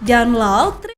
Download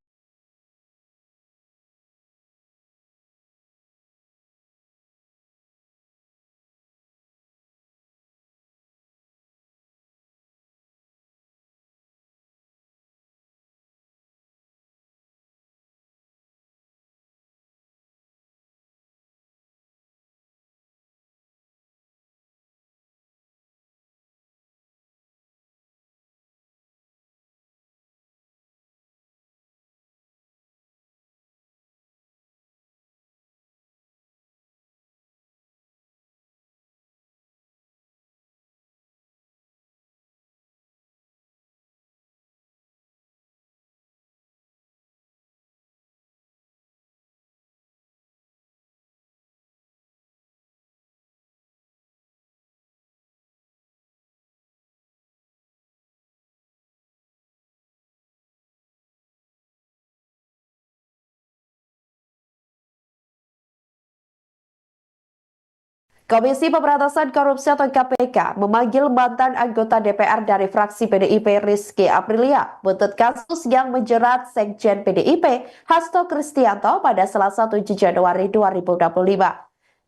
Komisi Pemberantasan Korupsi atau KPK memanggil mantan anggota DPR dari fraksi PDIP Rizky Aprilia buntut kasus yang menjerat Sekjen PDIP Hasto Kristianto pada Selasa 7 Januari 2025.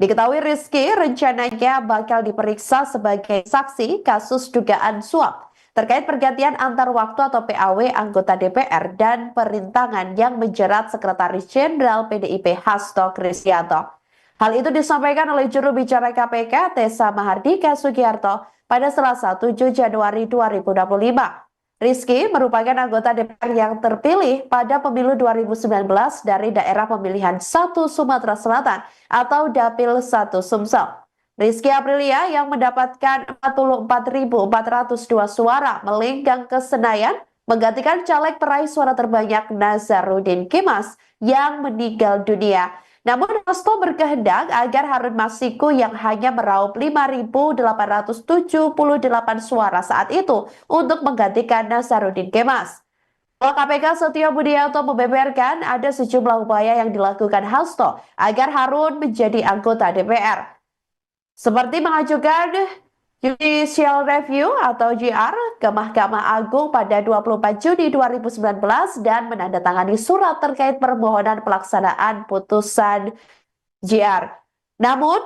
Diketahui Rizky rencananya bakal diperiksa sebagai saksi kasus dugaan suap terkait pergantian antar waktu atau PAW anggota DPR dan perintangan yang menjerat Sekretaris Jenderal PDIP Hasto Kristianto. Hal itu disampaikan oleh juru bicara KPK Tessa Mahardika Sugiarto pada Selasa 7 Januari 2025. Rizky merupakan anggota DPR yang terpilih pada pemilu 2019 dari daerah pemilihan 1 Sumatera Selatan atau Dapil 1 Sumsel. Rizky Aprilia yang mendapatkan 44.402 suara melenggang ke Senayan menggantikan caleg peraih suara terbanyak Nazarudin Kemas yang meninggal dunia. Namun Hasto berkehendak agar Harun Masiku yang hanya meraup 5.878 suara saat itu untuk menggantikan Nazarudin Kemas. KPK Setio Budianto membeberkan ada sejumlah upaya yang dilakukan Hasto agar Harun menjadi anggota DPR. Seperti mengajukan Judicial Review atau JR ke Mahkamah Agung pada 24 Juni 2019 dan menandatangani surat terkait permohonan pelaksanaan putusan JR. Namun,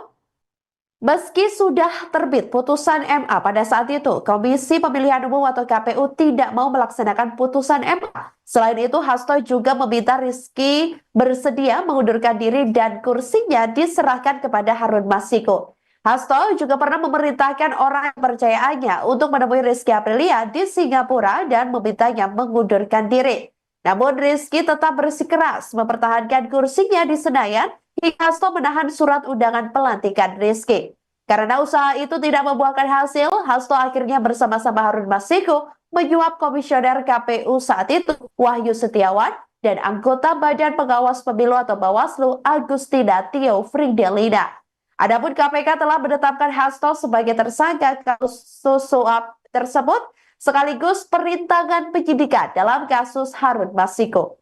meski sudah terbit putusan MA pada saat itu, Komisi Pemilihan Umum atau KPU tidak mau melaksanakan putusan MA. Selain itu, Hasto juga meminta Rizky bersedia mengundurkan diri dan kursinya diserahkan kepada Harun Masiku. Hasto juga pernah memerintahkan orang yang kepercayaannya untuk menemui Rizky Aprilia di Singapura dan memintanya mengundurkan diri. Namun Rizky tetap bersikeras mempertahankan kursinya di Senayan hingga Hasto menahan surat undangan pelantikan Rizky. Karena usaha itu tidak membuahkan hasil, Hasto akhirnya bersama-sama Harun Masiku menyuap komisioner KPU saat itu Wahyu Setiawan dan anggota Badan Pengawas Pemilu atau Bawaslu Agustina Tio Fridelina. Adapun KPK telah menetapkan Hasto sebagai tersangka kasus suap tersebut sekaligus perintangan penyidikan dalam kasus Harun Masiku.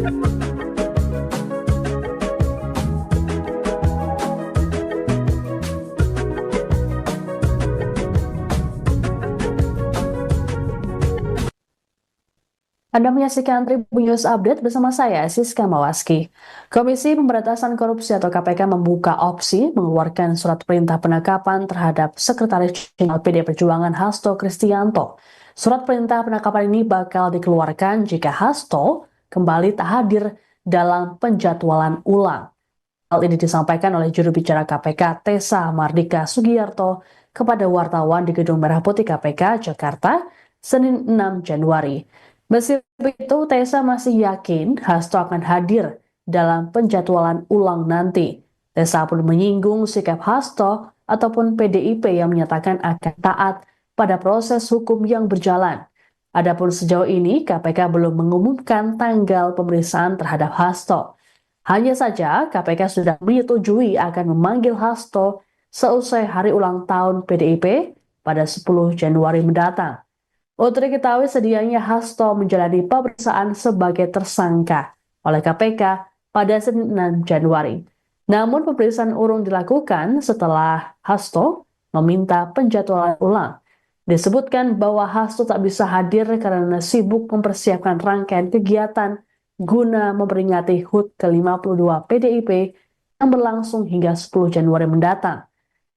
Anda menyaksikan Tribun News Update bersama saya, Siska Mawaski. Komisi Pemberantasan Korupsi atau KPK membuka opsi mengeluarkan surat perintah penangkapan terhadap Sekretaris Jenderal PD Perjuangan Hasto Kristianto. Surat perintah penangkapan ini bakal dikeluarkan jika Hasto kembali tak hadir dalam penjadwalan ulang. Hal ini disampaikan oleh juru bicara KPK Tessa Mardika Sugiyarto kepada wartawan di Gedung Merah Putih KPK, Jakarta, Senin 6 Januari. Meski begitu, Tessa masih yakin Hasto akan hadir dalam penjadwalan ulang nanti. Tessa pun menyinggung sikap Hasto ataupun PDIP yang menyatakan akan taat pada proses hukum yang berjalan. Adapun sejauh ini, KPK belum mengumumkan tanggal pemeriksaan terhadap Hasto. Hanya saja, KPK sudah menyetujui akan memanggil Hasto seusai hari ulang tahun PDIP pada 10 Januari mendatang. Untuk diketahui sedianya Hasto menjalani pemeriksaan sebagai tersangka oleh KPK pada Senin 6 Januari. Namun pemeriksaan urung dilakukan setelah Hasto meminta penjadwalan ulang. Disebutkan bahwa Hasto tak bisa hadir karena sibuk mempersiapkan rangkaian kegiatan guna memperingati HUT ke-52 PDIP yang berlangsung hingga 10 Januari mendatang.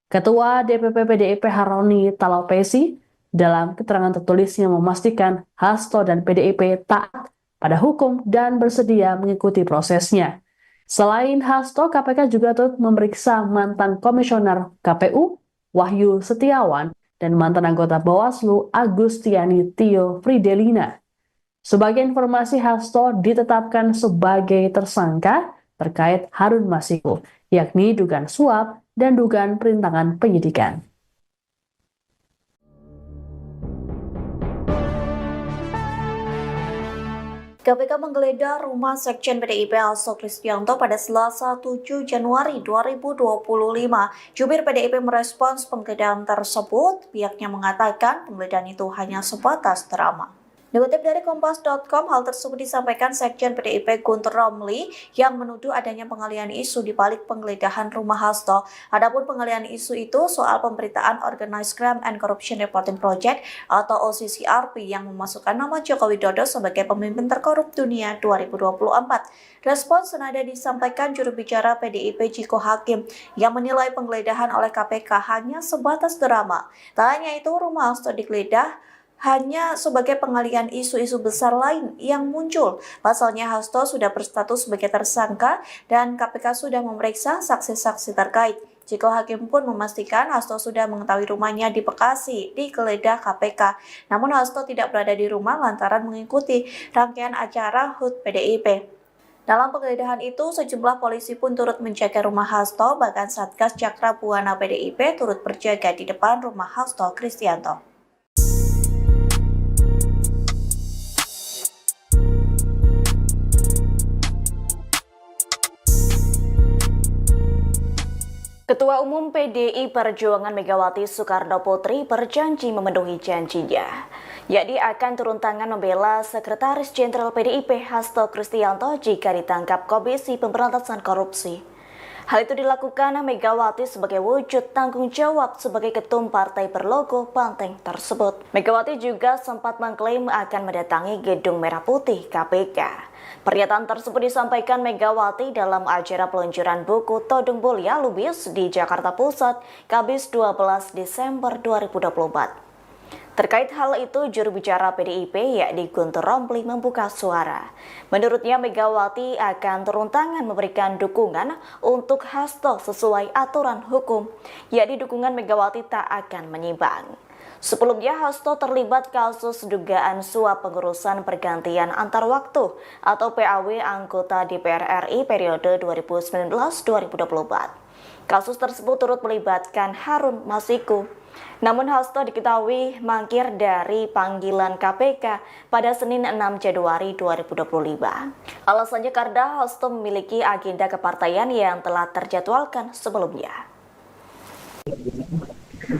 Ketua DPP PDIP Haroni Talapesi dalam keterangan tertulisnya memastikan Hasto dan PDIP taat pada hukum dan bersedia mengikuti prosesnya. Selain Hasto, KPK juga turut memeriksa mantan komisioner KPU Wahyu Setiawan dan mantan anggota Bawaslu Agustiani Tio Fridelina. Sebagai informasi, Hasto ditetapkan sebagai tersangka terkait Harun Masiku, yakni dugaan suap dan dugaan perintangan penyidikan. KPK menggeledah rumah Sekjen PDIP Hasto Kristianto pada Selasa 7 Januari 2025. Jubir PDIP merespons penggeledahan tersebut. Pihaknya mengatakan penggeledahan itu hanya sebatas drama. Dikutip dari Kompas.com, hal tersebut disampaikan Sekjen PDIP Guntur Romli yang menuduh adanya pengalihan isu di balik penggeledahan rumah Hasto. Adapun pengalihan isu itu soal pemberitaan Organized Crime and Corruption Reporting Project atau OCCRP yang memasukkan nama Joko Widodo sebagai pemimpin terkorup dunia 2024. Respons senada disampaikan juru bicara PDIP Ciko Hakim yang menilai penggeledahan oleh KPK hanya sebatas drama. Tak hanya itu, rumah Hasto digeledah hanya sebagai pengalihan isu-isu besar lain yang muncul. Pasalnya Hasto sudah berstatus sebagai tersangka dan KPK sudah memeriksa saksi-saksi terkait. Ciko Hakim pun memastikan Hasto sudah mengetahui rumahnya di Bekasi digeledah KPK. Namun Hasto tidak berada di rumah lantaran mengikuti rangkaian acara HUT PDIP. Dalam penggeledahan itu, sejumlah polisi pun turut menjaga rumah Hasto, bahkan Satgas Cakra Buana PDIP turut berjaga di depan rumah Hasto Kristianto. Ketua Umum PDI Perjuangan Megawati Soekarno Putri berjanji memenuhi janjinya, yakni akan turun tangan membela Sekretaris Jenderal PDIP Hasto Kristianto jika ditangkap Komisi Pemberantasan Korupsi. Hal itu dilakukan Megawati sebagai wujud tanggung jawab sebagai ketum partai berlogo banteng tersebut. Megawati juga sempat mengklaim akan mendatangi Gedung Merah Putih KPK. Pernyataan tersebut disampaikan Megawati dalam acara peluncuran buku Todung Mulia Lubis di Jakarta Pusat, Kamis 12 Desember 2024. Terkait hal itu, juru bicara PDIP yakni Guntur Romli membuka suara. Menurutnya Megawati akan turun tangan memberikan dukungan untuk Hasto sesuai aturan hukum, yakni dukungan Megawati tak akan menyimpang. Sebelumnya Hasto terlibat kasus dugaan suap pengurusan pergantian antar waktu atau PAW anggota DPR RI periode 2019-2024. Kasus tersebut turut melibatkan Harun Masiku. Namun Hasto diketahui mangkir dari panggilan KPK pada Senin 6 Januari 2025. Alasannya karena Hasto memiliki agenda kepartaian yang telah terjadwalkan sebelumnya.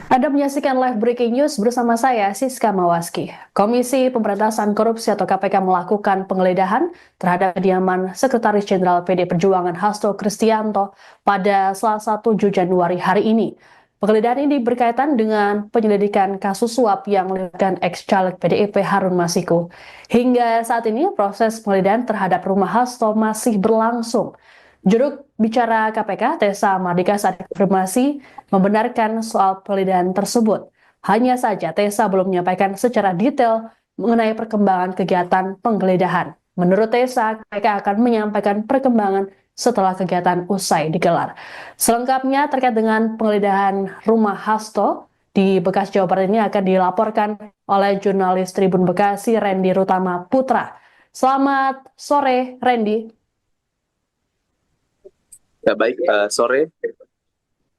Anda menyaksikan live breaking news bersama saya, Siska Mawaski. Komisi Pemberantasan Korupsi atau KPK melakukan penggeledahan terhadap kediaman Sekretaris Jenderal PD Perjuangan Hasto Kristianto pada Selasa 7 Januari hari ini. Penggeledahan ini berkaitan dengan penyelidikan kasus suap yang melibatkan ex-caleg PDIP Harun Masiku. Hingga saat ini proses penggeledahan terhadap rumah Hasto masih berlangsung. Juru bicara KPK, Tessa Mardika saat konfirmasi membenarkan soal penggeledahan tersebut. Hanya saja Tessa belum menyampaikan secara detail mengenai perkembangan kegiatan penggeledahan. Menurut Tessa, KPK akan menyampaikan perkembangan setelah kegiatan usai digelar. Selengkapnya terkait dengan penggeledahan rumah Hasto di Bekasi, Jawa Barat ini akan dilaporkan oleh jurnalis Tribun Bekasi, Randy Rutama Putra. Selamat sore, Randy. Ya baik, sore.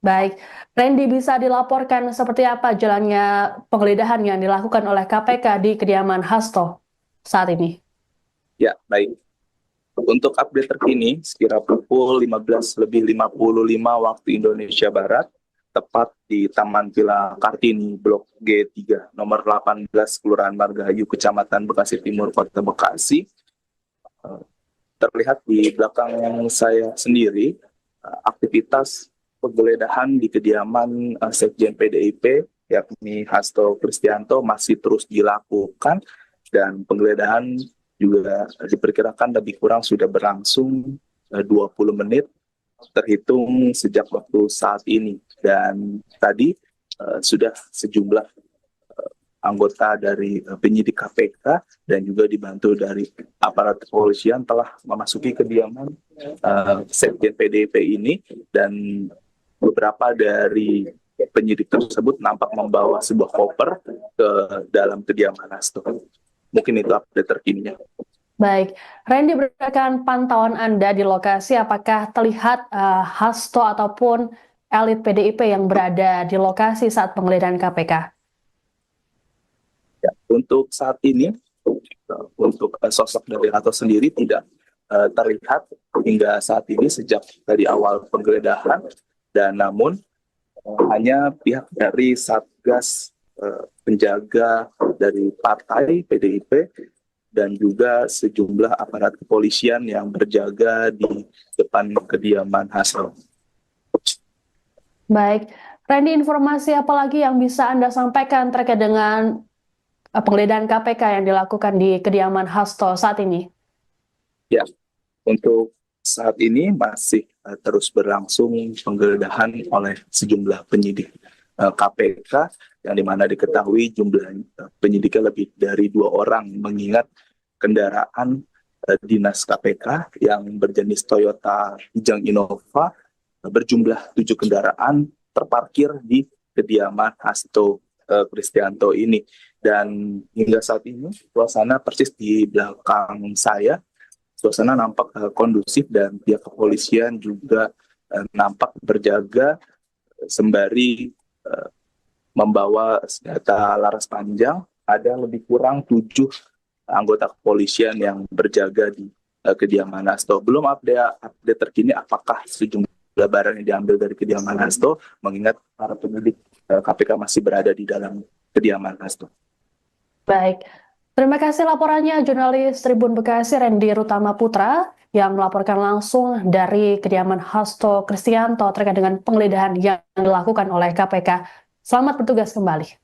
Baik, Randy, bisa dilaporkan seperti apa jalannya penggeledahan yang dilakukan oleh KPK di kediaman Hasto saat ini? Ya baik. Untuk update terkini, sekira pukul 15:55 waktu Indonesia Barat, tepat di Taman Villa Kartini, Blok G3, nomor 18, Kelurahan Margahayu, Kecamatan Bekasi Timur, Kota Bekasi. Terlihat di belakang saya sendiri, aktivitas penggeledahan di kediaman Sekjen PDIP, yakni Hasto Kristianto, masih terus dilakukan, dan penggeledahan juga diperkirakan lebih kurang sudah berlangsung 20 menit terhitung sejak waktu saat ini. Dan tadi sudah sejumlah anggota dari penyidik KPK dan juga dibantu dari aparat kepolisian telah memasuki kediaman Sekjen PDIP ini, dan beberapa dari penyidik tersebut nampak membawa sebuah koper ke dalam kediaman Hasto. Mungkin itu update terkininya. Baik, Randy, berdasarkan pantauan Anda di lokasi, apakah terlihat Hasto ataupun elit PDIP yang berada di lokasi saat penggeledahan KPK? Ya, untuk saat ini, untuk sosok dari Hasto sendiri tidak terlihat hingga saat ini sejak dari awal penggeledahan, dan namun hanya pihak dari Satgas penjaga dari partai PDIP dan juga sejumlah aparat kepolisian yang berjaga di depan kediaman Hasto. Baik, Randy, informasi apa lagi yang bisa Anda sampaikan terkait dengan penggeledahan KPK yang dilakukan di kediaman Hasto saat ini? Ya, untuk saat ini masih terus berlangsung penggeledahan oleh sejumlah penyidik KPK, yang dimana diketahui jumlah penyidiknya lebih dari 2 orang, mengingat kendaraan dinas KPK yang berjenis Toyota Kijang Innova berjumlah 7 kendaraan terparkir di kediaman Hasto Kristianto ini. Dan hingga saat ini suasana persis di belakang saya, suasana nampak kondusif dan pihak kepolisian juga nampak berjaga sembari membawa senjata laras panjang. Ada lebih kurang 7 anggota kepolisian yang berjaga di kediaman Hasto. Belum update terkini apakah sejumlah barang yang diambil dari kediaman Hasto, mengingat para penyidik KPK masih berada di dalam kediaman Hasto. Baik, terima kasih laporannya jurnalis Tribun Bekasi Randy Rutama Putra yang melaporkan langsung dari kediaman Hasto Kristianto terkait dengan penggeledahan yang dilakukan oleh KPK. Selamat bertugas kembali.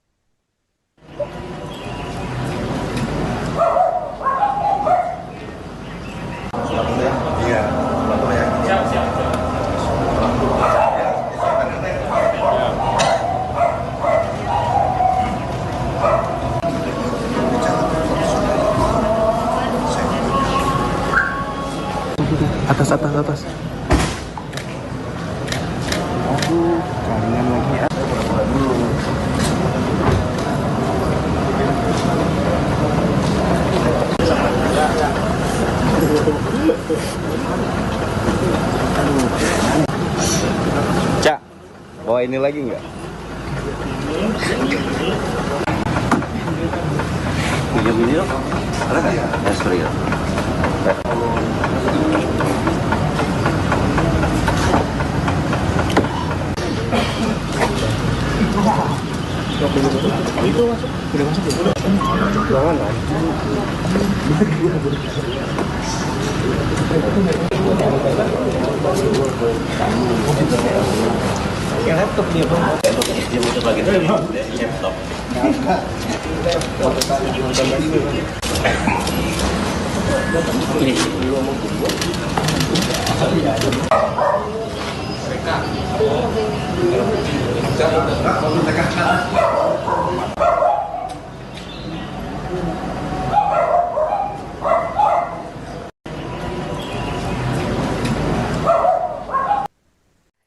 Atas. Aduh, jaringan lagi ya. Cak, bawa ini lagi nggak? Minum ini dong. Ada nggak? Ya, sorry ya. Wow. Dia masuk lagi tuh laptop. Ini.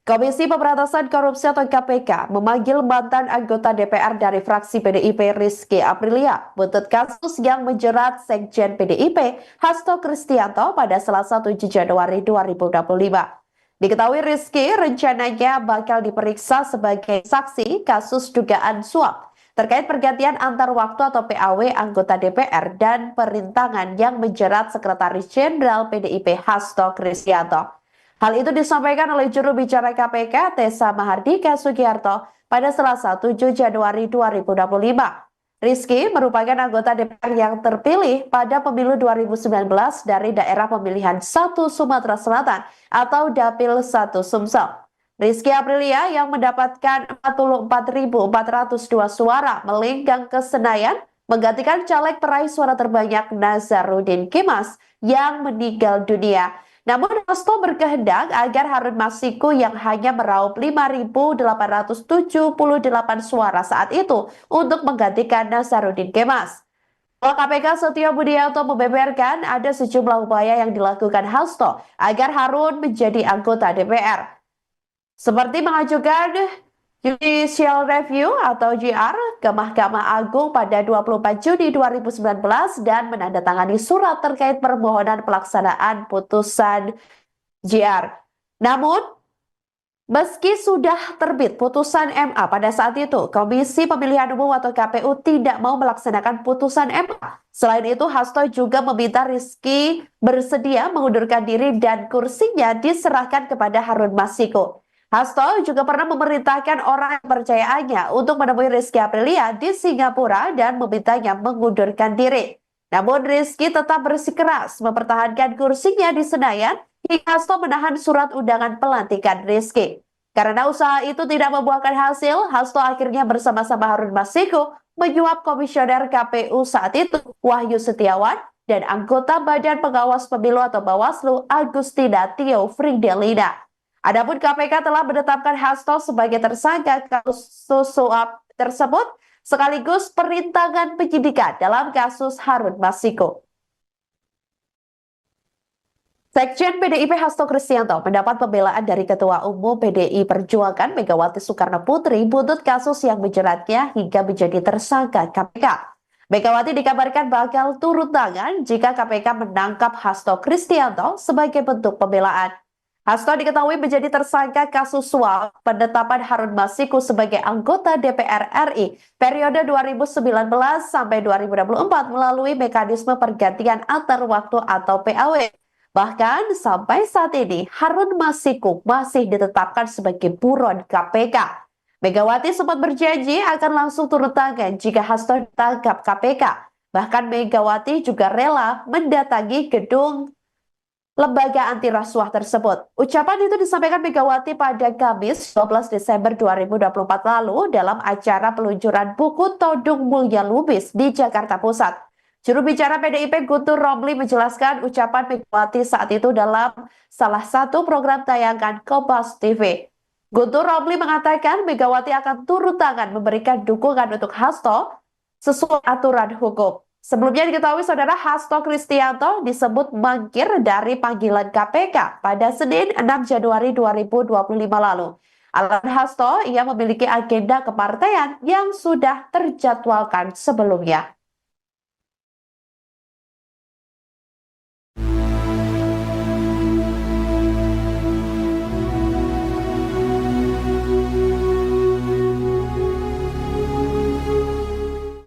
Komisi Pemberantasan Korupsi atau KPK memanggil mantan anggota DPR dari fraksi PDIP Rizky Aprilia buntut kasus yang menjerat Sekjen PDIP Hasto Kristianto pada Selasa 7 Januari 2025. Diketahui Rizky rencananya bakal diperiksa sebagai saksi kasus dugaan suap terkait pergantian antar waktu atau PAW anggota DPR dan perintangan yang menjerat Sekretaris Jenderal PDIP Hasto Kristianto. Hal itu disampaikan oleh juru bicara KPK Tessa Mahardika Sugiharto pada Selasa 7 Januari 2025. Rizky merupakan anggota DPR yang terpilih pada pemilu 2019 dari daerah pemilihan 1 Sumatera Selatan atau Dapil 1 Sumsel. Rizky Aprilia yang mendapatkan 44.402 suara melenggang ke Senayan menggantikan caleg peraih suara terbanyak Nazarudin Kemas yang meninggal dunia. Namun Hasto berkehendak agar Harun Masiku yang hanya meraup 5.878 suara saat itu untuk menggantikan Nazarudin Kemas. KPK Setio Budianto membeberkan ada sejumlah upaya yang dilakukan Hasto agar Harun menjadi anggota DPR. Seperti mengajukan Judicial Review atau JR ke Mahkamah Agung pada 24 Juni 2019 dan menandatangani surat terkait permohonan pelaksanaan putusan JR. Namun, meski sudah terbit putusan MA pada saat itu, Komisi Pemilihan Umum atau KPU tidak mau melaksanakan putusan MA. Selain itu, Hasto juga meminta Rizky bersedia mengundurkan diri dan kursinya diserahkan kepada Harun Masiku. Hasto juga pernah memerintahkan orang kepercayaannya untuk menemui Rizky Aprilia di Singapura dan memintanya mengundurkan diri. Namun Rizky tetap bersikeras mempertahankan kursinya di Senayan hingga Hasto menahan surat undangan pelantikan Rizky. Karena usaha itu tidak membuahkan hasil, Hasto akhirnya bersama-sama Harun Masiku menyuap komisioner KPU saat itu Wahyu Setiawan dan anggota Badan Pengawas Pemilu atau Bawaslu Agustina Tio Fridelina. Adapun KPK telah menetapkan Hasto sebagai tersangka kasus suap tersebut sekaligus perintangan penyidikan dalam kasus Harun Masiku. Sekjen PDIP Hasto Kristianto mendapat pembelaan dari Ketua Umum PDI Perjuangan Megawati Soekarno Putri buntut kasus yang menjeratnya hingga menjadi tersangka KPK. Megawati dikabarkan bakal turun tangan jika KPK menangkap Hasto Kristianto sebagai bentuk pembelaan. Hasto diketahui menjadi tersangka kasus suap penetapan Harun Masiku sebagai anggota DPR RI periode 2019 sampai 2024 melalui mekanisme pergantian antar waktu atau PAW. Bahkan sampai saat ini Harun Masiku masih ditetapkan sebagai buron KPK. Megawati sempat berjanji akan langsung turun tangan jika Hasto ditangkap KPK. Bahkan Megawati juga rela mendatangi gedung lembaga anti rasuah tersebut. Ucapan itu disampaikan Megawati pada Kamis 12 Desember 2024 lalu dalam acara peluncuran buku Todung Mulya Lubis di Jakarta Pusat. Juru bicara PDIP Guntur Romli menjelaskan ucapan Megawati saat itu dalam salah satu program tayangan Kompas TV. Guntur Romli mengatakan Megawati akan turun tangan memberikan dukungan untuk Hasto sesuai aturan hukum. Sebelumnya diketahui saudara Hasto Kristianto disebut mangkir dari panggilan KPK pada Senin 6 Januari 2025 lalu. Alasan Hasto, ia memiliki agenda kepartaian yang sudah terjadwalkan sebelumnya.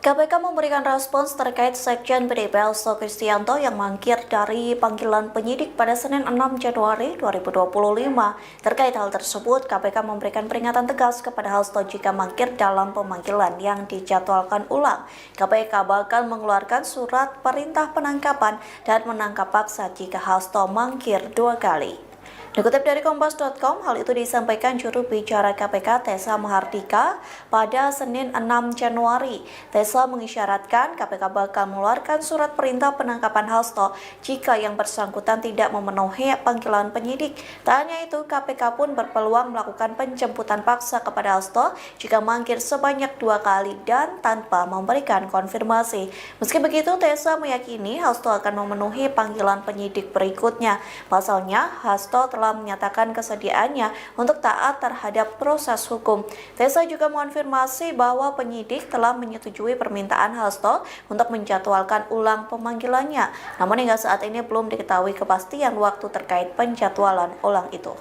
KPK memberi memberikan respons terkait Sekjen PDIP Hasto Kristianto yang mangkir dari panggilan penyidik pada Senin 6 Januari 2025. Terkait hal tersebut, KPK memberikan peringatan tegas kepada Hasto jika mangkir dalam pemanggilan yang dijadwalkan ulang. KPK bakal mengeluarkan surat perintah penangkapan dan menangkap paksa jika Hasto mangkir 2 kali. Dikutip dari Kompas.com, hal itu disampaikan juru bicara KPK Tessa Mahardika pada Senin 6 Januari. Tessa mengisyaratkan KPK bakal mengeluarkan surat perintah penangkapan Hasto jika yang bersangkutan tidak memenuhi panggilan penyidik. Tak hanya itu, KPK pun berpeluang melakukan penjemputan paksa kepada Hasto jika mangkir sebanyak 2 kali dan tanpa memberikan konfirmasi. Meski begitu, Tessa meyakini Hasto akan memenuhi panggilan penyidik berikutnya. Pasalnya, Hasto telah menyatakan kesediaannya untuk taat terhadap proses hukum. Tessa juga mengonfirmasi bahwa penyidik telah menyetujui permintaan Hasto untuk menjadwalkan ulang pemanggilannya. Namun hingga saat ini belum diketahui kepastian waktu terkait penjadwalan ulang itu.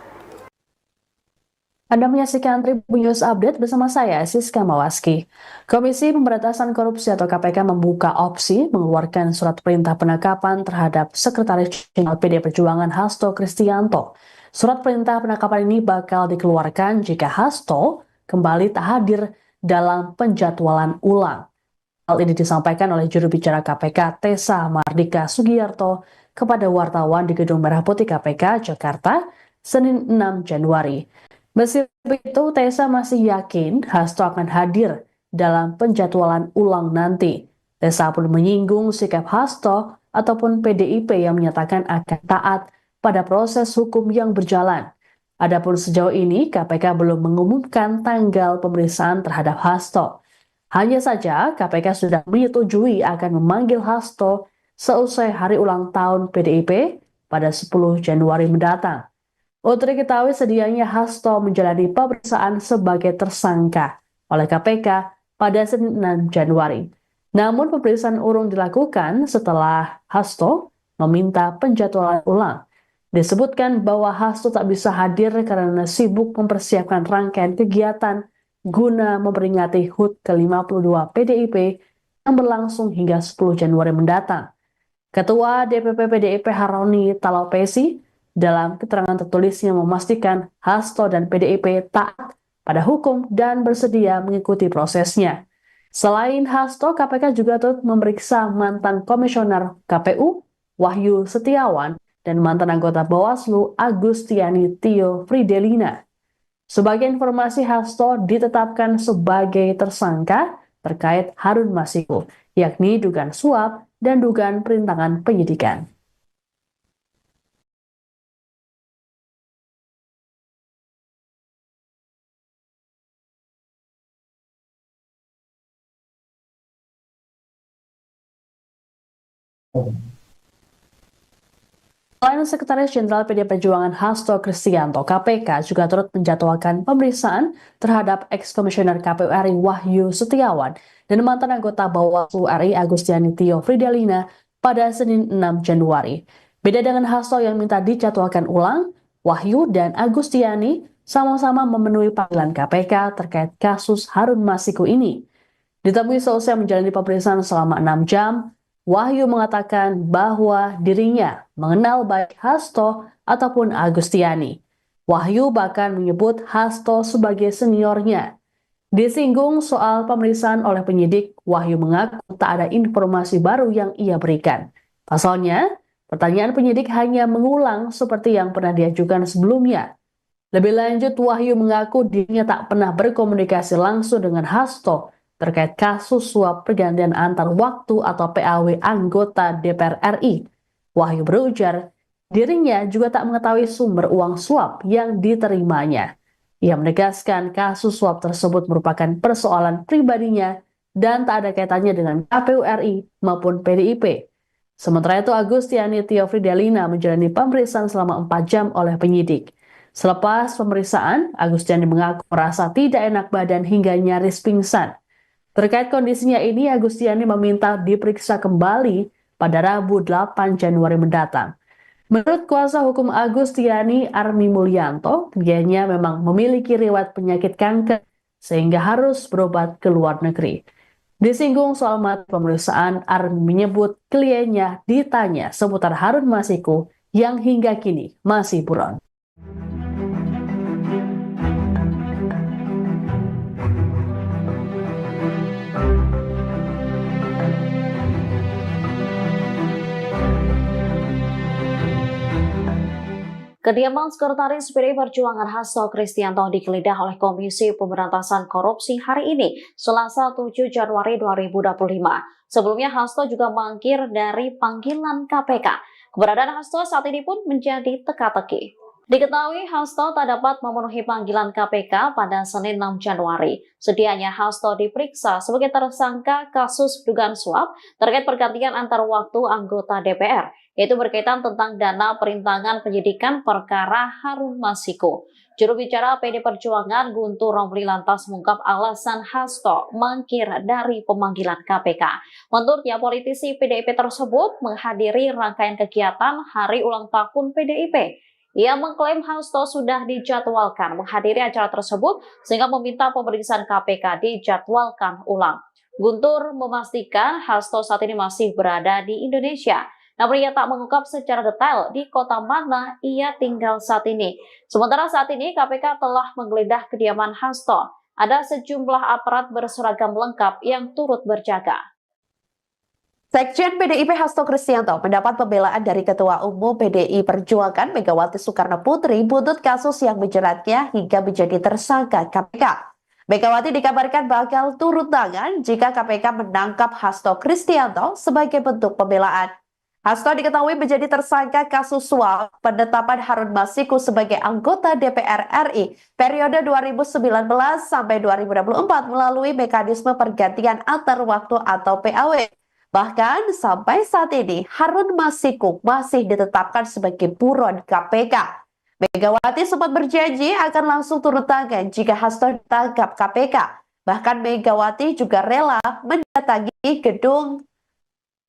Anda menyaksikan Tribun News Update bersama saya, Siska Mawaski. Komisi Pemberantasan Korupsi atau KPK membuka opsi mengeluarkan surat perintah penangkapan terhadap Sekretaris Jenderal PD Perjuangan Hasto Kristianto. Surat perintah penangkapan ini bakal dikeluarkan jika Hasto kembali tak hadir dalam penjadwalan ulang. Hal ini disampaikan oleh juru bicara KPK Tessa Mahardika Sugiyarto kepada wartawan di Gedung Merah Putih KPK Jakarta, Senin 6 Januari. Meski begitu, Tessa masih yakin Hasto akan hadir dalam penjadwalan ulang nanti. Tessa pun menyinggung sikap Hasto ataupun PDIP yang menyatakan akan taat pada proses hukum yang berjalan. Adapun sejauh ini, KPK belum mengumumkan tanggal pemeriksaan terhadap Hasto. Hanya saja, KPK sudah menyetujui akan memanggil Hasto seusai hari ulang tahun PDIP pada 10 Januari mendatang. Untuk diketahui sedianya Hasto menjalani pemeriksaan sebagai tersangka oleh KPK pada Senin 6 Januari. Namun pemeriksaan urung dilakukan setelah Hasto meminta penjadwalan ulang. Disebutkan bahwa Hasto tak bisa hadir karena sibuk mempersiapkan rangkaian kegiatan guna memperingati HUT ke-52 PDIP yang berlangsung hingga 10 Januari mendatang. Ketua DPP PDIP Haroni Talopesi dalam keterangan tertulisnya memastikan Hasto dan PDIP taat pada hukum dan bersedia mengikuti prosesnya. Selain Hasto, KPK juga turut memeriksa mantan komisioner KPU Wahyu Setiawan dan mantan anggota Bawaslu Agustiani Tio Fridelina. Sebagai informasi, Hasto ditetapkan sebagai tersangka terkait Harun Masiku, yakni dugaan suap dan dugaan perintangan penyidikan. Selain Sekretaris Jenderal PD Perjuangan Hasto Kristianto, KPK juga turut menjadwalkan pemeriksaan terhadap ex-komisioner KPU RI Wahyu Setiawan dan mantan anggota Bawaslu RI Agustiani Tio Fridelina pada Senin 6 Januari. Beda dengan Hasto yang minta dijadwalkan ulang, Wahyu dan Agustiani sama-sama memenuhi panggilan KPK terkait kasus Harun Masiku ini. Ditemui seusai menjalani pemeriksaan selama 6 jam, Wahyu mengatakan bahwa dirinya mengenal baik Hasto ataupun Agustiani. Wahyu bahkan menyebut Hasto sebagai seniornya. Disinggung soal pemeriksaan oleh penyidik, Wahyu mengaku tak ada informasi baru yang ia berikan. Pasalnya, pertanyaan penyidik hanya mengulang seperti yang pernah diajukan sebelumnya. Lebih lanjut, Wahyu mengaku dirinya tak pernah berkomunikasi langsung dengan Hasto terkait kasus suap pergantian antar waktu atau PAW anggota DPR RI. Wahyu berujar, dirinya juga tak mengetahui sumber uang suap yang diterimanya. Ia menegaskan kasus suap tersebut merupakan persoalan pribadinya dan tak ada kaitannya dengan KPU RI maupun PDIP. Sementara itu, Agustiani Tio Fridelina menjalani pemeriksaan selama 4 jam oleh penyidik. Selepas pemeriksaan, Agustiani mengaku merasa tidak enak badan hingga nyaris pingsan. Terkait kondisinya ini, Agustiani meminta diperiksa kembali pada Rabu 8 Januari mendatang. Menurut kuasa hukum Agustiani, Armi Mulyanto, dianya memang memiliki riwayat penyakit kanker sehingga harus berobat ke luar negeri. Disinggung soal materi pemeriksaan, Army menyebut kliennya ditanya seputar Harun Masiku yang hingga kini masih buron. Kediaman Sekretaris PDI Perjuangan Hasto Kristianto digeledah oleh Komisi Pemberantasan Korupsi hari ini, Selasa 7 Januari 2025. Sebelumnya Hasto juga mangkir dari panggilan KPK. Keberadaan Hasto saat ini pun menjadi teka-teki. Diketahui Hasto tak dapat memenuhi panggilan KPK pada Senin 6 Januari. Sedianya Hasto diperiksa sebagai tersangka kasus dugaan suap terkait pergantian antar waktu anggota DPR, yaitu berkaitan tentang dana perintangan penyidikan perkara Harun Masiku. Juru bicara PD Perjuangan Guntur Romli lantas mengungkap alasan Hasto mangkir dari pemanggilan KPK. Menurutnya, politisi PDIP tersebut menghadiri rangkaian kegiatan Hari Ulang Tahun PDIP. Ia mengklaim Hasto sudah dijadwalkan menghadiri acara tersebut sehingga meminta pemeriksaan KPK dijadwalkan ulang. Guntur memastikan Hasto saat ini masih berada di Indonesia. Namun ia tak mengungkap secara detail di kota mana ia tinggal saat ini. Sementara saat ini KPK telah menggeledah kediaman Hasto. Ada sejumlah aparat berseragam lengkap yang turut berjaga. Sekjen PDIP Hasto Kristianto mendapat pembelaan dari Ketua Umum PDI Perjuangan Megawati Soekarno Putri buntut kasus yang menjeratnya hingga menjadi tersangka KPK. Megawati dikabarkan bakal turun tangan jika KPK menangkap Hasto Kristianto sebagai bentuk pembelaan. Hasto diketahui menjadi tersangka kasus suap penetapan Harun Masiku sebagai anggota DPR RI periode 2019 sampai 2024 melalui mekanisme pergantian antar waktu atau PAW. Bahkan sampai saat ini Harun Masiku masih ditetapkan sebagai buron KPK. Megawati sempat berjanji akan langsung turun tangan jika Hasto ditangkap KPK. Bahkan Megawati juga rela mendatangi gedung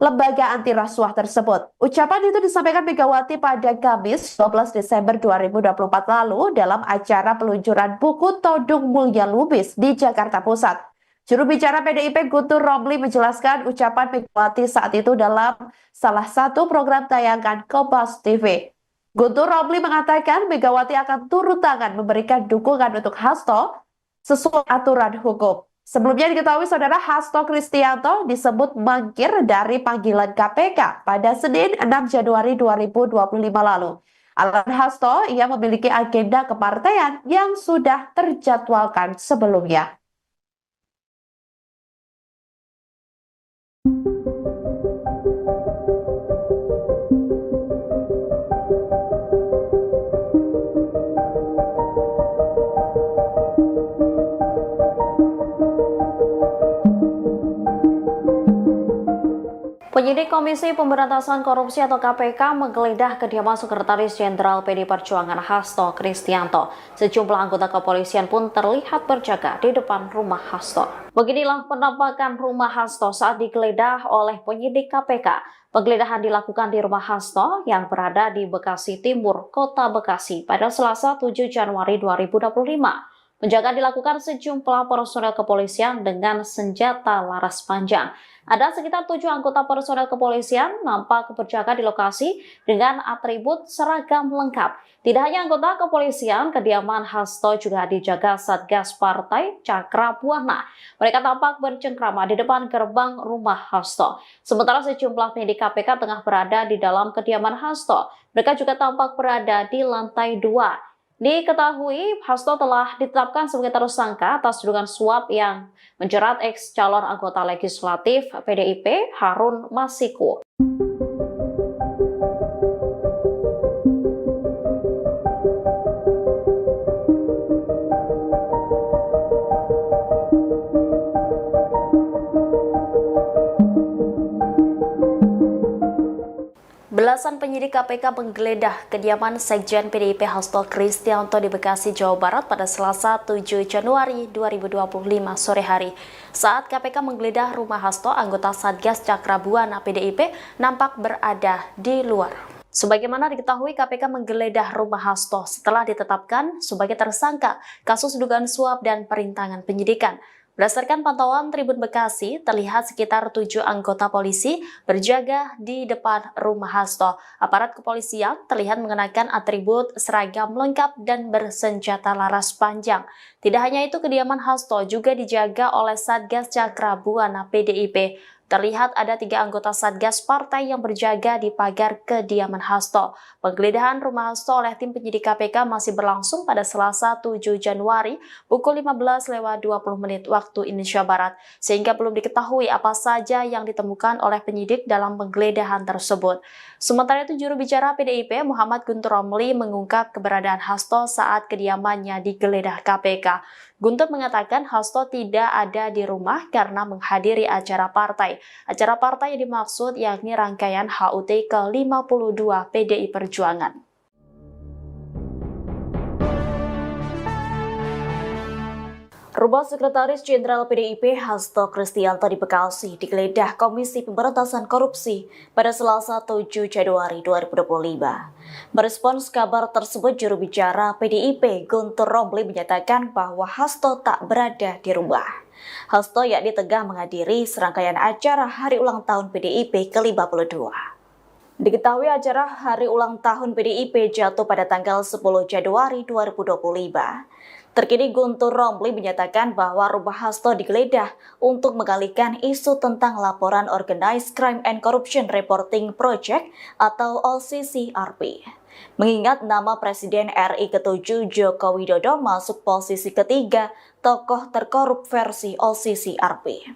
lembaga anti rasuah tersebut. Ucapan itu disampaikan Megawati pada Kamis 12 Desember 2024 lalu dalam acara peluncuran buku Todung Mulya Lubis di Jakarta Pusat. Juru bicara PDIP Guntur Romli menjelaskan ucapan Megawati saat itu dalam salah satu program tayangan Kompas TV. Guntur Romli mengatakan Megawati akan turun tangan memberikan dukungan untuk Hasto sesuai aturan hukum. Sebelumnya diketahui saudara Hasto Kristianto disebut mangkir dari panggilan KPK pada Senin 6 Januari 2025 lalu. Alasan Hasto, ia memiliki agenda kepartaian yang sudah terjadwalkan sebelumnya. Penyidik Komisi Pemberantasan Korupsi atau KPK menggeledah kediaman Sekretaris Jenderal PDI Perjuangan Hasto Kristianto. Sejumlah anggota kepolisian pun terlihat berjaga di depan rumah Hasto. Beginilah penampakan rumah Hasto saat digeledah oleh penyidik KPK. Penggeledahan dilakukan di rumah Hasto yang berada di Bekasi Timur, Kota Bekasi pada Selasa 7 Januari 2025. Penjagaan dilakukan sejumlah personel kepolisian dengan senjata laras panjang. Ada sekitar 7 anggota personel kepolisian nampak berjaga di lokasi dengan atribut seragam lengkap. Tidak hanya anggota kepolisian, kediaman Hasto juga dijaga Satgas Partai Cakra Buana. Mereka tampak bercengkrama di depan gerbang rumah Hasto. Sementara sejumlah penyidik KPK tengah berada di dalam kediaman Hasto. Mereka juga tampak berada di lantai 2. Diketahui Hasto telah ditetapkan sebagai tersangka atas dugaan suap yang menjerat ex calon anggota legislatif PDIP Harun Masiku. Belasan penyidik KPK menggeledah kediaman Sekjen PDIP Hasto Kristianto di Bekasi, Jawa Barat pada Selasa 7 Januari 2025 sore hari. Saat KPK menggeledah rumah Hasto, anggota Satgas Cakra Buana PDIP nampak berada di luar. Sebagaimana diketahui, KPK menggeledah rumah Hasto setelah ditetapkan sebagai tersangka kasus dugaan suap dan perintangan penyidikan. Berdasarkan pantauan Tribun Bekasi, terlihat sekitar 7 anggota polisi berjaga di depan rumah Hasto. Aparat kepolisian terlihat mengenakan atribut seragam lengkap dan bersenjata laras panjang. Tidak hanya itu, kediaman Hasto juga dijaga oleh Satgas Cakrabuana PDIP. Terlihat ada 3 anggota Satgas Partai yang berjaga di pagar kediaman Hasto. Penggeledahan rumah Hasto oleh tim penyidik KPK masih berlangsung pada Selasa 7 Januari pukul 15:20 waktu Indonesia Barat, sehingga belum diketahui apa saja yang ditemukan oleh penyidik dalam penggeledahan tersebut. Sementara itu, juru bicara PDIP Muhammad Guntur Romli mengungkap keberadaan Hasto saat kediamannya digeledah KPK. Guntur mengatakan Hasto tidak ada di rumah karena menghadiri acara partai. Acara partai yang dimaksud yakni rangkaian HUT ke-52 PDI Perjuangan. Rumah Sekretaris Jenderal PDIP Hasto Kristianto di Bekasi digeledah Komisi Pemberantasan Korupsi pada Selasa 7 Januari 2025. Merespons kabar tersebut, juru bicara PDIP Guntur Romli menyatakan bahwa Hasto tak berada di rumah. Hasto yakni tengah menghadiri serangkaian acara Hari Ulang Tahun PDIP ke-52. Diketahui acara Hari Ulang Tahun PDIP jatuh pada tanggal 10 Januari 2025. Terkini Guntur Romli menyatakan bahwa rumah Hasto digeledah untuk mengalihkan isu tentang laporan Organized Crime and Corruption Reporting Project atau OCCRP. Mengingat nama Presiden RI ke-7 Joko Widodo masuk posisi ketiga tokoh terkorup versi OCCRP.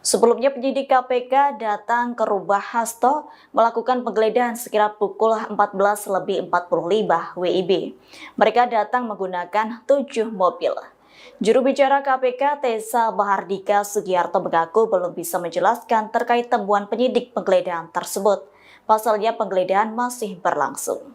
Sebelumnya penyidik KPK datang ke rumah Hasto melakukan penggeledahan sekira pukul 14:45 WIB. Mereka datang menggunakan 7 mobil. Juru bicara KPK Tessa Bahardika Sugiarto mengaku belum bisa menjelaskan terkait temuan penyidik penggeledahan tersebut. Pasalnya penggeledahan masih berlangsung.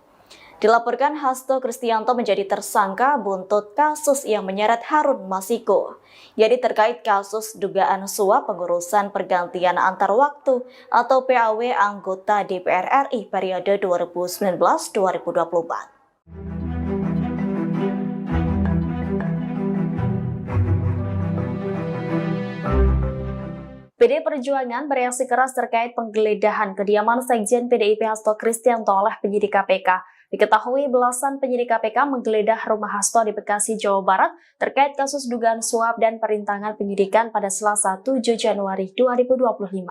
Dilaporkan Hasto Kristianto menjadi tersangka buntut kasus yang menyeret Harun Masiku, yakni terkait kasus dugaan suap pengurusan pergantian antar waktu atau PAW anggota DPR RI periode 2019-2024. PDI Perjuangan bereaksi keras terkait penggeledahan kediaman Sekjen PDIP Hasto Kristianto oleh penyidik KPK. Diketahui belasan penyidik KPK menggeledah rumah Hasto di Bekasi, Jawa Barat terkait kasus dugaan suap dan perintangan penyidikan pada Selasa 7 Januari 2025.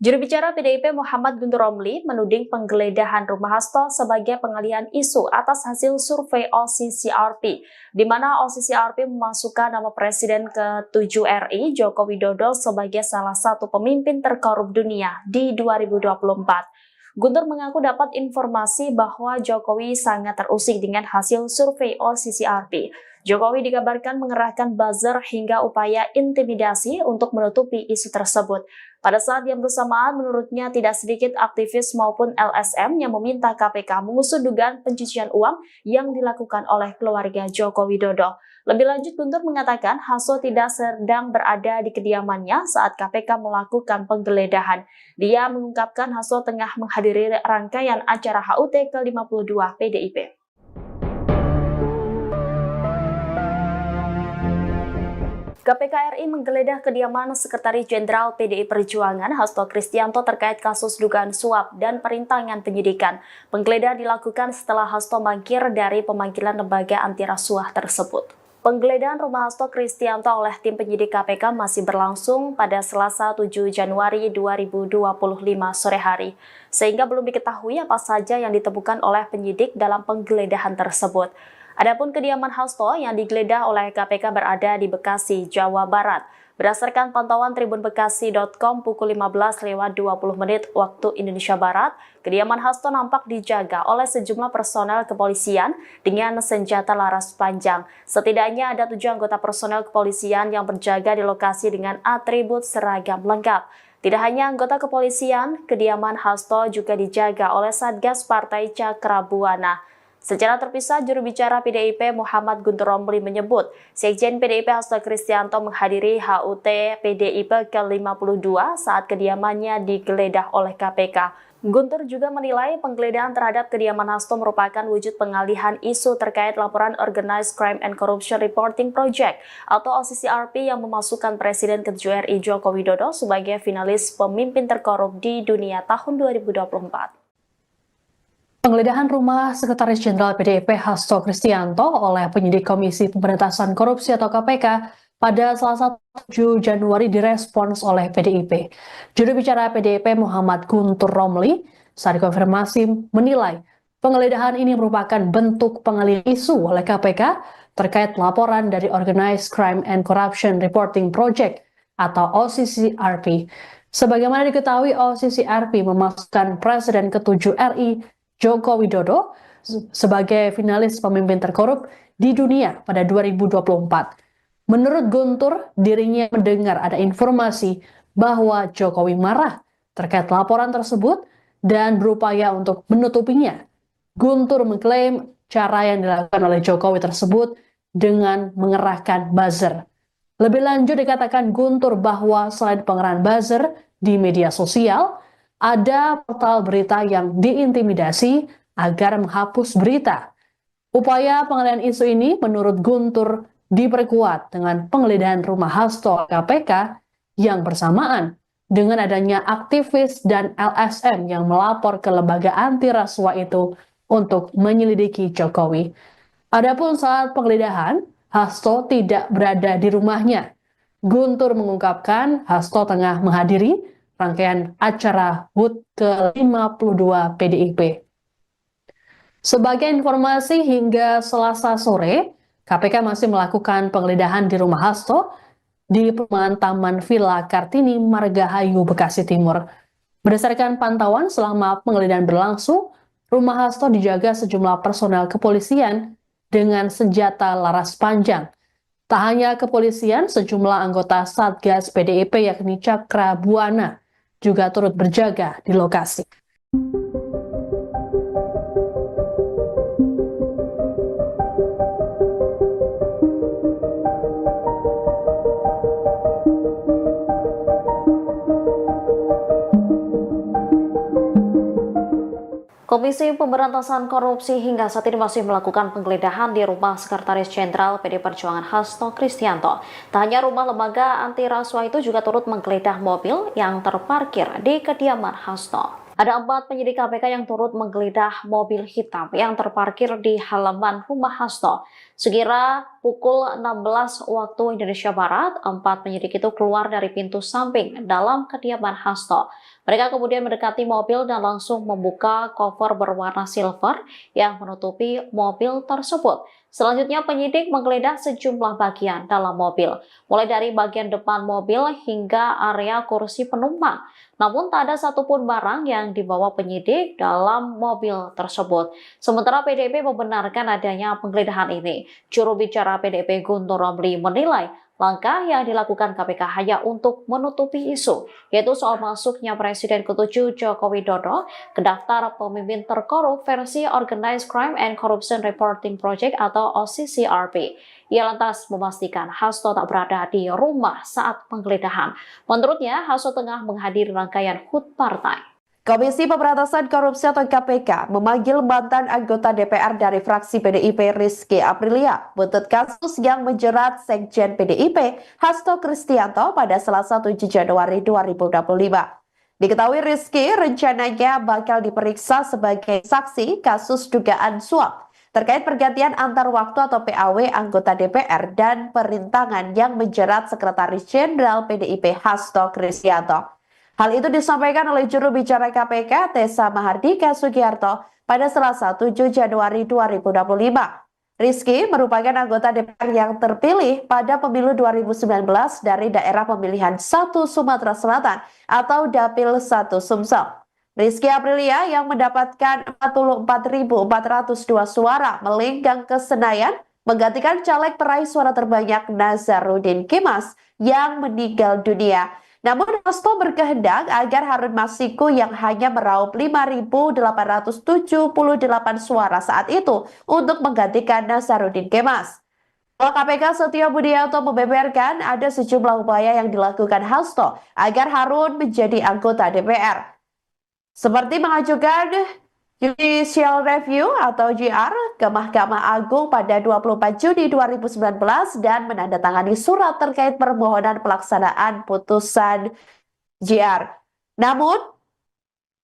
Juru bicara PDIP Muhammad Guntur Romli menuding penggeledahan rumah Hasto sebagai pengalihan isu atas hasil survei OCCRP, di mana OCCRP memasukkan nama Presiden ke-7 RI Joko Widodo sebagai salah satu pemimpin terkorup dunia di 2024. Guntur mengaku dapat informasi bahwa Jokowi sangat terusik dengan hasil survei OCCRP. Jokowi dikabarkan mengerahkan buzzer hingga upaya intimidasi untuk menutupi isu tersebut. Pada saat yang bersamaan, menurutnya tidak sedikit aktivis maupun LSM yang meminta KPK mengusut dugaan pencucian uang yang dilakukan oleh keluarga Joko Widodo. Lebih lanjut, Guntur mengatakan Hasto tidak sedang berada di kediamannya saat KPK melakukan penggeledahan. Dia mengungkapkan Hasto tengah menghadiri rangkaian acara HUT ke-52 PDIP. KPK RI menggeledah kediaman Sekretaris Jenderal PDI Perjuangan Hasto Kristianto terkait kasus dugaan suap dan perintangan penyidikan. Penggeledahan dilakukan setelah Hasto mangkir dari pemanggilan lembaga anti rasuah tersebut. Penggeledahan rumah Hasto Kristianto oleh tim penyidik KPK masih berlangsung pada Selasa 7 Januari 2025 sore hari, sehingga belum diketahui apa saja yang ditemukan oleh penyidik dalam penggeledahan tersebut. Adapun kediaman Hasto yang digeledah oleh KPK berada di Bekasi, Jawa Barat. Berdasarkan pantauan tribunbekasi.com pukul 15:20 waktu Indonesia Barat, kediaman Hasto nampak dijaga oleh sejumlah personel kepolisian dengan senjata laras panjang. Setidaknya ada 7 anggota personel kepolisian yang berjaga di lokasi dengan atribut seragam lengkap. Tidak hanya anggota kepolisian, kediaman Hasto juga dijaga oleh Satgas Partai Cakrabuana. Secara terpisah, juru bicara PDIP Muhammad Guntur Romli menyebut, Sekjen PDIP Hasto Kristianto menghadiri HUT PDIP ke-52 saat kediamannya digeledah oleh KPK. Guntur juga menilai penggeledahan terhadap kediaman Hasto merupakan wujud pengalihan isu terkait laporan Organized Crime and Corruption Reporting Project atau OCCRP yang memasukkan Presiden ke-7 RI Joko Widodo sebagai finalis pemimpin terkorup di dunia tahun 2024. Penggeledahan rumah Sekretaris Jenderal PDIP Hasto Kristianto oleh penyidik Komisi Pemberantasan Korupsi atau KPK pada Selasa 7 Januari direspons oleh PDIP. Juru bicara PDIP Muhammad Guntur Romli saat dikonfirmasi menilai penggeledahan ini merupakan bentuk pengalihan isu oleh KPK terkait laporan dari Organized Crime and Corruption Reporting Project atau OCCRP. Sebagaimana diketahui, OCCRP memasukkan Presiden ke-7 RI Joko Widodo sebagai finalis pemimpin terkorup di dunia pada 2024. Menurut Guntur, dirinya mendengar ada informasi bahwa Jokowi marah terkait laporan tersebut dan berupaya untuk menutupinya. Guntur mengklaim cara yang dilakukan oleh Jokowi tersebut dengan mengerahkan buzzer. Lebih lanjut dikatakan Guntur bahwa selain pengerahan buzzer di media sosial, ada portal berita yang diintimidasi agar menghapus berita. Upaya pengalihan isu ini menurut Guntur diperkuat dengan penggeledahan rumah Hasto KPK yang bersamaan dengan adanya aktivis dan LSM yang melapor ke lembaga anti rasuah itu untuk menyelidiki Jokowi. Adapun saat penggeledahan, Hasto tidak berada di rumahnya. Guntur mengungkapkan Hasto tengah menghadiri rangkaian acara HUT ke-52 PDIP. Sebagai informasi, hingga Selasa sore, KPK masih melakukan penggeledahan di rumah Hasto di perumahan Taman Villa Kartini, Margahayu, Bekasi Timur. Berdasarkan pantauan selama penggeledahan berlangsung, rumah Hasto dijaga sejumlah personel kepolisian dengan senjata laras panjang. Tak hanya kepolisian, sejumlah anggota Satgas PDIP yakni Cakra Buana juga turut berjaga di lokasi. Komisi Pemberantasan Korupsi hingga saat ini masih melakukan penggeledahan di rumah Sekretaris Jenderal PD Perjuangan Hasto Kristianto. Tak hanya rumah lembaga anti rasuah itu juga turut menggeledah mobil yang terparkir di kediaman Hasto. Ada 4 penyidik KPK yang turut menggeledah mobil hitam yang terparkir di halaman rumah Hasto. Sekira pukul 16 waktu Indonesia Barat, 4 penyidik itu keluar dari pintu samping dalam kediaman Hasto. Mereka kemudian mendekati mobil dan langsung membuka koper berwarna silver yang menutupi mobil tersebut. Selanjutnya penyidik menggeledah sejumlah bagian dalam mobil, mulai dari bagian depan mobil hingga area kursi penumpang. Namun tak ada satupun barang yang dibawa penyidik dalam mobil tersebut. Sementara PDIP membenarkan adanya penggeledahan ini. Juru bicara PDIP Guntur Romli menilai langkah yang dilakukan KPK hanya untuk menutupi isu, yaitu soal masuknya Presiden ke-7 Joko Widodo ke daftar pemimpin terkorup versi Organized Crime and Corruption Reporting Project atau OCCRP. Ia lantas memastikan Hasto tak berada di rumah saat penggeledahan. Menurutnya, Hasto tengah menghadiri rangkaian HUT partai. Komisi Pemberantasan Korupsi atau KPK memanggil mantan anggota DPR dari fraksi PDIP Rizky Aprilia buntut kasus yang menjerat Sekjen PDIP Hasto Kristianto pada Selasa 7 Januari 2025. Diketahui Rizky rencananya bakal diperiksa sebagai saksi kasus dugaan suap terkait pergantian antar waktu atau PAW anggota DPR dan perintangan yang menjerat Sekretaris Jenderal PDIP Hasto Kristianto. Hal itu disampaikan oleh juru bicara KPK Tessa Mahardika Sugiarto pada Selasa 7 Januari 2025. Rizky merupakan anggota DPR yang terpilih pada pemilu 2019 dari daerah pemilihan 1 Sumatera Selatan atau Dapil 1 Sumsel. Rizky Aprilia yang mendapatkan 44.402 suara melenggang ke Senayan menggantikan caleg peraih suara terbanyak Nazarudin Kimas yang meninggal dunia. Namun Hasto berkehendak agar Harun Masiku yang hanya meraup 5.878 suara saat itu untuk menggantikan Nasaruddin Kemas. Ketua KPK Setio Budianto membeberkan ada sejumlah upaya yang dilakukan Hasto agar Harun menjadi anggota DPR. Seperti mengajukan Judicial Review atau JR ke Mahkamah Agung pada 24 Juni 2019 dan menandatangani surat terkait permohonan pelaksanaan putusan JR. Namun,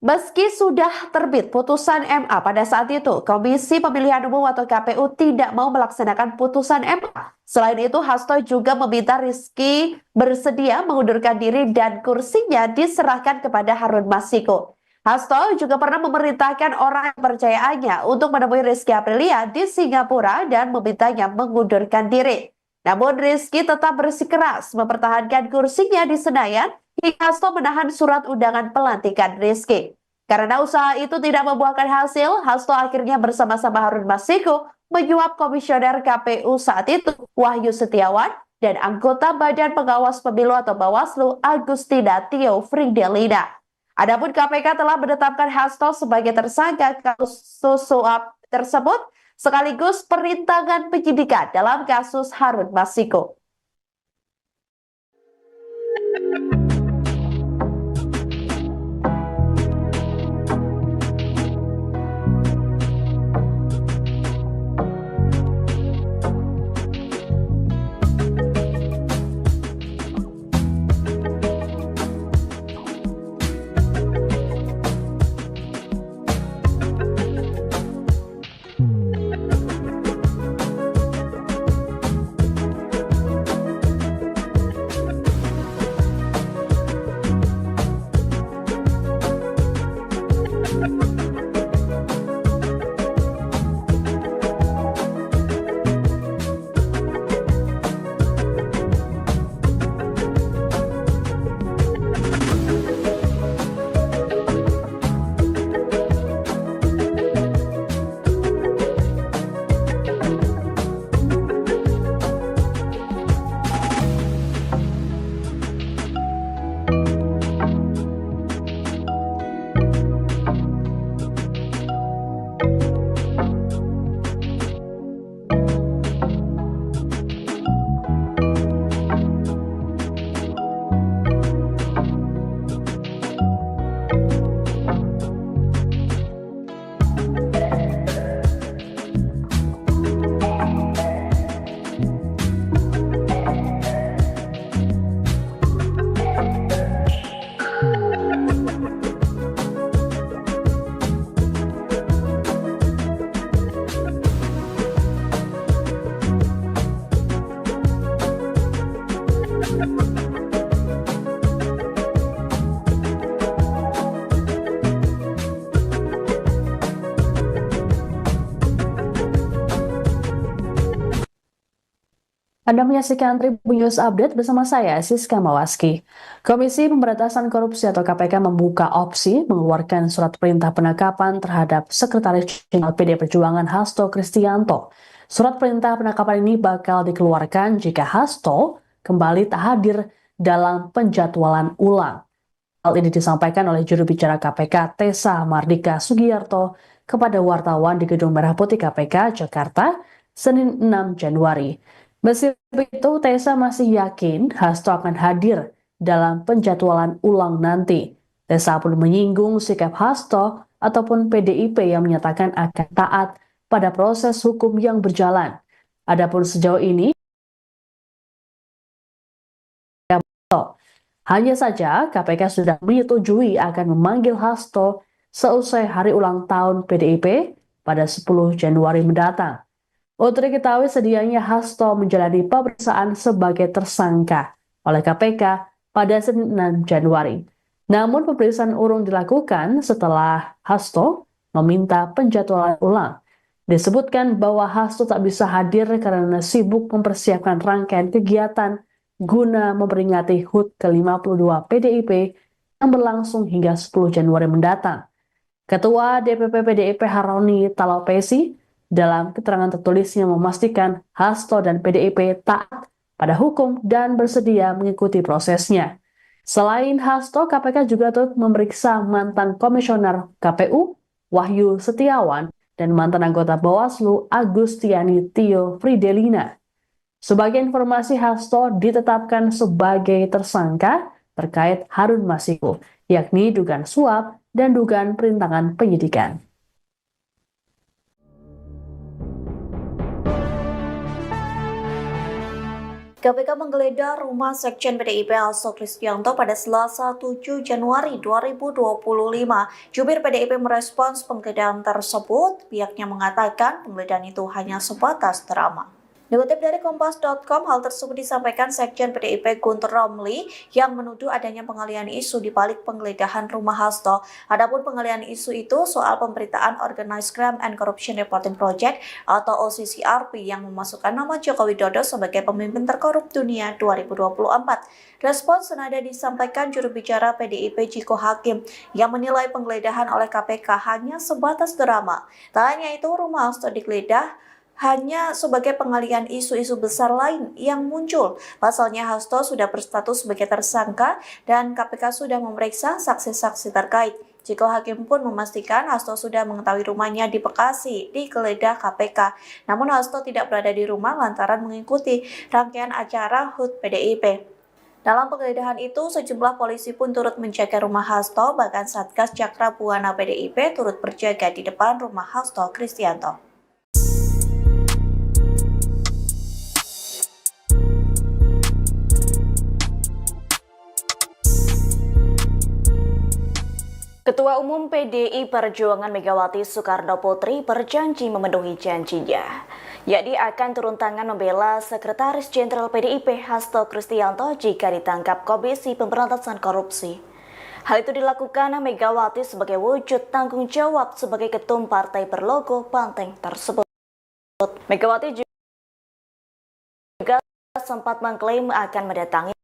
meski sudah terbit putusan MA pada saat itu, Komisi Pemilihan Umum atau KPU tidak mau melaksanakan putusan MA. Selain itu, Hasto juga meminta Rizky bersedia mengundurkan diri dan kursinya diserahkan kepada Harun Masiku. Hasto juga pernah memerintahkan orang kepercayaannya untuk menemui Rizky Aprilia di Singapura dan memintanya mengundurkan diri. Namun Rizky tetap bersikeras mempertahankan kursinya di Senayan hingga Hasto menahan surat undangan pelantikan Rizky. Karena usaha itu tidak membuahkan hasil, Hasto akhirnya bersama-sama Harun Masiku menyuap komisioner KPU saat itu Wahyu Setiawan dan anggota Badan Pengawas Pemilu atau Bawaslu Agustina Tio Fridelina. Adapun KPK telah menetapkan Hasto sebagai tersangka kasus suap tersebut sekaligus perintangan penyidikan dalam kasus Harun Masiku. Anda menyaksikan Tribun News Update bersama saya, Siska Mawaski. Komisi Pemberantasan Korupsi atau KPK membuka opsi mengeluarkan surat perintah penangkapan terhadap Sekretaris Jenderal PD Perjuangan Hasto Kristianto. Surat perintah penangkapan ini bakal dikeluarkan jika Hasto kembali tak hadir dalam penjadwalan ulang. Hal ini disampaikan oleh juru bicara KPK Tessa Mardika Sugiyarto kepada wartawan di Gedung Merah Putih KPK Jakarta, Senin 6 Januari. Meski begitu, Tessa masih yakin Hasto akan hadir dalam penjadwalan ulang nanti. Tessa pun menyinggung sikap Hasto ataupun PDIP yang menyatakan akan taat pada proses hukum yang berjalan. Adapun sejauh ini, hanya saja KPK sudah menyetujui akan memanggil Hasto seusai hari ulang tahun PDIP pada 10 Januari mendatang. Untuk diketahui sedianya Hasto menjalani pemeriksaan sebagai tersangka oleh KPK pada Senin 6 Januari. Namun pemeriksaan urung dilakukan setelah Hasto meminta penjadwalan ulang. Disebutkan bahwa Hasto tak bisa hadir karena sibuk mempersiapkan rangkaian kegiatan guna memperingati HUT ke-52 PDIP yang berlangsung hingga 10 Januari mendatang. Ketua DPP PDIP Haroni Talapesi dalam keterangan tertulisnya memastikan Hasto dan PDIP taat pada hukum dan bersedia mengikuti prosesnya. Selain Hasto, KPK juga turut memeriksa mantan komisioner KPU Wahyu Setiawan dan mantan anggota Bawaslu Agustiani Tio Fridelina. Sebagai informasi, Hasto ditetapkan sebagai tersangka terkait Harun Masiku, yakni dugaan suap dan dugaan perintangan penyidikan. KPK menggeledah rumah Sekjen PDIP Hasto Kristianto pada Selasa 7 Januari 2025. Jubir PDIP merespons penggeledahan tersebut. Pihaknya mengatakan penggeledahan itu hanya sebatas drama. Dikutip dari Kompas.com, hal tersebut disampaikan Sekjen PDIP Guntur Romli yang menuduh adanya pengalihan isu di balik penggeledahan rumah Hasto. Adapun pengalihan isu itu soal pemberitaan Organized Crime and Corruption Reporting Project atau OCCRP yang memasukkan nama Joko Widodo sebagai pemimpin terkorup dunia 2024. Respons senada disampaikan juru bicara PDIP Ciko Hakim yang menilai penggeledahan oleh KPK hanya sebatas drama. Tak hanya itu, rumah Hasto digeledah hanya sebagai pengalihan isu-isu besar lain yang muncul. Pasalnya Hasto sudah berstatus sebagai tersangka dan KPK sudah memeriksa saksi-saksi terkait. Ciko Hakim pun memastikan Hasto sudah mengetahui rumahnya di Bekasi digeledah KPK. Namun Hasto tidak berada di rumah lantaran mengikuti rangkaian acara HUT PDIP. Dalam penggeledahan itu, sejumlah polisi pun turut menjaga rumah Hasto, bahkan Satgas Cakra Buana PDIP turut berjaga di depan rumah Hasto Kristianto. Ketua Umum PDI Perjuangan Megawati Soekarno Putri berjanji memenuhi janjinya, yakni akan turun tangan membela Sekretaris Jenderal PDIP Hasto Kristianto jika ditangkap Komisi Pemberantasan Korupsi. Hal itu dilakukan Megawati sebagai wujud tanggung jawab sebagai ketum partai berlogo banteng tersebut. Megawati juga sempat mengklaim akan mendatangi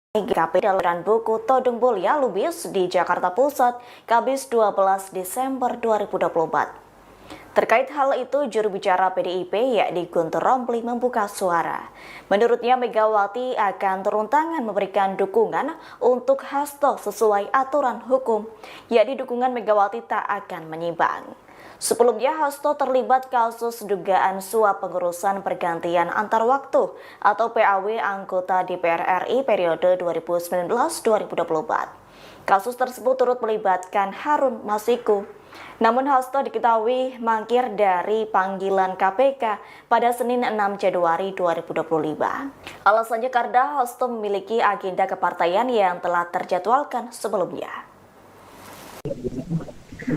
GKP dalam buku Todung Mulia Lubis di Jakarta Pusat, Kamis 12 Desember 2024. Terkait hal itu, juru bicara PDIP yakni Guntur Romli membuka suara. Menurutnya Megawati akan turun tangan memberikan dukungan untuk Hasto sesuai aturan hukum, yakni dukungan Megawati tak akan menyimpang. Sebelumnya, Hasto terlibat kasus dugaan suap pengurusan pergantian antar waktu atau PAW anggota DPR RI periode 2019-2024. Kasus tersebut turut melibatkan Harun Masiku. Namun Hasto diketahui mangkir dari panggilan KPK pada Senin 6 Januari 2025. Alasannya karena Hasto memiliki agenda kepartaian yang telah terjadwalkan sebelumnya.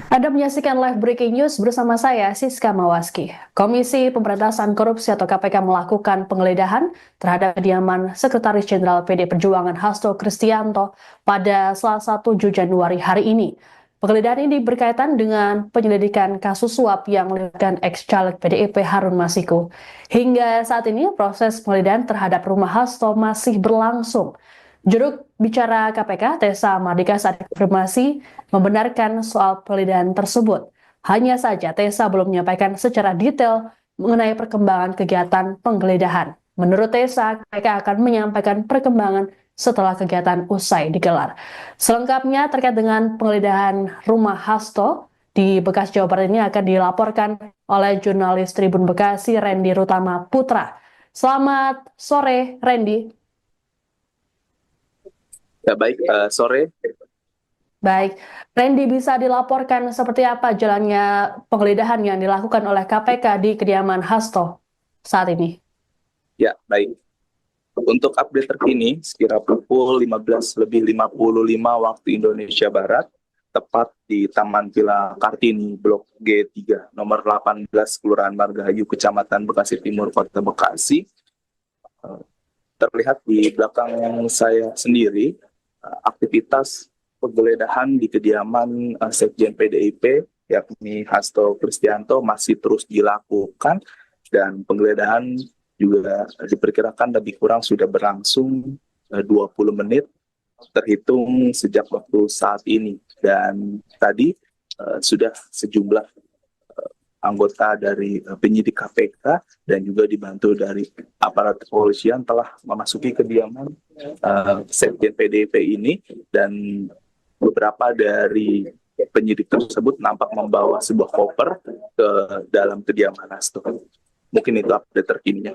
Anda menyaksikan live breaking news bersama saya, Siska Mawaski. Komisi Pemberantasan Korupsi atau KPK melakukan penggeledahan terhadap kediaman Sekretaris Jenderal PD Perjuangan Hasto Kristianto pada Selasa 7 Januari hari ini. Penggeledahan ini berkaitan dengan penyelidikan kasus suap yang melibatkan ex-caleg PDIP Harun Masiku. Hingga saat ini proses penggeledahan terhadap rumah Hasto masih berlangsung. Juru bicara KPK, Tessa Mardika, saat konfirmasi membenarkan soal penggeledahan tersebut. Hanya saja Tessa belum menyampaikan secara detail mengenai perkembangan kegiatan penggeledahan. Menurut Tessa, KPK akan menyampaikan perkembangan setelah kegiatan usai digelar. Selengkapnya terkait dengan penggeledahan rumah Hasto di Bekasi, Jawa Barat ini akan dilaporkan oleh jurnalis Tribun Bekasi, Randy Rutama Putra. Selamat sore, Randy. Ya baik, sore. Baik, Randy, bisa dilaporkan seperti apa jalannya penggeledahan yang dilakukan oleh KPK di kediaman Hasto saat ini? Ya baik. Untuk update terkini, sekira pukul 15.55 waktu Indonesia Barat, tepat di Taman Villa Kartini, Blok G3, nomor 18, Kelurahan Margahayu, Kecamatan Bekasi Timur, Kota Bekasi. Terlihat di belakang saya sendiri, aktivitas penggeledahan di kediaman Sekjen PDIP, yakni Hasto Kristianto, masih terus dilakukan, dan penggeledahan juga diperkirakan lebih kurang sudah berlangsung 20 menit terhitung sejak waktu saat ini. Dan tadi sudah sejumlah anggota dari penyidik KPK dan juga dibantu dari aparat kepolisian telah memasuki kediaman Sekjen PDIP ini, dan beberapa dari penyidik tersebut nampak membawa sebuah koper ke dalam kediaman Hasto. Mungkin itu update terkininya.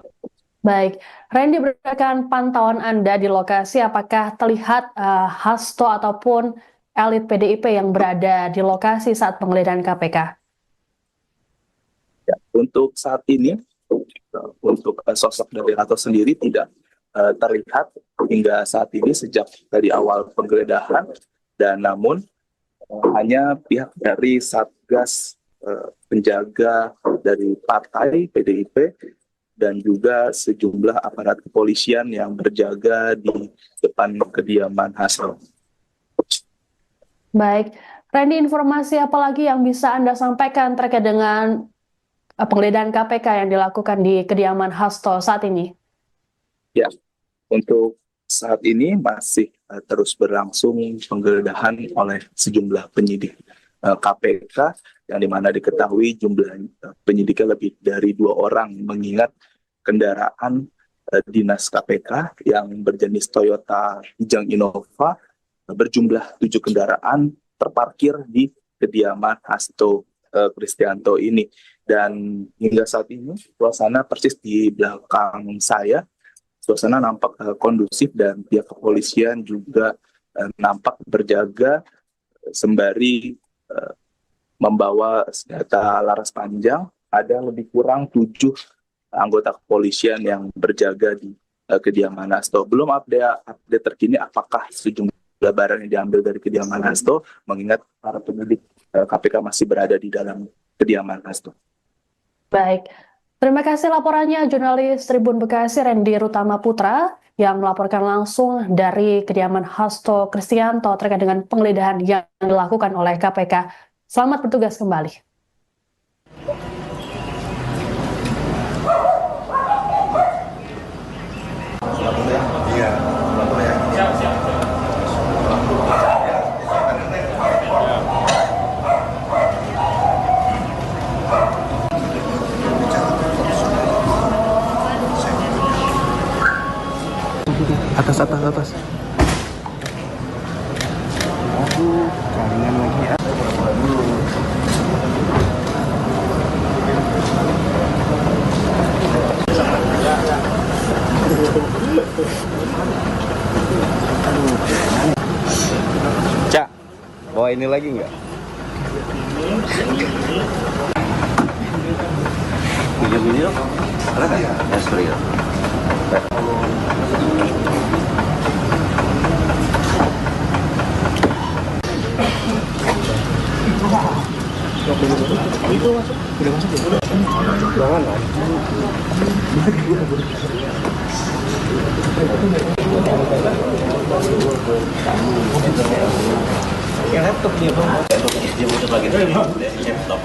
Baik, Randy, berdasarkan pantauan Anda di lokasi, apakah terlihat Hasto ataupun elit PDIP yang berada di lokasi saat penggeledahan KPK? Ya, untuk saat ini, untuk sosok dari Hasto sendiri tidak terlihat hingga saat ini sejak dari awal penggeledahan, dan namun hanya pihak dari Satgas penjaga dari partai PDIP dan juga sejumlah aparat kepolisian yang berjaga di depan kediaman Hasto. Baik, Randy, informasi apa lagi yang bisa Anda sampaikan terkait dengan penggeledahan KPK yang dilakukan di kediaman Hasto saat ini? Ya, untuk saat ini masih terus berlangsung penggeledahan oleh sejumlah penyidik KPK, yang dimana diketahui jumlah penyidiknya lebih dari 2 orang, mengingat kendaraan dinas KPK yang berjenis Toyota Kijang Innova berjumlah 7 kendaraan terparkir di kediaman Hasto Kristianto ini. Dan hingga saat ini suasana persis di belakang saya, suasana nampak kondusif dan pihak kepolisian juga nampak berjaga sembari membawa senjata laras panjang. Ada lebih kurang 7 anggota kepolisian yang berjaga di kediaman Hasto. Belum update terkini apakah sejumlah barang yang diambil dari kediaman Hasto, mengingat para penyidik KPK masih berada di dalam kediaman Hasto. Baik, terima kasih laporannya jurnalis Tribun Bekasi Randy Rutama Putra yang melaporkan langsung dari kediaman Hasto Kristianto terkait dengan penggeledahan yang dilakukan oleh KPK. Selamat bertugas kembali. Atas. Aduh, kangen lagi ya. Cak, bawa ini lagi nggak? Video dong. Ada nggak? Ya, sorry ya. Yang laptop dia bang. Dia muter lagi dari laptop.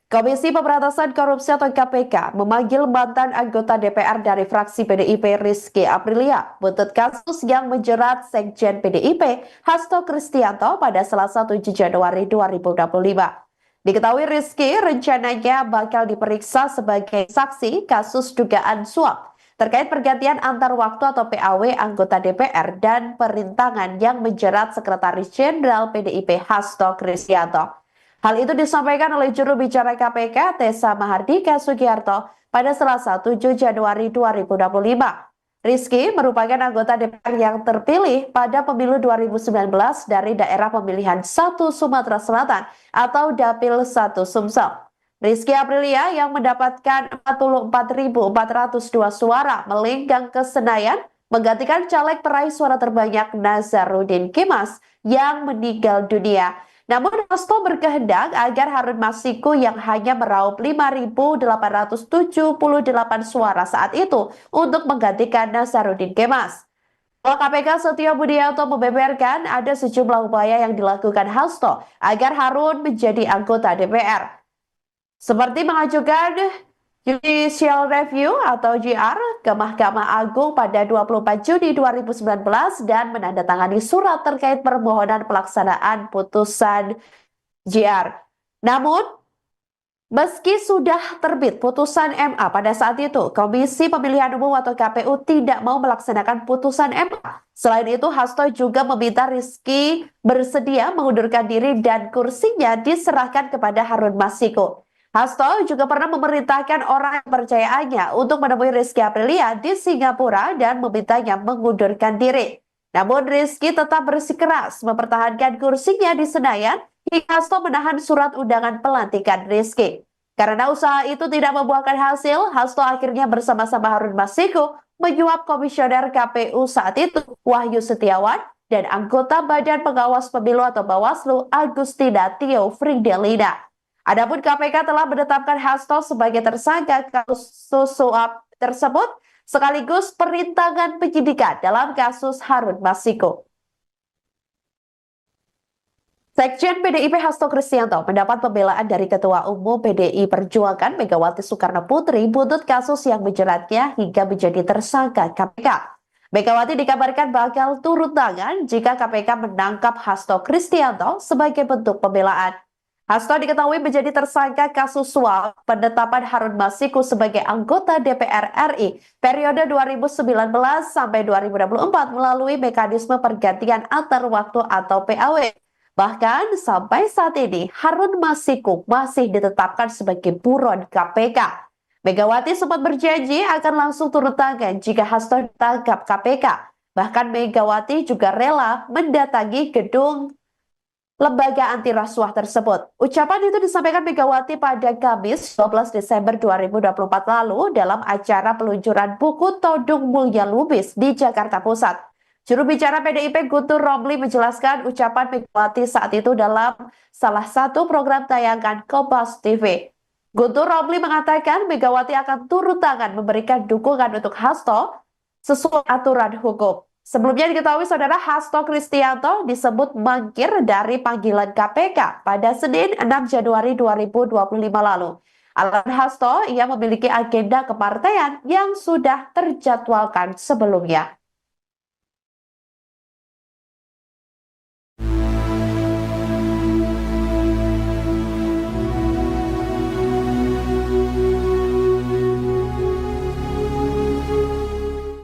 Komisi Pemberantasan Korupsi atau KPK memanggil mantan anggota DPR dari fraksi PDIP Rizky Aprilia buntut kasus yang menjerat Sekjen PDIP Hasto Kristianto pada Selasa 7 Januari 2025. Diketahui Rizky rencananya bakal diperiksa sebagai saksi kasus dugaan suap terkait pergantian antar waktu atau PAW anggota DPR dan perintangan yang menjerat Sekretaris Jenderal PDIP Hasto Kristianto. Hal itu disampaikan oleh juru bicara KPK Tessa Mahardika Sugiarto pada Selasa 7 Januari 2025. Rizky merupakan anggota DPR yang terpilih pada pemilu 2019 dari daerah pemilihan 1 Sumatera Selatan atau Dapil 1 Sumsel. Rizky Aprilia yang mendapatkan 44.402 suara melenggang ke Senayan menggantikan caleg peraih suara terbanyak Nazarudin Kimas yang meninggal dunia. Namun Hasto berkehendak agar Harun Masiku yang hanya meraup 5.878 suara saat itu untuk menggantikan Nazarudin Kemas. Ketua KPK Setio Budianto membeberkan ada sejumlah upaya yang dilakukan Hasto agar Harun menjadi anggota DPR. Seperti mengajukan Judicial Review atau JR ke Mahkamah Agung pada 24 Juni 2019 dan menandatangani surat terkait permohonan pelaksanaan putusan JR. Namun, meski sudah terbit putusan MA pada saat itu, Komisi Pemilihan Umum atau KPU tidak mau melaksanakan putusan MA. Selain itu, Hasto juga meminta Rizky bersedia mengundurkan diri dan kursinya diserahkan kepada Harun Masiku. Hasto juga pernah memerintahkan orang kepercayaannya untuk menemui Rizky Aprilia di Singapura dan memintanya mengundurkan diri. Namun Rizky tetap bersikeras mempertahankan kursinya di Senayan hingga Hasto menahan surat undangan pelantikan Rizky. Karena usaha itu tidak membuahkan hasil, Hasto akhirnya bersama-sama Harun Masiku menyuap komisioner KPU saat itu, Wahyu Setiawan, dan anggota Badan Pengawas Pemilu atau Bawaslu, Agustina Tio Fridelina. Adapun KPK telah menetapkan Hasto sebagai tersangka kasus suap tersebut, sekaligus perintangan penyidikan dalam kasus Harun Masiku. Sekjen PDIP Hasto Kristianto mendapat pembelaan dari Ketua Umum PDI Perjuangan Megawati Soekarno Putri buntut kasus yang menjeratnya hingga menjadi tersangka KPK. Megawati dikabarkan bakal turun tangan jika KPK menangkap Hasto Kristianto sebagai bentuk pembelaan. Hasto diketahui menjadi tersangka kasus suap penetapan Harun Masiku sebagai anggota DPR RI periode 2019 sampai 2024 melalui mekanisme pergantian antar waktu atau PAW. Bahkan sampai saat ini Harun Masiku masih ditetapkan sebagai buron KPK. Megawati sempat berjanji akan langsung turun tangan jika Hasto ditangkap KPK. Bahkan Megawati juga rela mendatangi gedung lembaga anti rasuah tersebut. Ucapan itu disampaikan Megawati pada Kamis 12 Desember 2024 lalu dalam acara peluncuran buku Todung Mulya Lubis di Jakarta Pusat. Juru bicara PDIP Guntur Romli menjelaskan ucapan Megawati saat itu dalam salah satu program tayangan Kompas TV. Guntur Romli mengatakan Megawati akan turun tangan memberikan dukungan untuk Hasto sesuai aturan hukum. Sebelumnya diketahui saudara Hasto Kristianto disebut mangkir dari panggilan KPK pada Senin 6 Januari 2025 lalu. Alasan Hasto, ia memiliki agenda kepartaian yang sudah terjadwalkan sebelumnya.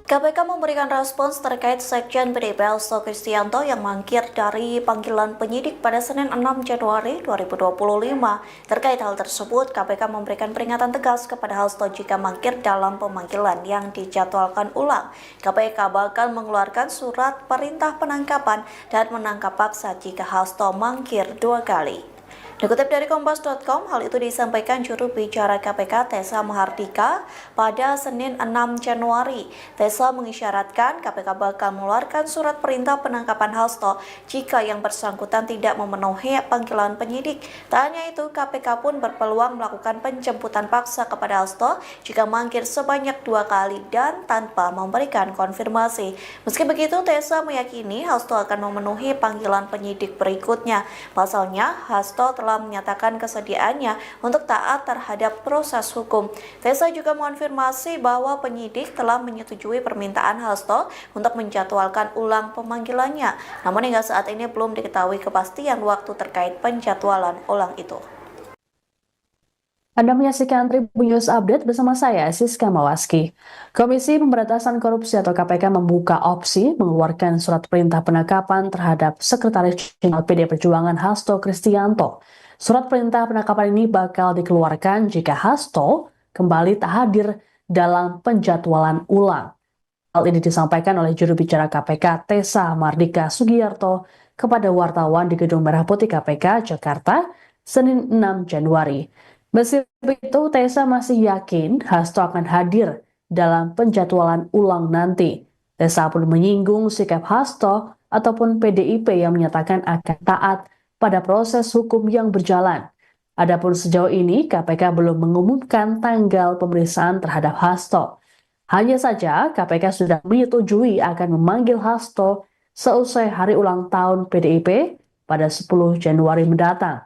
KPK memberikan respons terkait Sekjen PDIP Hasto Kristianto yang mangkir dari panggilan penyidik pada Senin 6 Januari 2025. Terkait hal tersebut, KPK memberikan peringatan tegas kepada Hasto jika mangkir dalam pemanggilan yang dijadwalkan ulang. KPK bakal mengeluarkan surat perintah penangkapan dan menangkap paksa jika Hasto mangkir 2 kali. Dikutip dari Kompas.com, hal itu disampaikan juru bicara KPK Tessa Mahardika pada Senin 6 Januari. Tessa mengisyaratkan KPK bakal mengeluarkan surat perintah penangkapan Hasto jika yang bersangkutan tidak memenuhi panggilan penyidik. Tak hanya itu, KPK pun berpeluang melakukan penjemputan paksa kepada Hasto jika mangkir sebanyak 2 kali dan tanpa memberikan konfirmasi. Meski begitu, Tessa meyakini Hasto akan memenuhi panggilan penyidik berikutnya. Pasalnya, Hasto telah menyatakan kesediaannya untuk taat terhadap proses hukum. Tessa juga mengonfirmasi bahwa penyidik telah menyetujui permintaan Hasto untuk menjadwalkan ulang pemanggilannya. Namun hingga saat ini belum diketahui kepastian waktu terkait penjadwalan ulang itu. Anda menyaksikan Tribun News Update bersama saya, Siska Mawaski. Komisi Pemberantasan Korupsi atau KPK membuka opsi mengeluarkan surat perintah penangkapan terhadap Sekretaris Jenderal PD Perjuangan Hasto Kristianto. Surat perintah penangkapan ini bakal dikeluarkan jika Hasto kembali tak hadir dalam penjadwalan ulang. Hal ini disampaikan oleh juru bicara KPK Tessa Mardika Sugiyarto kepada wartawan di Gedung Merah Putih KPK Jakarta, Senin 6 Januari. Meski begitu, Tessa masih yakin Hasto akan hadir dalam penjadwalan ulang nanti. Tessa pun menyinggung sikap Hasto ataupun PDIP yang menyatakan akan taat pada proses hukum yang berjalan. Adapun sejauh ini, KPK belum mengumumkan tanggal pemeriksaan terhadap Hasto. Hanya saja, KPK sudah menyetujui akan memanggil Hasto seusai hari ulang tahun PDIP pada 10 Januari mendatang.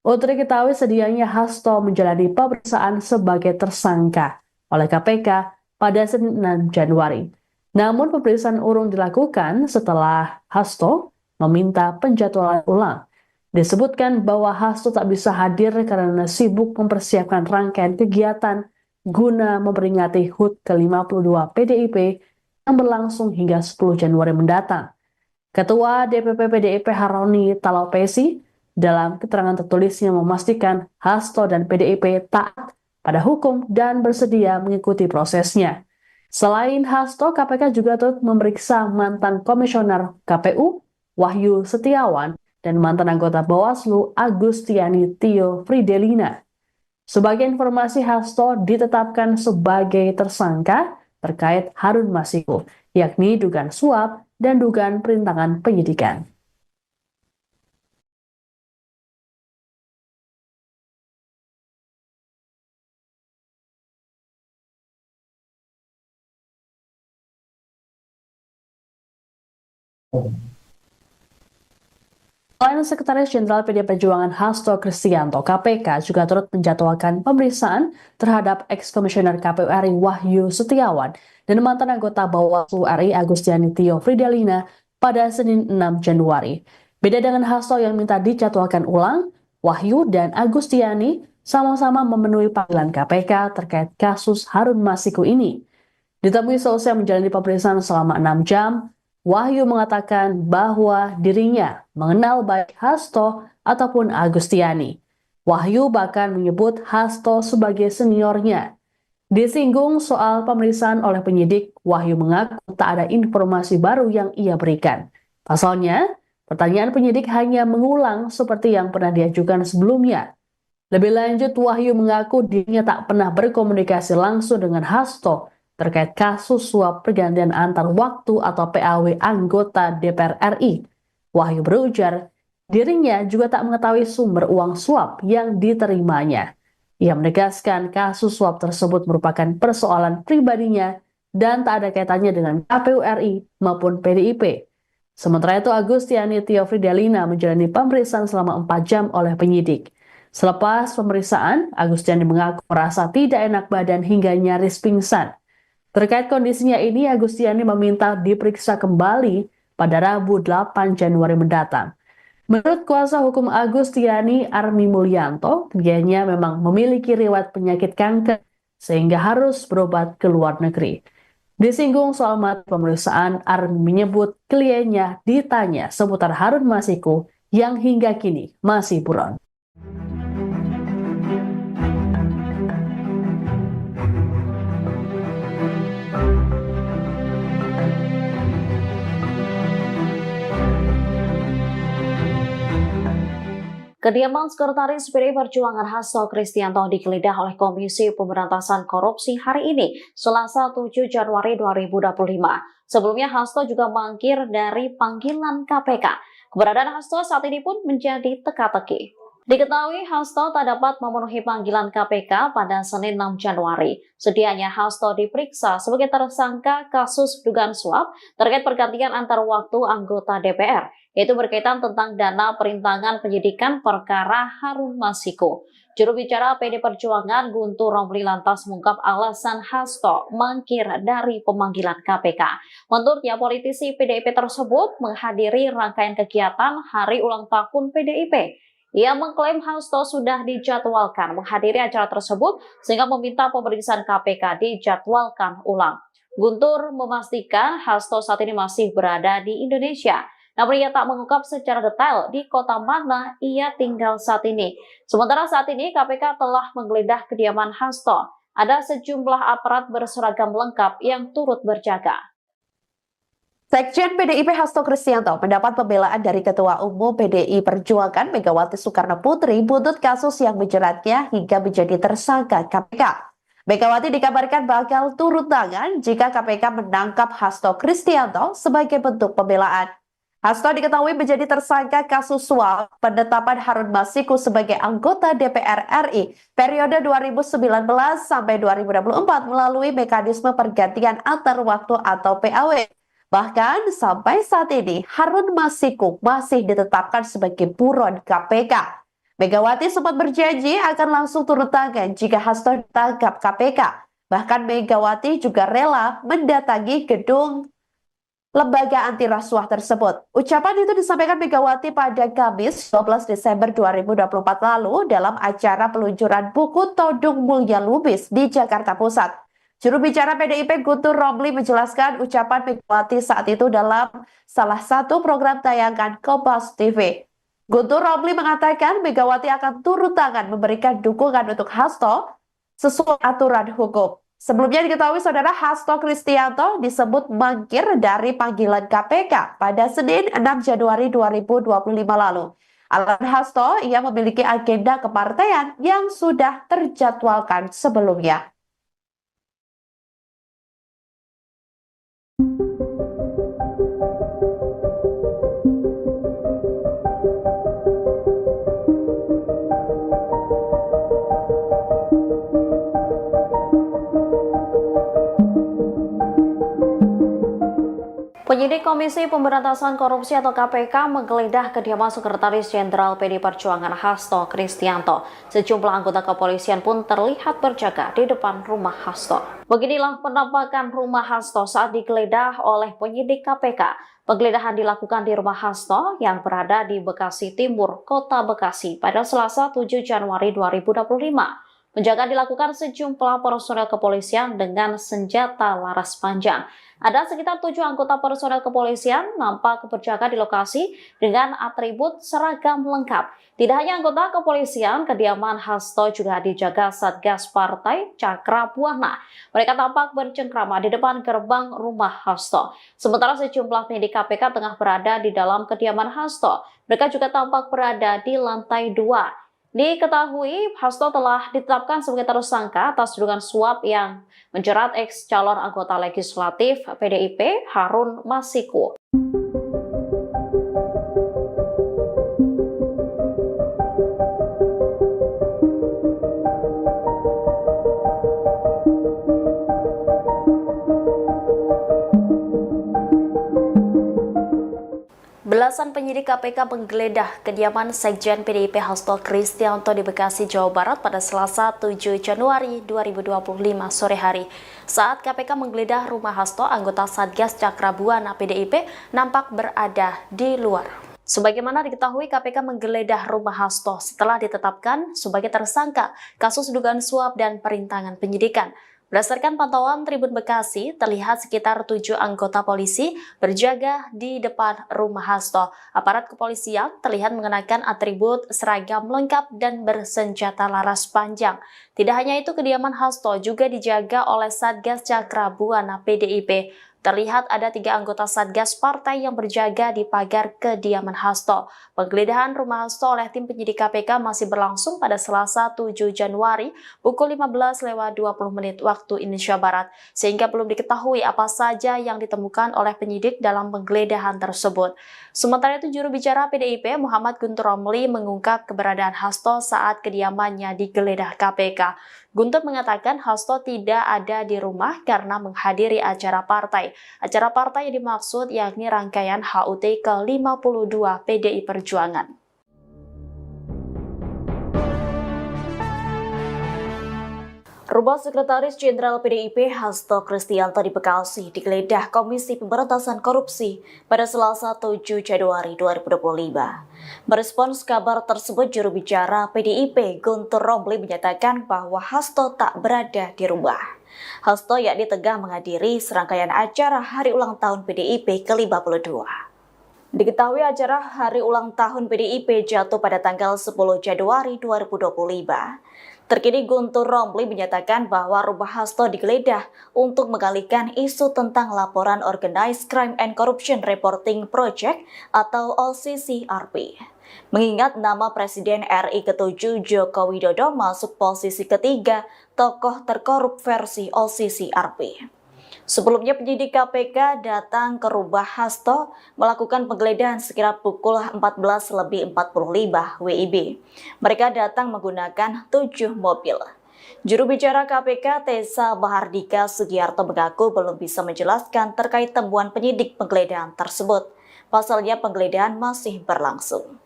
Untuk diketahui, sedianya Hasto menjalani pemeriksaan sebagai tersangka oleh KPK pada Senin 6 Januari. Namun pemeriksaan urung dilakukan setelah Hasto meminta penjadwalan ulang. Disebutkan bahwa Hasto tak bisa hadir karena sibuk mempersiapkan rangkaian kegiatan guna memperingati HUT ke-52 PDIP yang berlangsung hingga 10 Januari mendatang. Ketua DPP PDIP Haroni Talopesi dalam keterangan tertulisnya memastikan Hasto dan PDIP taat pada hukum dan bersedia mengikuti prosesnya. Selain Hasto, KPK juga turut memeriksa mantan komisioner KPU Wahyu Setiawan dan mantan anggota Bawaslu Agustiani Tio Fridelina. Sebagai informasi, Hasto ditetapkan sebagai tersangka terkait Harun Masiku, yakni dugaan suap dan dugaan perintangan penyidikan. Selain Sekretaris Jenderal PD Perjuangan Hasto Kristianto, KPK juga turut menjadwalkan pemeriksaan terhadap ex-komisioner KPU RI Wahyu Setiawan dan mantan anggota Bawaslu RI Agustiani Tio Fridelina pada Senin 6 Januari. Beda dengan Hasto yang minta dijadwalkan ulang, Wahyu dan Agustiani sama-sama memenuhi panggilan KPK terkait kasus Harun Masiku ini. Ditemui seusai menjalani pemeriksaan selama 6 jam, Wahyu mengatakan bahwa dirinya mengenal baik Hasto ataupun Agustiani. Wahyu bahkan menyebut Hasto sebagai seniornya. Disinggung soal pemeriksaan oleh penyidik, Wahyu mengaku tak ada informasi baru yang ia berikan. Pasalnya, pertanyaan penyidik hanya mengulang seperti yang pernah diajukan sebelumnya. Lebih lanjut, Wahyu mengaku dirinya tak pernah berkomunikasi langsung dengan Hasto terkait kasus suap pergantian antar waktu atau PAW anggota DPR RI. Wahyu berujar, dirinya juga tak mengetahui sumber uang suap yang diterimanya. Ia menegaskan kasus suap tersebut merupakan persoalan pribadinya dan tak ada kaitannya dengan KPU RI maupun PDIP. Sementara itu, Agustiani Tio Fridelina menjalani pemeriksaan selama 4 jam oleh penyidik. Selepas pemeriksaan, Agustiani mengaku merasa tidak enak badan hingga nyaris pingsan. Terkait kondisinya ini, Agustiani meminta diperiksa kembali pada Rabu 8 Januari mendatang. Menurut kuasa hukum Agustiani, Armi Mulyanto, kliennya memang memiliki riwayat penyakit kanker sehingga harus berobat ke luar negeri. Disinggung soal materi pemeriksaan, Armi menyebut kliennya ditanya seputar Harun Masiku yang hingga kini masih buron. Kediaman Sekretaris PDI Perjuangan Hasto Kristianto digeledah oleh Komisi Pemberantasan Korupsi hari ini, Selasa 7 Januari 2025. Sebelumnya Hasto juga mangkir dari panggilan KPK. Keberadaan Hasto saat ini pun menjadi teka-teki. Diketahui Hasto tak dapat memenuhi panggilan KPK pada Senin 6 Januari. Sedianya Hasto diperiksa sebagai tersangka kasus dugaan suap terkait pergantian antar waktu anggota DPR, yaitu berkaitan tentang dana perintangan penyidikan perkara Harun Masiku. Juru bicara PD Perjuangan Guntur Romli lantas mengungkap alasan Hasto mangkir dari pemanggilan KPK. Menurutnya, politisi PDIP tersebut menghadiri rangkaian kegiatan hari ulang tahun PDIP. Ia mengklaim Hasto sudah dijadwalkan menghadiri acara tersebut sehingga meminta pemeriksaan KPK dijadwalkan ulang. Guntur memastikan Hasto saat ini masih berada di Indonesia. Namun ia tak mengungkap secara detail di kota mana ia tinggal saat ini. Sementara saat ini KPK telah menggeledah kediaman Hasto. Ada sejumlah aparat berseragam lengkap yang turut berjaga. Sekjen PDIP Hasto Kristianto mendapat pembelaan dari Ketua Umum PDI Perjuangan Megawati Soekarno Putri buntut kasus yang menjeratnya hingga menjadi tersangka KPK. Megawati dikabarkan bakal turun tangan jika KPK menangkap Hasto Kristianto sebagai bentuk pembelaan. Hasto diketahui menjadi tersangka kasus suap penetapan Harun Masiku sebagai anggota DPR RI periode 2019 sampai 2024 melalui mekanisme pergantian antar waktu atau PAW. Bahkan sampai saat ini Harun Masiku masih ditetapkan sebagai buron KPK. Megawati sempat berjanji akan langsung turun tangan jika Hasto ditangkap KPK. Bahkan Megawati juga rela mendatangi gedung lembaga anti rasuah tersebut. Ucapan itu disampaikan Megawati pada Kamis 12 Desember 2024 lalu dalam acara peluncuran buku Todung Mulya Lubis di Jakarta Pusat. Juru bicara PDIP Guntur Romli menjelaskan ucapan Megawati saat itu dalam salah satu program tayangan Kompas TV. Guntur Romli mengatakan Megawati akan turun tangan memberikan dukungan untuk Hasto sesuai aturan hukum. Sebelumnya diketahui saudara Hasto Kristianto disebut mangkir dari panggilan KPK pada Senin 6 Januari 2025 lalu. Alasan Hasto, ia memiliki agenda kepartaian yang sudah terjadwalkan sebelumnya. Penyidik Komisi Pemberantasan Korupsi atau KPK menggeledah kediaman Sekretaris Jenderal PD Perjuangan Hasto Kristianto. Sejumlah anggota kepolisian pun terlihat berjaga di depan rumah Hasto. Beginilah penampakan rumah Hasto saat digeledah oleh penyidik KPK. Penggeledahan dilakukan di rumah Hasto yang berada di Bekasi Timur, Kota Bekasi pada Selasa 7 Januari 2025. Penjagaan dilakukan sejumlah personel kepolisian dengan senjata laras panjang. Ada sekitar 7 anggota personel kepolisian nampak berjaga di lokasi dengan atribut seragam lengkap. Tidak hanya anggota kepolisian, kediaman Hasto juga dijaga Satgas Partai Cakra Buana. Mereka tampak bercengkrama di depan gerbang rumah Hasto. Sementara sejumlah penyidik KPK tengah berada di dalam kediaman Hasto. Mereka juga tampak berada di lantai 2. Diketahui, Hasto telah ditetapkan sebagai tersangka atas tuduhan suap yang menjerat ex calon anggota legislatif PDIP Harun Masiku. Belasan penyidik KPK menggeledah kediaman Sekjen PDIP Hasto Kristianto di Bekasi, Jawa Barat pada Selasa 7 Januari 2025 sore hari. Saat KPK menggeledah rumah Hasto, anggota Satgas Cakra Buana PDIP nampak berada di luar. Sebagaimana diketahui, KPK menggeledah rumah Hasto setelah ditetapkan sebagai tersangka kasus dugaan suap dan perintangan penyidikan. Berdasarkan pantauan Tribun Bekasi, terlihat sekitar 7 anggota polisi berjaga di depan rumah Hasto. Aparat kepolisian terlihat mengenakan atribut seragam lengkap dan bersenjata laras panjang. Tidak hanya itu, kediaman Hasto juga dijaga oleh Satgas Cakra Buana PDIP. Terlihat ada 3 anggota Satgas Partai yang berjaga di pagar kediaman Hasto. Penggeledahan rumah Hasto oleh tim penyidik KPK masih berlangsung pada Selasa 7 Januari pukul 15:20 waktu Indonesia Barat, sehingga belum diketahui apa saja yang ditemukan oleh penyidik dalam penggeledahan tersebut. Sementara itu, juru bicara PDIP Muhammad Guntur Romli mengungkap keberadaan Hasto saat kediamannya digeledah KPK. Guntur mengatakan Hasto tidak ada di rumah karena menghadiri acara partai. Acara partai yang dimaksud yakni rangkaian HUT ke-52 PDI Perjuangan. Rumah Sekretaris Jenderal PDIP Hasto Kristianto di Bekasi digeledah Komisi Pemberantasan Korupsi pada Selasa 7 Januari 2025. Merespons kabar tersebut, juru bicara PDIP Guntur Romli menyatakan bahwa Hasto tak berada di rumah. Hasto yakni tengah menghadiri serangkaian acara Hari Ulang Tahun PDIP ke-52. Diketahui acara Hari Ulang Tahun PDIP jatuh pada tanggal 10 Januari 2025. Terkini Guntur Romli menyatakan bahwa rumah Hasto digeledah untuk mengalihkan isu tentang laporan Organized Crime and Corruption Reporting Project atau OCCRP. Mengingat nama Presiden RI ke-7 Joko Widodo masuk posisi ketiga tokoh terkorup versi OCCRP. Sebelumnya penyidik KPK datang ke rumah Hasto melakukan penggeledahan sekira pukul 14.45 WIB. Mereka datang menggunakan 7 mobil. Juru bicara KPK Tessa Bahardika Sugiarto mengaku belum bisa menjelaskan terkait temuan penyidik penggeledahan tersebut. Pasalnya penggeledahan masih berlangsung.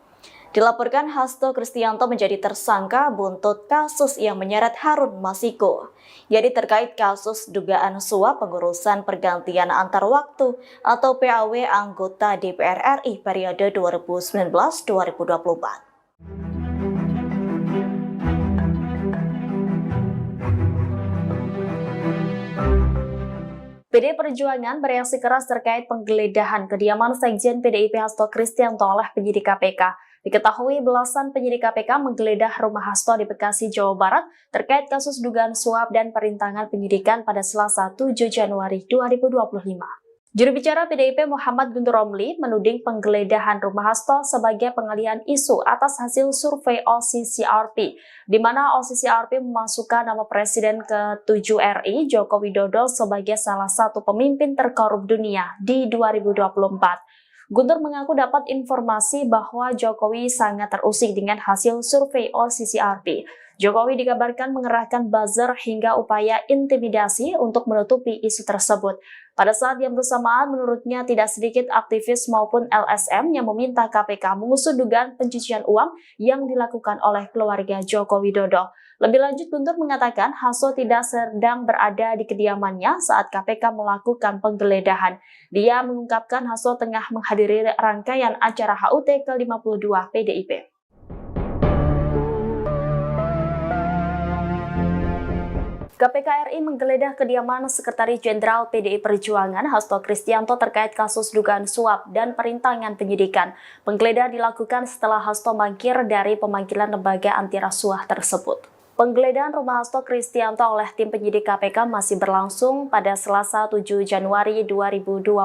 Dilaporkan Hasto Kristianto menjadi tersangka buntut kasus yang menyeret Harun Masiku, yaitu terkait kasus dugaan suap pengurusan pergantian antar waktu atau PAW anggota DPR RI periode 2019-2024. PDI Perjuangan bereaksi keras terkait penggeledahan kediaman Sekjen PDIP Hasto Kristianto oleh penyidik KPK. Diketahui belasan penyidik KPK menggeledah rumah Hasto di Bekasi, Jawa Barat terkait kasus dugaan suap dan perintangan penyidikan pada Selasa 7 Januari 2025. Juru bicara PDIP Muhammad Guntur Romli menuding penggeledahan rumah Hasto sebagai pengalihan isu atas hasil survei OCCRP, di mana OCCRP memasukkan nama Presiden ke-7 RI Joko Widodo sebagai salah satu pemimpin terkorup dunia di 2024. Guntur mengaku dapat informasi bahwa Jokowi sangat terusik dengan hasil survei OCCRP. Jokowi dikabarkan mengerahkan buzzer hingga upaya intimidasi untuk menutupi isu tersebut. Pada saat yang bersamaan, menurutnya tidak sedikit aktivis maupun LSM yang meminta KPK mengusut dugaan pencucian uang yang dilakukan oleh keluarga Joko Widodo. Lebih lanjut, Guntur mengatakan Hasto tidak sedang berada di kediamannya saat KPK melakukan penggeledahan. Dia mengungkapkan Hasto tengah menghadiri rangkaian acara HUT ke-52 PDIP. KPK RI menggeledah kediaman Sekretaris Jenderal PDI Perjuangan Hasto Kristianto terkait kasus dugaan suap dan perintangan penyidikan. Penggeledahan dilakukan setelah Hasto mangkir dari pemanggilan lembaga anti rasuah tersebut. Penggeledahan rumah Hasto Kristianto oleh tim penyidik KPK masih berlangsung pada Selasa 7 Januari 2025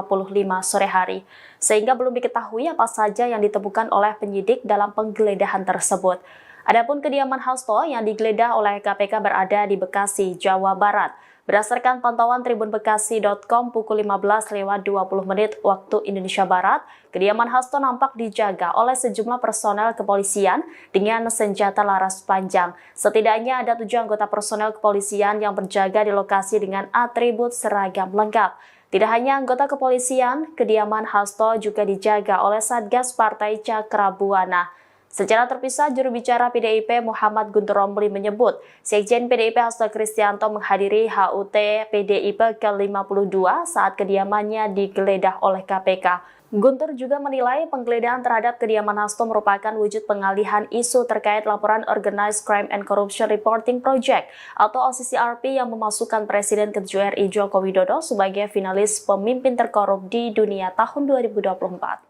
sore hari, sehingga belum diketahui apa saja yang ditemukan oleh penyidik dalam penggeledahan tersebut. Adapun kediaman Hasto yang digeledah oleh KPK berada di Bekasi, Jawa Barat. Berdasarkan pantauan tribunbekasi.com pukul 15.20 waktu Indonesia Barat, kediaman Hasto nampak dijaga oleh sejumlah personel kepolisian dengan senjata laras panjang. Setidaknya ada 7 anggota personel kepolisian yang berjaga di lokasi dengan atribut seragam lengkap. Tidak hanya anggota kepolisian, kediaman Hasto juga dijaga oleh Satgas Partai Cakrabuana. Secara terpisah, juru bicara PDIP Muhammad Guntur Romli menyebut, Sekjen PDIP Hasto Kristianto menghadiri HUT PDIP ke-52 saat kediamannya digeledah oleh KPK. Guntur juga menilai penggeledahan terhadap kediaman Hasto merupakan wujud pengalihan isu terkait laporan Organized Crime and Corruption Reporting Project atau OCCRP yang memasukkan Presiden ke-7 RI Joko Widodo sebagai finalis pemimpin terkorup di dunia tahun 2024.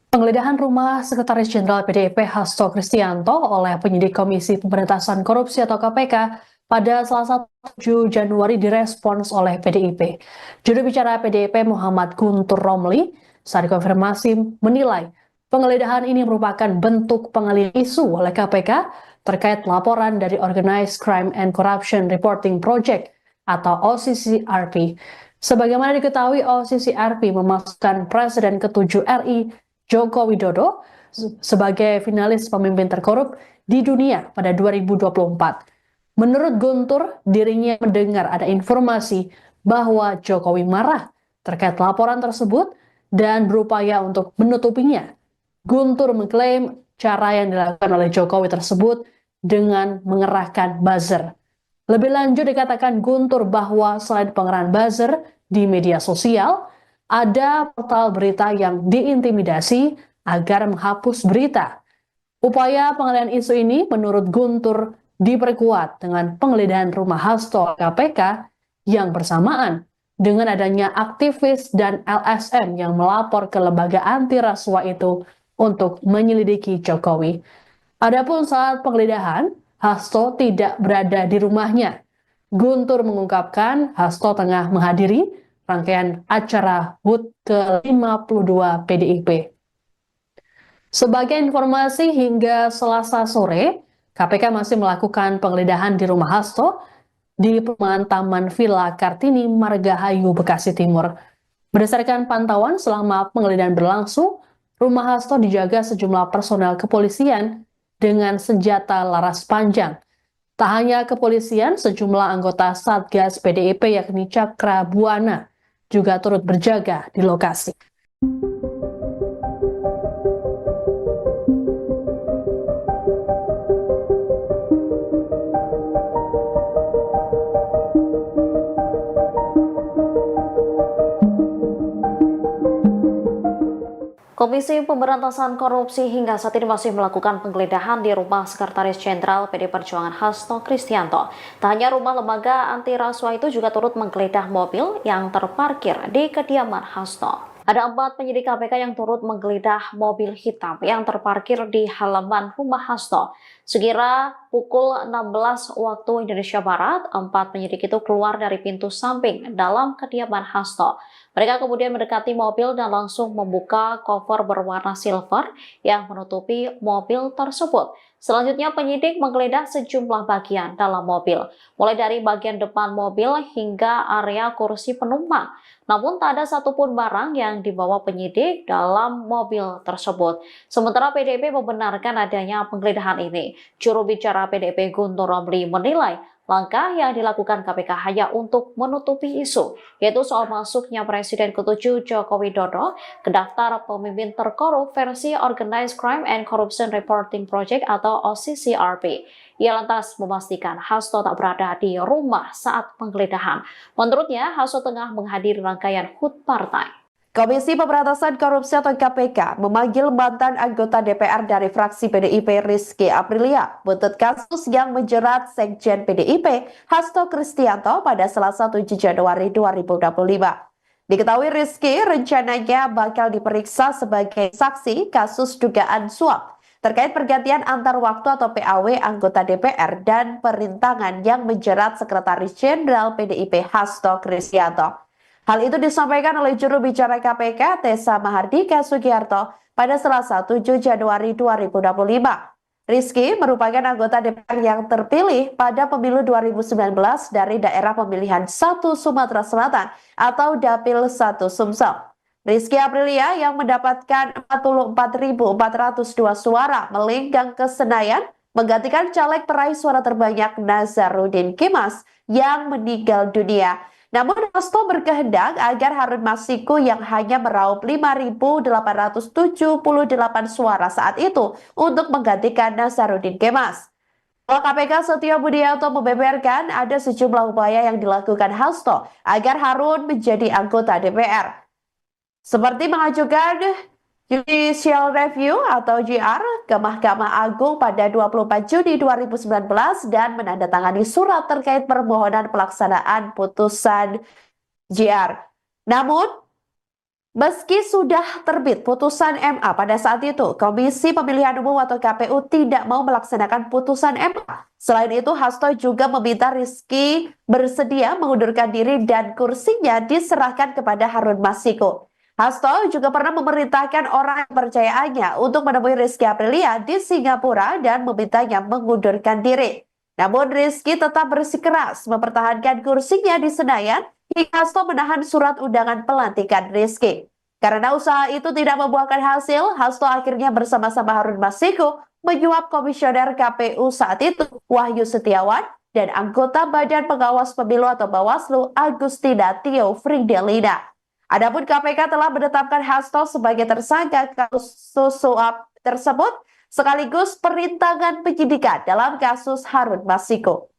Penggeledahan rumah Sekretaris Jenderal PDIP Hasto Kristianto oleh penyidik Komisi Pemberantasan Korupsi atau KPK pada Selasa 7 Januari direspons oleh PDIP. Juru bicara PDIP Muhammad Guntur Romli saat dikonfirmasi menilai penggeledahan ini merupakan bentuk pengalihan isu oleh KPK terkait laporan dari Organized Crime and Corruption Reporting Project atau OCCRP. Sebagaimana diketahui, OCCRP memasukkan Presiden ke-7 RI Joko Widodo sebagai finalis pemimpin terkorup di dunia pada 2024. Menurut Guntur, dirinya mendengar ada informasi bahwa Jokowi marah terkait laporan tersebut dan berupaya untuk menutupinya. Guntur mengklaim cara yang dilakukan oleh Jokowi tersebut dengan mengerahkan buzzer. Lebih lanjut dikatakan Guntur bahwa selain pengerahan buzzer di media sosial, ada portal berita yang diintimidasi agar menghapus berita. Upaya pengalihan isu ini menurut Guntur diperkuat dengan penggeledahan rumah Hasto KPK yang bersamaan dengan adanya aktivis dan LSM yang melapor ke lembaga anti rasuah itu untuk menyelidiki Jokowi. Adapun saat penggeledahan, Hasto tidak berada di rumahnya. Guntur mengungkapkan Hasto tengah menghadiri rangkaian acara HUT ke-52 PDIP. Sebagai informasi, hingga Selasa sore, KPK masih melakukan penggeledahan di rumah Hasto di perumahan Taman Villa Kartini, Margahayu, Bekasi Timur. Berdasarkan pantauan selama penggeledahan berlangsung, rumah Hasto dijaga sejumlah personel kepolisian dengan senjata laras panjang. Tak hanya kepolisian, sejumlah anggota Satgas PDIP yakni Cakra Buana juga turut berjaga di lokasi. Komisi Pemberantasan Korupsi hingga saat ini masih melakukan penggeledahan di rumah Sekretaris Jenderal PD Perjuangan Hasto Kristianto. Tak hanya rumah lembaga anti rasuah itu juga turut menggeledah mobil yang terparkir di kediaman Hasto. Ada 4 penyidik KPK yang turut menggeledah mobil hitam yang terparkir di halaman rumah Hasto. Sekira pukul 16 waktu Indonesia Barat, 4 penyidik itu keluar dari pintu samping dalam kediaman Hasto. Mereka kemudian mendekati mobil dan langsung membuka koper berwarna silver yang menutupi mobil tersebut. Selanjutnya penyidik menggeledah sejumlah bagian dalam mobil, mulai dari bagian depan mobil hingga area kursi penumpang. Namun tak ada satupun barang yang dibawa penyidik dalam mobil tersebut. Sementara PDIP membenarkan adanya penggeledahan ini. Juru bicara PDIP Guntur Romli menilai langkah yang dilakukan KPK hanya untuk menutupi isu, yaitu soal masuknya Presiden ke-7 Joko Widodo ke daftar pemimpin terkorup versi Organized Crime and Corruption Reporting Project atau OCCRP. Ia lantas memastikan Hasto tak berada di rumah saat penggeledahan. Menurutnya, Hasto tengah menghadiri rangkaian HUT partai. Komisi Pemberantasan Korupsi atau KPK memanggil mantan anggota DPR dari fraksi PDIP Rizky Aprilia buntut kasus yang menjerat Sekjen PDIP Hasto Kristianto pada Selasa 7 Januari 2025. Diketahui Rizky rencananya bakal diperiksa sebagai saksi kasus dugaan suap terkait pergantian antar waktu atau PAW anggota DPR dan perintangan yang menjerat Sekretaris Jenderal PDIP Hasto Kristianto. Hal itu disampaikan oleh juru bicara KPK Tessa Mahardika Sugiarto pada Selasa 7 Januari 2025. Rizky merupakan anggota DPR yang terpilih pada pemilu 2019 dari daerah pemilihan 1 Sumatera Selatan atau Dapil 1 Sumsel. Rizky Aprilia yang mendapatkan 44.402 suara melenggang ke Senayan menggantikan caleg peraih suara terbanyak Nazarudin Kemas yang meninggal dunia. Namun Hasto berkehendak agar Harun Masiku yang hanya meraup 5.878 suara saat itu untuk menggantikan Nazarudin Kemas. KPK Setio Budianto membeberkan ada sejumlah upaya yang dilakukan Hasto agar Harun menjadi anggota DPR. Seperti mengajukan Judicial Review atau JR ke Mahkamah Agung pada 24 Juni 2019 dan menandatangani surat terkait permohonan pelaksanaan putusan JR. Namun, meski sudah terbit putusan MA pada saat itu, Komisi Pemilihan Umum atau KPU tidak mau melaksanakan putusan MA. Selain itu, Hasto juga meminta Rizky bersedia mengundurkan diri dan kursinya diserahkan kepada Harun Masiku. Hasto juga pernah memerintahkan orang kepercayaannya untuk menemui Rizky Aprilia di Singapura dan memintanya mengundurkan diri. Namun Rizky tetap bersikeras mempertahankan kursinya di Senayan hingga Hasto menahan surat undangan pelantikan Rizky. Karena usaha itu tidak membuahkan hasil, Hasto akhirnya bersama-sama Harun Masiku menyuap komisioner KPU saat itu Wahyu Setiawan dan anggota Badan Pengawas Pemilu atau Bawaslu Agustina Tio Fridelina. Adapun KPK telah menetapkan Hasto sebagai tersangka kasus suap tersebut sekaligus perintangan penyidikan dalam kasus Harun Masiku.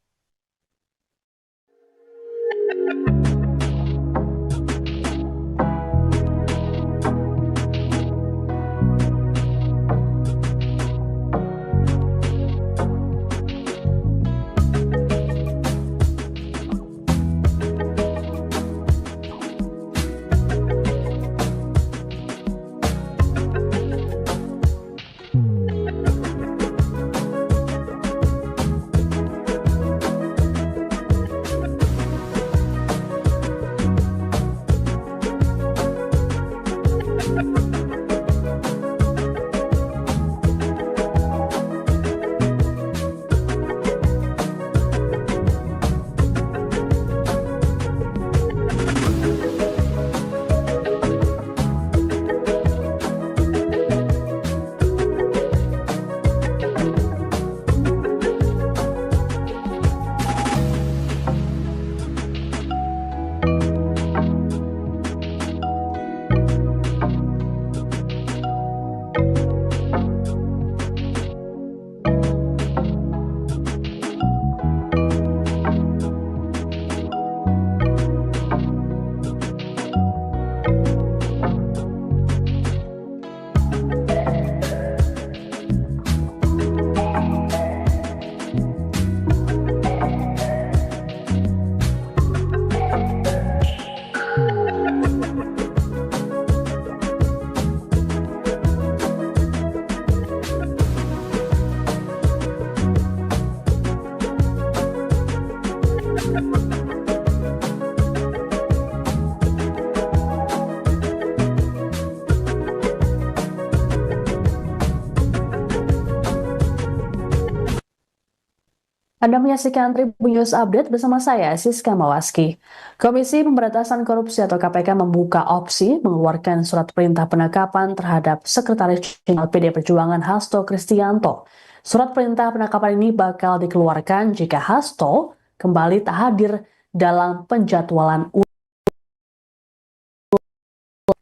Anda menyaksikan Tribun News Update bersama saya, Siska Mawaski. Komisi Pemberantasan Korupsi atau KPK membuka opsi mengeluarkan surat perintah penangkapan terhadap Sekretaris Jenderal PD Perjuangan Hasto Kristianto. Surat perintah penangkapan ini bakal dikeluarkan jika Hasto kembali tak hadir dalam penjadwalan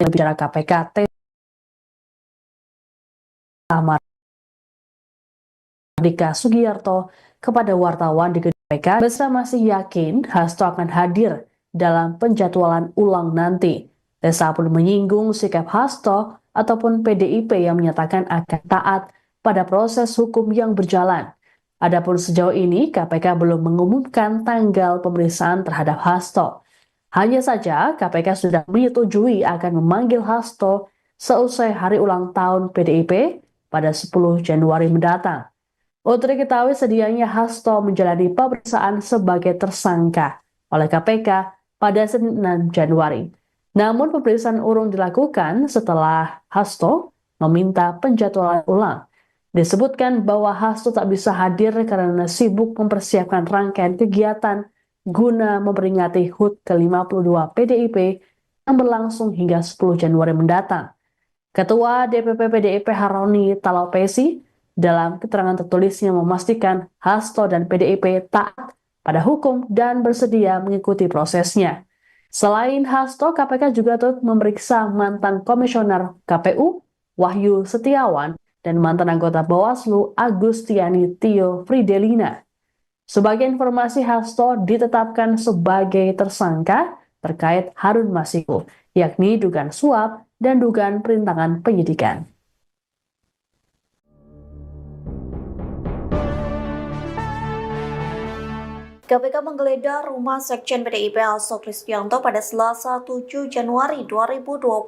bicara KPK Mardika Sugiarto kepada wartawan di gedung KPK. Besra masih yakin Hasto akan hadir dalam penjadwalan ulang nanti. Tessa pun menyinggung sikap Hasto ataupun PDIP yang menyatakan akan taat pada proses hukum yang berjalan. Adapun sejauh ini KPK belum mengumumkan tanggal pemeriksaan terhadap Hasto. Hanya saja KPK sudah menyetujui akan memanggil Hasto seusai hari ulang tahun PDIP pada 10 Januari mendatang. Untuk diketahui sedianya Hasto menjalani pemeriksaan sebagai tersangka oleh KPK pada Senin 6 Januari. Namun pemeriksaan urung dilakukan setelah Hasto meminta penjadwalan ulang. Disebutkan bahwa Hasto tak bisa hadir karena sibuk mempersiapkan rangkaian kegiatan guna memperingati HUT ke-52 PDIP yang berlangsung hingga 10 Januari mendatang. Ketua DPP PDIP Haroni Talapesi dalam keterangan tertulisnya memastikan Hasto dan PDIP taat pada hukum dan bersedia mengikuti prosesnya. Selain Hasto, KPK juga turut memeriksa mantan komisioner KPU Wahyu Setiawan dan mantan anggota Bawaslu Agustiani Tio Fridelina. Sebagai informasi, Hasto ditetapkan sebagai tersangka terkait Harun Masiku, yakni dugaan suap dan dugaan perintangan penyidikan. KPK menggeledah rumah Sekjen PDIP Hasto Kristianto pada Selasa 7 Januari 2025.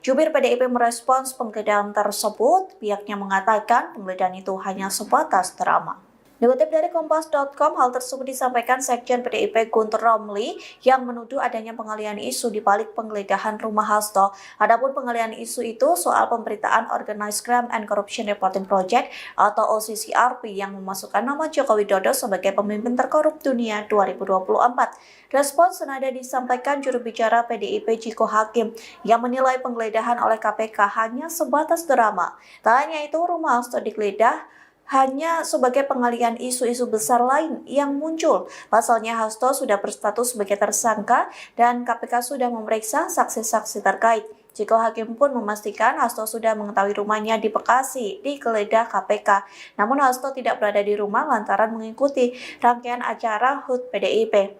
Jubir PDIP merespons penggeledahan tersebut. Pihaknya mengatakan penggeledahan itu hanya sebatas drama. Dikutip dari Kompas.com, hal tersebut disampaikan Sekjen PDIP Guntur Romli yang menuduh adanya pengalihan isu di balik penggeledahan rumah Hasto. Adapun pengalihan isu itu soal pemberitaan Organized Crime and Corruption Reporting Project atau OCCRP yang memasukkan nama Joko Widodo sebagai pemimpin terkorup dunia 2024. Respons senada disampaikan juru bicara PDIP Ciko Hakim yang menilai penggeledahan oleh KPK hanya sebatas drama. Tak hanya itu, rumah Hasto digeledah hanya sebagai pengalihan isu-isu besar lain yang muncul. Pasalnya Hasto sudah berstatus sebagai tersangka dan KPK sudah memeriksa saksi-saksi terkait. Ciko Hakim pun memastikan Hasto sudah mengetahui rumahnya di Bekasi digeledah KPK. Namun Hasto tidak berada di rumah lantaran mengikuti rangkaian acara HUT PDIP.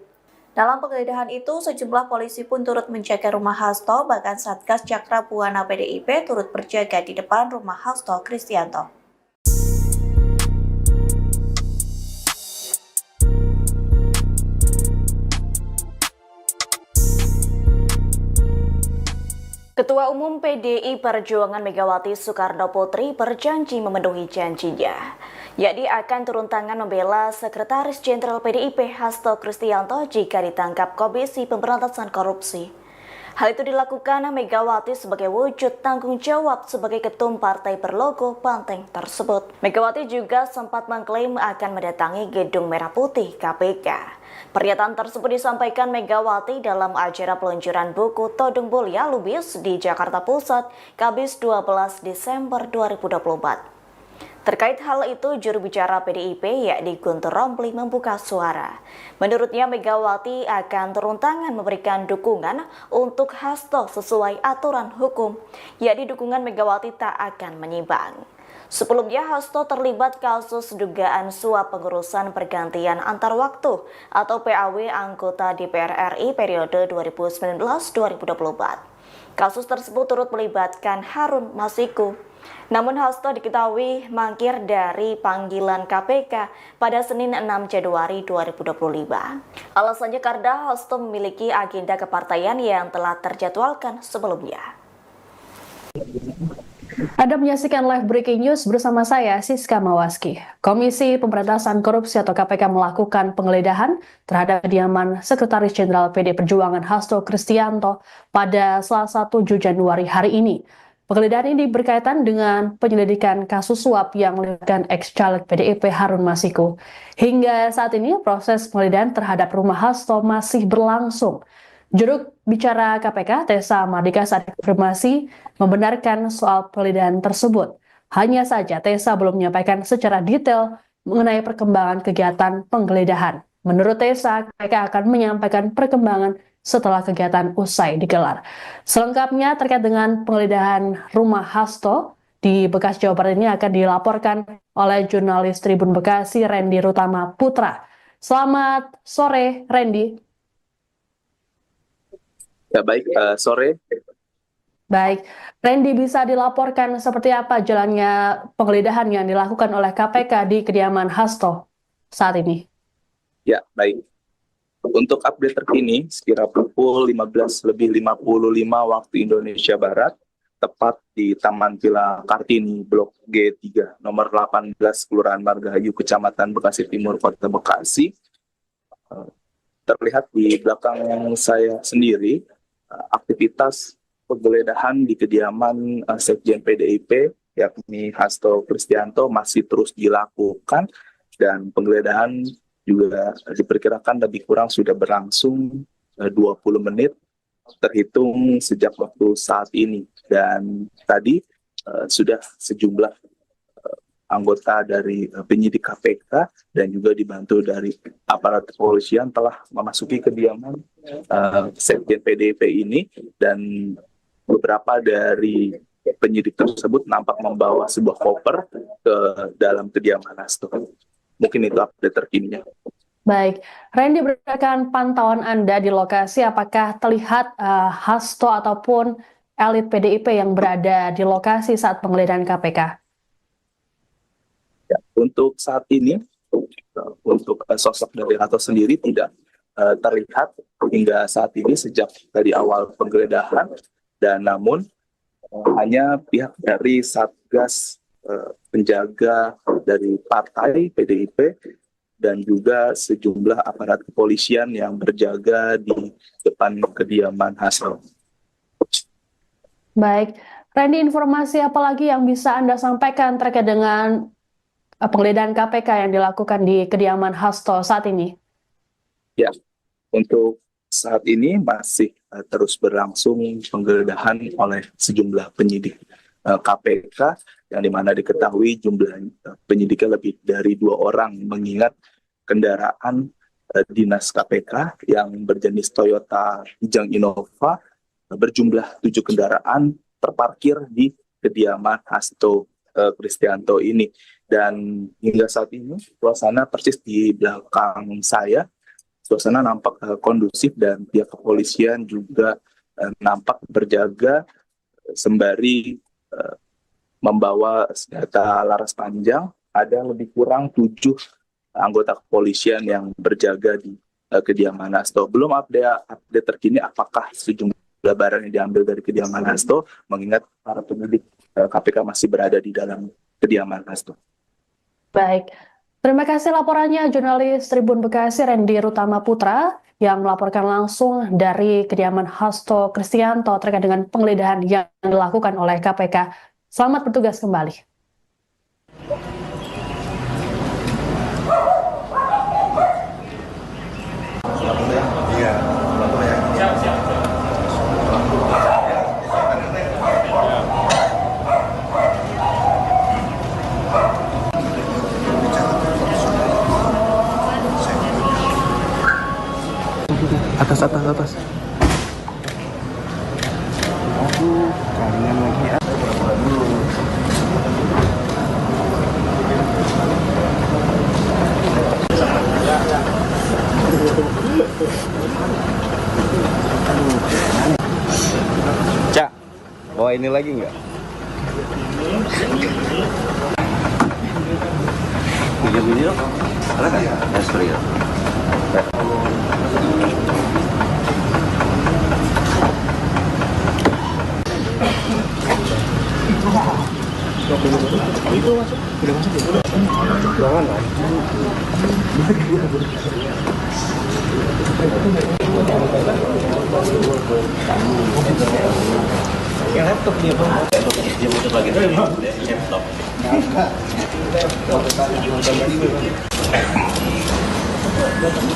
Dalam penggeledahan itu, sejumlah polisi pun turut menjaga rumah Hasto, bahkan Satgas Cakra Buana PDIP turut berjaga di depan rumah Hasto Kristianto. Ketua Umum PDI Perjuangan Megawati Soekarnoputri berjanji memenuhi janjinya, yakni akan turun tangan membela Sekretaris Jenderal PDIP Hasto Kristianto jika ditangkap Komisi Pemberantasan Korupsi. Hal itu dilakukan Megawati sebagai wujud tanggung jawab sebagai ketum partai berlogo banteng tersebut. Megawati juga sempat mengklaim akan mendatangi Gedung Merah Putih KPK. Pernyataan tersebut disampaikan Megawati dalam acara peluncuran buku Todung Mulia Lubis di Jakarta Pusat, Kamis 12 Desember 2024. Terkait hal itu, juru bicara PDIP yakni Guntur Romli membuka suara. Menurutnya Megawati akan turun tangan memberikan dukungan untuk Hasto sesuai aturan hukum, yakni dukungan Megawati tak akan menyimpang. Sebelumnya Hasto terlibat kasus dugaan suap pengurusan pergantian antar waktu atau PAW anggota DPR RI periode 2019-2024. Kasus tersebut turut melibatkan Harun Masiku. Namun Hasto diketahui mangkir dari panggilan KPK pada Senin 6 Januari 2025. Alasannya karena Hasto memiliki agenda kepartaian yang telah terjadwalkan sebelumnya. Anda menyaksikan live breaking news bersama saya, Siska Mawaski. Komisi Pemberantasan Korupsi atau KPK melakukan penggeledahan terhadap kediaman Sekretaris Jenderal PD Perjuangan Hasto Kristianto pada Selasa 7 Januari hari ini. Penggeledahan ini berkaitan dengan penyelidikan kasus suap yang melibatkan ex-caleg PDIP Harun Masiku. Hingga saat ini proses penggeledahan terhadap rumah Hasto masih berlangsung. Juru bicara KPK, Tessa Mardika, saat konfirmasi membenarkan soal penggeledahan tersebut. Hanya saja Tessa belum menyampaikan secara detail mengenai perkembangan kegiatan penggeledahan. Menurut Tessa, KPK akan menyampaikan perkembangan setelah kegiatan usai digelar. Selengkapnya terkait dengan penggeledahan rumah Hasto di Bekasi, Jawa Barat ini akan dilaporkan oleh jurnalis Tribun Bekasi, Randy Rutama Putra. Selamat sore, Randy. Ya baik, sore. Baik, Randy, bisa dilaporkan seperti apa jalannya penggeledahan yang dilakukan oleh KPK di kediaman Hasto saat ini? Ya baik. Untuk update terkini, sekira pukul 15.55 waktu Indonesia Barat, tepat di Taman Villa Kartini, Blok G3, nomor 18, Kelurahan Margahayu, Kecamatan Bekasi Timur, Kota Bekasi. Terlihat di belakang saya sendiri, aktivitas penggeledahan di kediaman Sekjen PDIP, yakni Hasto Kristianto, masih terus dilakukan, dan penggeledahan juga diperkirakan lebih kurang sudah berlangsung 20 menit terhitung sejak waktu saat ini. Dan tadi sudah sejumlah anggota dari penyidik KPK dan juga dibantu dari aparat kepolisian telah memasuki kediaman Sekjen PDIP ini, dan beberapa dari penyidik tersebut nampak membawa sebuah koper ke dalam kediaman Hasto. Mungkin itu update terkininya. Baik, Randy, berdasarkan pantauan Anda di lokasi, apakah terlihat Hasto ataupun elit PDIP yang berada di lokasi saat penggeledahan KPK? Ya, untuk saat ini, untuk sosok dari Hasto sendiri tidak terlihat hingga saat ini sejak dari awal penggeledahan, dan namun hanya pihak dari Satgas penjaga dari partai PDIP dan juga sejumlah aparat kepolisian yang berjaga di depan kediaman Hasto. Baik, Randy, informasi apa lagi yang bisa Anda sampaikan terkait dengan penggeledahan KPK yang dilakukan di kediaman Hasto saat ini? Ya, untuk saat ini masih terus berlangsung penggeledahan oleh sejumlah penyidik KPK, yang dimana diketahui jumlah penyidiknya lebih dari 2 orang, mengingat kendaraan dinas KPK yang berjenis Toyota Kijang Innova berjumlah 7 kendaraan terparkir di kediaman Hasto Kristianto ini. Dan hingga saat ini suasana persis di belakang saya, suasana nampak kondusif dan pihak kepolisian juga nampak berjaga sembari membawa senjata laras panjang. Ada lebih kurang 7 anggota kepolisian yang berjaga di kediaman Hasto. Belum update terkini apakah sejumlah barang yang diambil dari kediaman Hasto, mengingat para penyidik KPK masih berada di dalam kediaman Hasto. Baik, terima kasih laporannya jurnalis Tribun Bekasi Randy Rutama Putra yang melaporkan langsung dari kediaman Hasto Kristianto terkait dengan penggeledahan yang dilakukan oleh KPK. Selamat bertugas kembali. Atas. Aduh, kangen lagi ya. Cak, bawa ini lagi nggak? Video dong, ada nggak? Ya, sorry ya. Itu masuk, udah masuk ya? Jangan lah. Yang laptop dia bang. Dia muter lagi tuh, saya stop.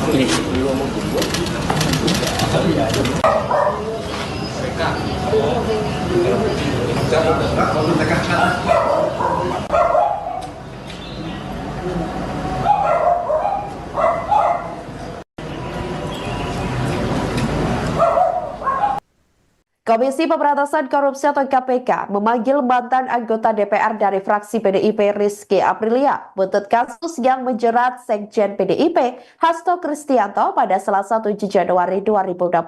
Ini Komisi Pemberantasan Korupsi atau KPK memanggil mantan anggota DPR dari fraksi PDIP Rizky Aprilia buntut kasus yang menjerat Sekjen PDIP Hasto Kristianto pada Selasa 7 Januari 2025.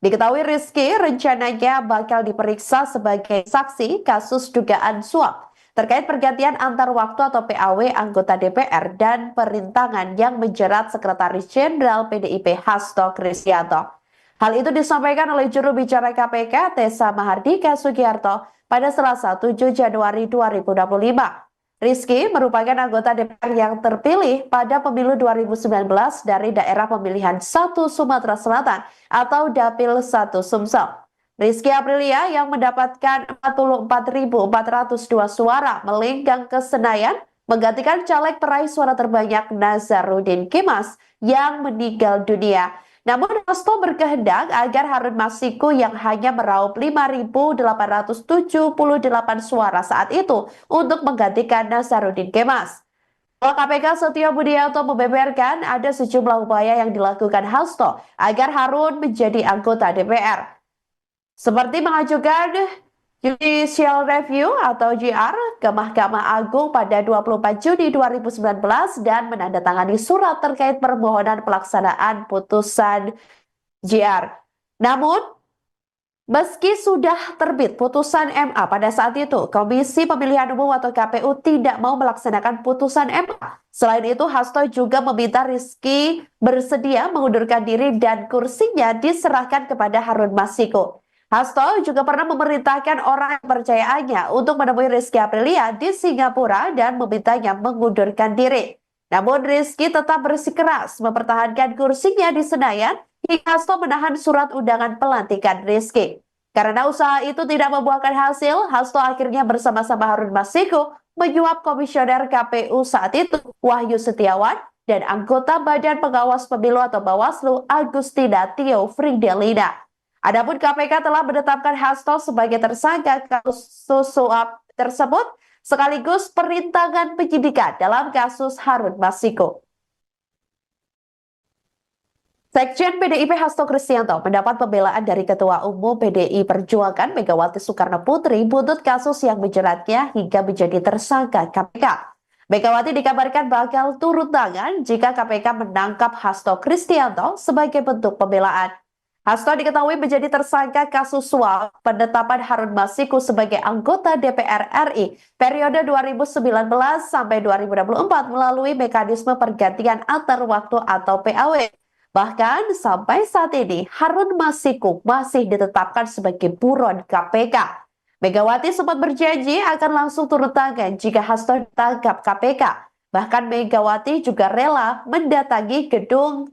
Diketahui Rizky rencananya bakal diperiksa sebagai saksi kasus dugaan suap terkait pergantian antar waktu atau PAW anggota DPR dan perintangan yang menjerat Sekretaris Jenderal PDIP Hasto Kristianto. Hal itu disampaikan oleh juru bicara KPK Tessa Mahardika Sugiarto pada Selasa 7 Januari 2025. Rizky merupakan anggota DPR yang terpilih pada pemilu 2019 dari daerah pemilihan 1 Sumatera Selatan atau Dapil 1 Sumsel. Rizky Aprilia yang mendapatkan 44.402 suara melenggang ke Senayan menggantikan caleg peraih suara terbanyak Nazarudin Kemas yang meninggal dunia. Namun Hasto berkehendak agar Harun Masiku yang hanya meraup 5.878 suara saat itu untuk menggantikan Nazarudin Kemas. KPK Setio Budianto membeberkan ada sejumlah upaya yang dilakukan Hasto agar Harun menjadi anggota DPR. Seperti mengajukan Judicial Review atau JR ke Mahkamah Agung pada 24 Juni 2019 dan menandatangani surat terkait permohonan pelaksanaan putusan JR. Namun, meski sudah terbit putusan MA pada saat itu, Komisi Pemilihan Umum atau KPU tidak mau melaksanakan putusan MA. Selain itu, Hasto juga meminta Rizky bersedia mengundurkan diri dan kursinya diserahkan kepada Harun Masiku. Hasto juga pernah memerintahkan orang kepercayaannya untuk menemui Rizky Aprilia di Singapura dan memintanya mengundurkan diri. Namun Rizky tetap bersikeras mempertahankan kursinya di Senayan hingga Hasto menahan surat undangan pelantikan Rizky. Karena usaha itu tidak membuahkan hasil, Hasto akhirnya bersama-sama Harun Masiku menyuap komisioner KPU saat itu Wahyu Setiawan dan anggota Badan Pengawas Pemilu atau Bawaslu Agustina Tio Fridelina. Adapun KPK telah menetapkan Hasto sebagai tersangka kasus suap tersebut sekaligus perintangan penyidikan dalam kasus Harun Masiku. Sekjen PDIP Hasto Kristianto mendapat pembelaan dari Ketua Umum PDI Perjuangan Megawati Soekarno Putri buntut kasus yang menjeratnya hingga menjadi tersangka KPK. Megawati dikabarkan bakal turun tangan jika KPK menangkap Hasto Kristianto sebagai bentuk pembelaan. Hasto diketahui menjadi tersangka kasus suap penetapan Harun Masiku sebagai anggota DPR RI periode 2019 sampai 2024 melalui mekanisme pergantian antar waktu atau PAW. Bahkan sampai saat ini Harun Masiku masih ditetapkan sebagai buron KPK. Megawati sempat berjanji akan langsung turun tangan jika Hasto ditangkap KPK. Bahkan Megawati juga rela mendatangi gedung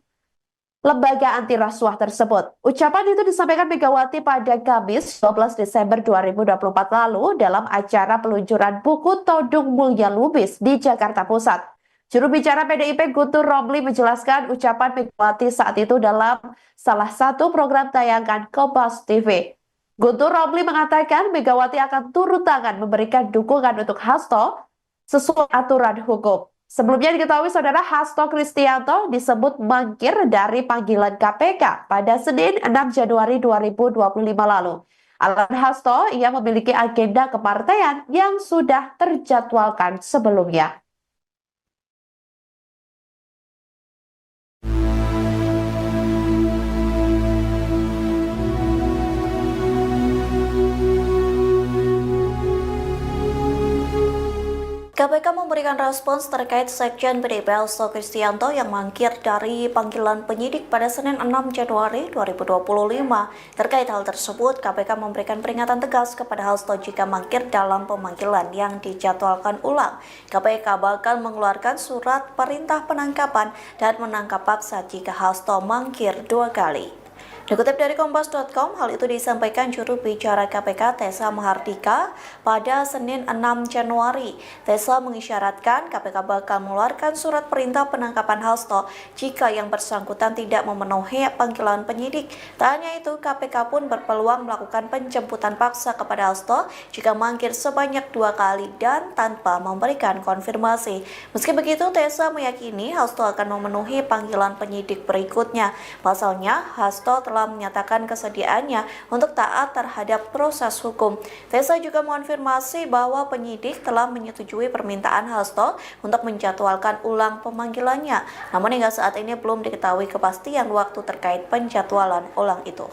lembaga anti rasuah tersebut. Ucapan itu disampaikan Megawati pada Kamis 12 Desember 2024 lalu dalam acara peluncuran buku Todung Mulya Lubis di Jakarta Pusat. Juru bicara PDIP Guntur Romli menjelaskan ucapan Megawati saat itu dalam salah satu program tayangan Kompas TV. Guntur Romli mengatakan Megawati akan turun tangan memberikan dukungan untuk Hasto sesuai aturan hukum. Sebelumnya diketahui saudara Hasto Kristianto disebut mangkir dari panggilan KPK pada Senin 6 Januari 2025 lalu. Alasan Hasto, ia memiliki agenda kepartaian yang sudah terjadwalkan sebelumnya. KPK memberikan respons terkait Sekjen PDIP Hasto Kristianto yang mangkir dari panggilan penyidik pada Senin 6 Januari 2025. Terkait hal tersebut, KPK memberikan peringatan tegas kepada Hasto jika mangkir dalam pemanggilan yang dijadwalkan ulang. KPK bakal mengeluarkan surat perintah penangkapan dan menangkap paksa jika Hasto mangkir 2 kali. Dikutip dari Kompas.com, hal itu disampaikan juru bicara KPK Tessa Mahardika pada Senin 6 Januari. Tessa mengisyaratkan KPK bakal mengeluarkan surat perintah penangkapan Hasto jika yang bersangkutan tidak memenuhi panggilan penyidik. Tak hanya itu, KPK pun berpeluang melakukan penjemputan paksa kepada Hasto jika manggil sebanyak 2 kali dan tanpa memberikan konfirmasi. Meski begitu, Tessa meyakini Hasto akan memenuhi panggilan penyidik berikutnya. Pasalnya, Hasto telah menyatakan kesediaannya untuk taat terhadap proses hukum. Tessa juga mengonfirmasi bahwa penyidik telah menyetujui permintaan Hasto untuk menjadwalkan ulang pemanggilannya. Namun hingga saat ini belum diketahui kepastian waktu terkait penjadwalan ulang itu.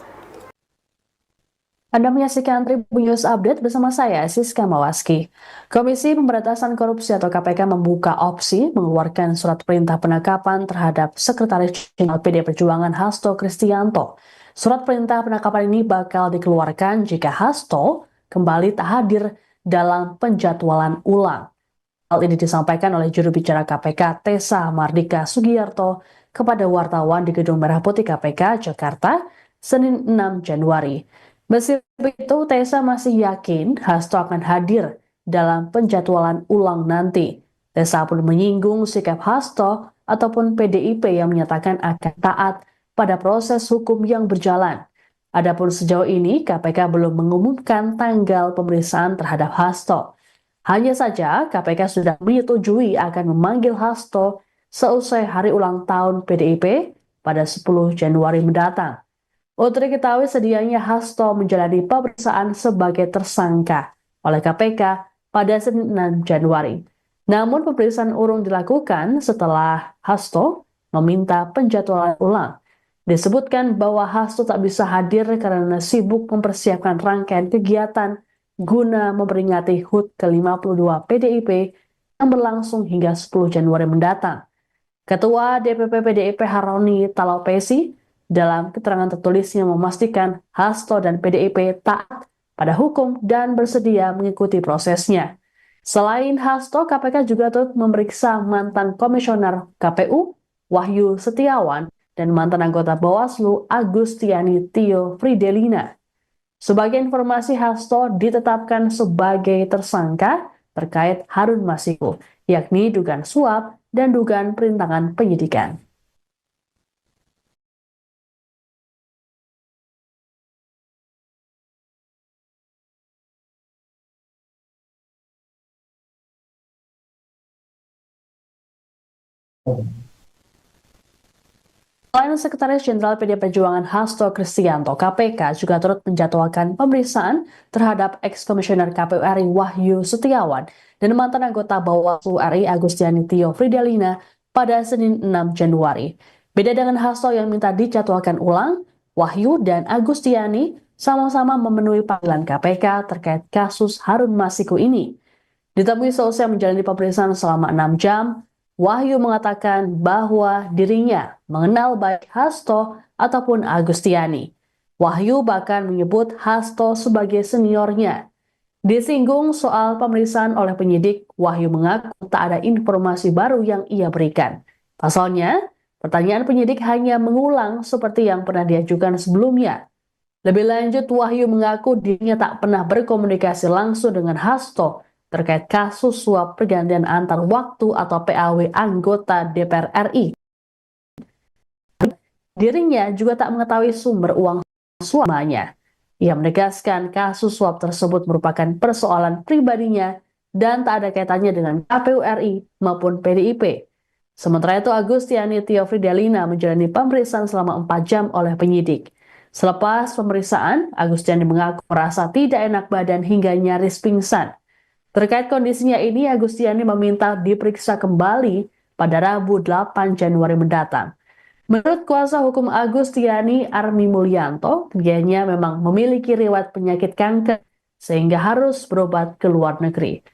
Anda menyaksikan Tribun News Update bersama saya, Siska Mawaski. Komisi Pemberantasan Korupsi atau KPK membuka opsi mengeluarkan surat perintah penangkapan terhadap Sekretaris Jenderal PD Perjuangan Hasto Kristianto. Surat perintah penangkapan ini bakal dikeluarkan jika Hasto kembali tak hadir dalam penjadwalan ulang. Hal ini disampaikan oleh juru bicara KPK Tessa Mahardika Sugiyarto kepada wartawan di Gedung Merah Putih KPK, Jakarta, Senin 6 Januari. Meski begitu, Tessa masih yakin Hasto akan hadir dalam penjadwalan ulang nanti. Tessa pun menyinggung sikap Hasto ataupun PDIP yang menyatakan akan taat pada proses hukum yang berjalan. Adapun sejauh ini, KPK belum mengumumkan tanggal pemeriksaan terhadap Hasto. Hanya saja, KPK sudah menyetujui akan memanggil Hasto seusai hari ulang tahun PDIP pada 10 Januari mendatang. Untuk diketahui sedianya Hasto menjalani pemeriksaan sebagai tersangka oleh KPK pada Senin 6 Januari. Namun pemeriksaan urung dilakukan setelah Hasto meminta penjadwalan ulang. Disebutkan bahwa Hasto tak bisa hadir karena sibuk mempersiapkan rangkaian kegiatan guna memperingati HUT ke-52 PDIP yang berlangsung hingga 10 Januari mendatang. Ketua DPP PDIP Haroni Talopesi dalam keterangan tertulisnya memastikan Hasto dan PDIP taat pada hukum dan bersedia mengikuti prosesnya. Selain Hasto, KPK juga turut memeriksa mantan komisioner KPU Wahyu Setiawan dan mantan anggota Bawaslu Agustiani Tio Fridelina. Sebagai informasi, Hasto ditetapkan sebagai tersangka terkait Harun Masiku, yakni dugaan suap dan dugaan perintangan penyidikan. Selain Sekretaris Jenderal PD Perjuangan Hasto Kristianto, KPK juga turut menjadwalkan pemeriksaan terhadap ex-komisioner KPU RI Wahyu Setiawan dan mantan anggota Bawaslu RI Agustiani Tio Fridelina pada Senin 6 Januari. Beda dengan Hasto yang minta dijadwalkan ulang, Wahyu dan Agustiani sama-sama memenuhi panggilan KPK terkait kasus Harun Masiku ini. Ditemui seusai menjalani pemeriksaan selama 6 jam, Wahyu mengatakan bahwa dirinya mengenal baik Hasto ataupun Agustiani. Wahyu bahkan menyebut Hasto sebagai seniornya. Disinggung soal pemeriksaan oleh penyidik, Wahyu mengaku tak ada informasi baru yang ia berikan. Pasalnya, pertanyaan penyidik hanya mengulang seperti yang pernah diajukan sebelumnya. Lebih lanjut, Wahyu mengaku dirinya tak pernah berkomunikasi langsung dengan Hasto terkait kasus suap pergantian antar waktu atau PAW anggota DPR RI. Dirinya juga tak mengetahui sumber uang suapnya. Ia menegaskan kasus suap tersebut merupakan persoalan pribadinya dan tak ada kaitannya dengan KPU RI maupun PDIP. Sementara itu, Agustiani Tio Fridelina menjalani pemeriksaan selama 4 jam oleh penyidik. Selepas pemeriksaan, Agustiani mengaku merasa tidak enak badan hingga nyaris pingsan. Terkait kondisinya ini, Agustiani meminta diperiksa kembali pada Rabu 8 Januari mendatang. Menurut kuasa hukum Agustiani, Armi Mulyanto, kliennya memang memiliki riwayat penyakit kanker sehingga harus berobat ke luar negeri.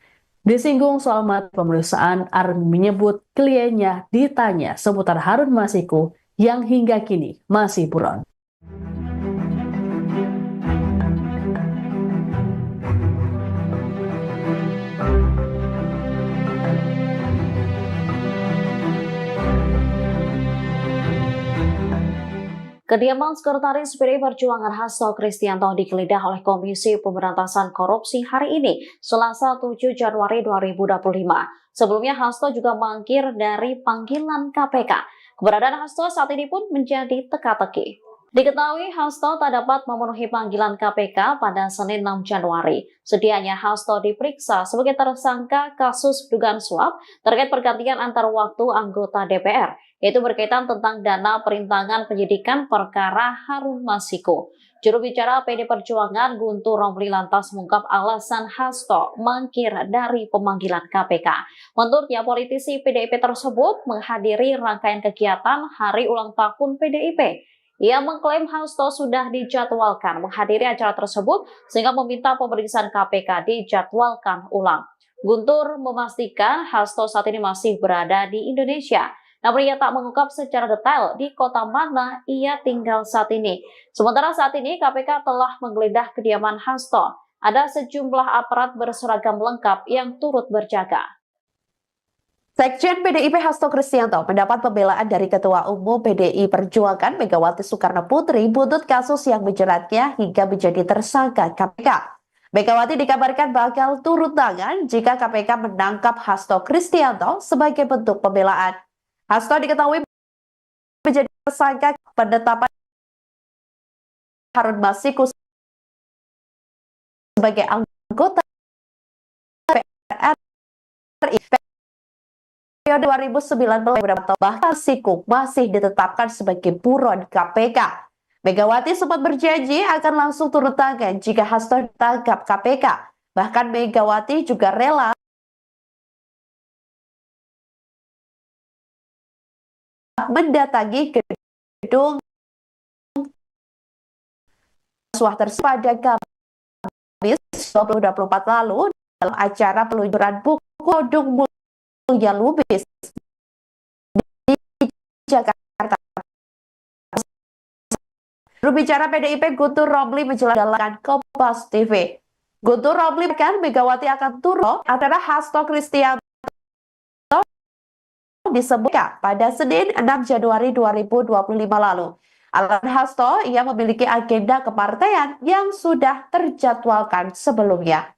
Disinggung soal materi pemeriksaan, Armi menyebut kliennya ditanya seputar Harun Masiku yang hingga kini masih buron. Kediaman Sekretaris PDI Perjuangan Hasto Kristianto digeledah oleh Komisi Pemberantasan Korupsi hari ini, Selasa 7 Januari 2025. Sebelumnya Hasto juga mangkir dari panggilan KPK. Keberadaan Hasto saat ini pun menjadi teka-teki. Diketahui Hasto tak dapat memenuhi panggilan KPK pada Senin 6 Januari. Sedianya Hasto diperiksa sebagai tersangka kasus dugaan suap terkait pergantian antar waktu anggota DPR, yaitu berkaitan tentang dana perintangan penyidikan perkara Harun Masiku. Juru bicara PD Perjuangan Guntur Romli lantas mengungkap alasan Hasto mangkir dari pemanggilan KPK. Menurutnya, politisi PDIP tersebut menghadiri rangkaian kegiatan Hari Ulang Tahun PDIP. Ia mengklaim Hasto sudah dijadwalkan menghadiri acara tersebut sehingga meminta pemeriksaan KPK dijadwalkan ulang. Guntur memastikan Hasto saat ini masih berada di Indonesia. Namun ia tak mengungkap secara detail di kota mana ia tinggal saat ini. Sementara saat ini KPK telah menggeledah kediaman Hasto. Ada sejumlah aparat berseragam lengkap yang turut berjaga. Sekjen PDIP Hasto Kristianto mendapat pembelaan dari Ketua Umum PDI Perjuangan Megawati Soekarno Putri buntut kasus yang menjeratnya hingga menjadi tersangka KPK. Megawati dikabarkan bakal turun tangan jika KPK menangkap Hasto Kristianto sebagai bentuk pembelaan. Hasto diketahui menjadi tersangka penetapan Harun Masiku sebagai anggota DPR RI periode 2019 bahkan Masiku masih ditetapkan sebagai buron KPK. Megawati sempat berjanji akan langsung turun tangan jika Hasto ditangkap KPK. Bahkan Megawati juga rela mendatangi gedung Suah tersebut pada Kamis 2024 lalu dalam acara peluncuran buku Kodung Mulia Lubis di Jakarta. Juru bicara PDIP Guntur Romli menjelaskan Kompas TV. Guntur Romli bahkan Megawati akan turun adalah Hasto Kristianto disebutkan pada Senin 6 Januari 2025 lalu. Alasan Hasto, ia memiliki agenda kepartaian yang sudah terjadwalkan sebelumnya.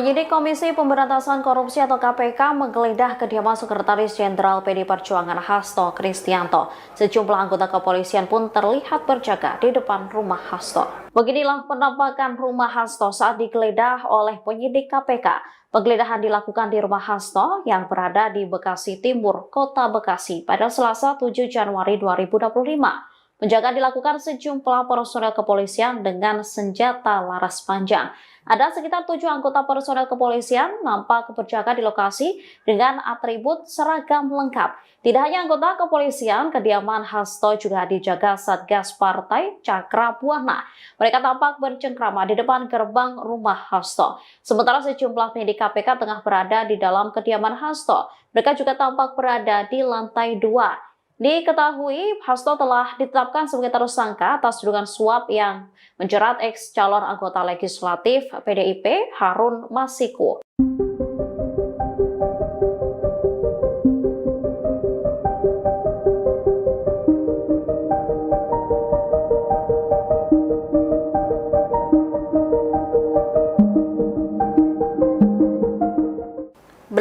Penyidik Komisi Pemberantasan Korupsi atau KPK menggeledah kediaman Sekretaris Jenderal PDI Perjuangan Hasto Kristianto. Sejumlah anggota kepolisian pun terlihat berjaga di depan rumah Hasto. Beginilah penampakan rumah Hasto saat digeledah oleh penyidik KPK. Penggeledahan dilakukan di rumah Hasto yang berada di Bekasi Timur, Kota Bekasi pada Selasa 7 Januari 2025. Penjagaan dilakukan sejumlah personel kepolisian dengan senjata laras panjang. Ada sekitar 7 anggota personel kepolisian nampak berjaga di lokasi dengan atribut seragam lengkap. Tidak hanya anggota kepolisian, kediaman Hasto juga dijaga Satgas Partai Cakra Buana. Mereka tampak bercengkrama di depan gerbang rumah Hasto. Sementara sejumlah penyidik KPK tengah berada di dalam kediaman Hasto. Mereka juga tampak berada di lantai 2. Diketahui Hasto telah ditetapkan sebagai tersangka atas tuduhan suap yang menjerat ex calon anggota legislatif PDIP Harun Masiku.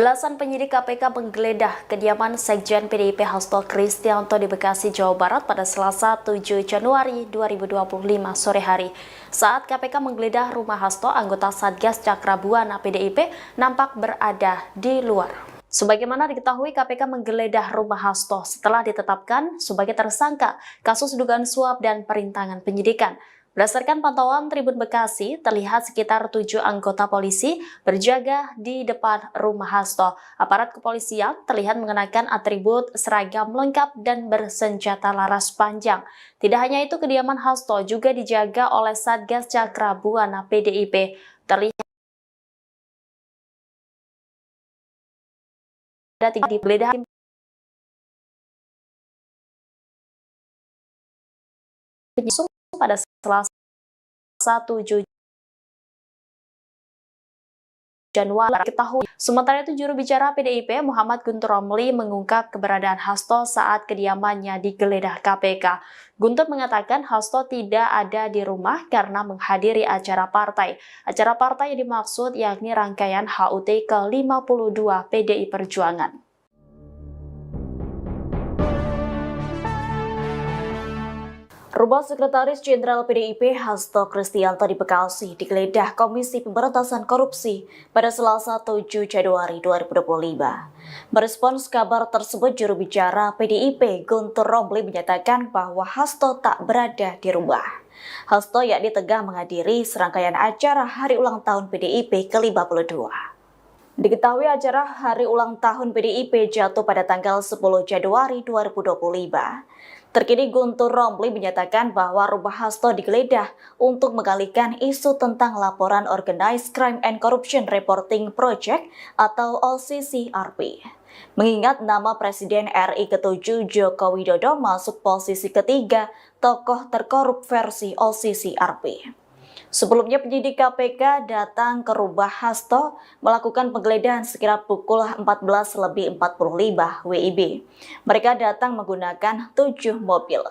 Belasan penyidik KPK menggeledah kediaman Sekjen PDIP Hasto Kristianto di Bekasi, Jawa Barat pada Selasa 7 Januari 2025 sore hari. Saat KPK menggeledah rumah Hasto, anggota Satgas Cakra Buana PDIP nampak berada di luar. Sebagaimana diketahui, KPK menggeledah rumah Hasto setelah ditetapkan sebagai tersangka kasus dugaan suap dan perintangan penyidikan. Berdasarkan pantauan Tribun Bekasi, terlihat sekitar 7 anggota polisi berjaga di depan rumah Hasto. Aparat kepolisian terlihat mengenakan atribut seragam lengkap dan bersenjata laras panjang. Tidak hanya itu, kediaman Hasto juga dijaga oleh Satgas Cakra Buana PDIP. Terlihat ada 3 digeledah penyusun pada Selasa 7 Januari diketahui. Sementara itu, juru bicara PDIP Muhammad Guntur Romli mengungkap keberadaan Hasto saat kediamannya digeledah KPK. Guntur mengatakan Hasto tidak ada di rumah karena menghadiri acara partai. Acara partai yang dimaksud yakni rangkaian HUT ke-52 PDI Perjuangan. Rumah Sekretaris Jenderal PDIP Hasto Kristianto di Bekasi digeledah Komisi Pemberantasan Korupsi pada Selasa 7 Januari 2025. Merespons kabar tersebut, juru bicara PDIP Guntur Romli menyatakan bahwa Hasto tak berada di rumah. Hasto yakni tengah menghadiri serangkaian acara Hari Ulang Tahun PDIP ke-52. Diketahui acara Hari Ulang Tahun PDIP jatuh pada tanggal 10 Januari 2025. Terkini Guntur Romli menyatakan bahwa rumah Hasto digeledah untuk mengalihkan isu tentang laporan Organized Crime and Corruption Reporting Project atau OCCRP. Mengingat nama Presiden RI ke-7 Joko Widodo masuk posisi ketiga tokoh terkorup versi OCCRP. Sebelumnya penyidik KPK datang ke rumah Hasto melakukan penggeledahan sekira pukul 14.45 WIB. Mereka datang menggunakan 7 mobil.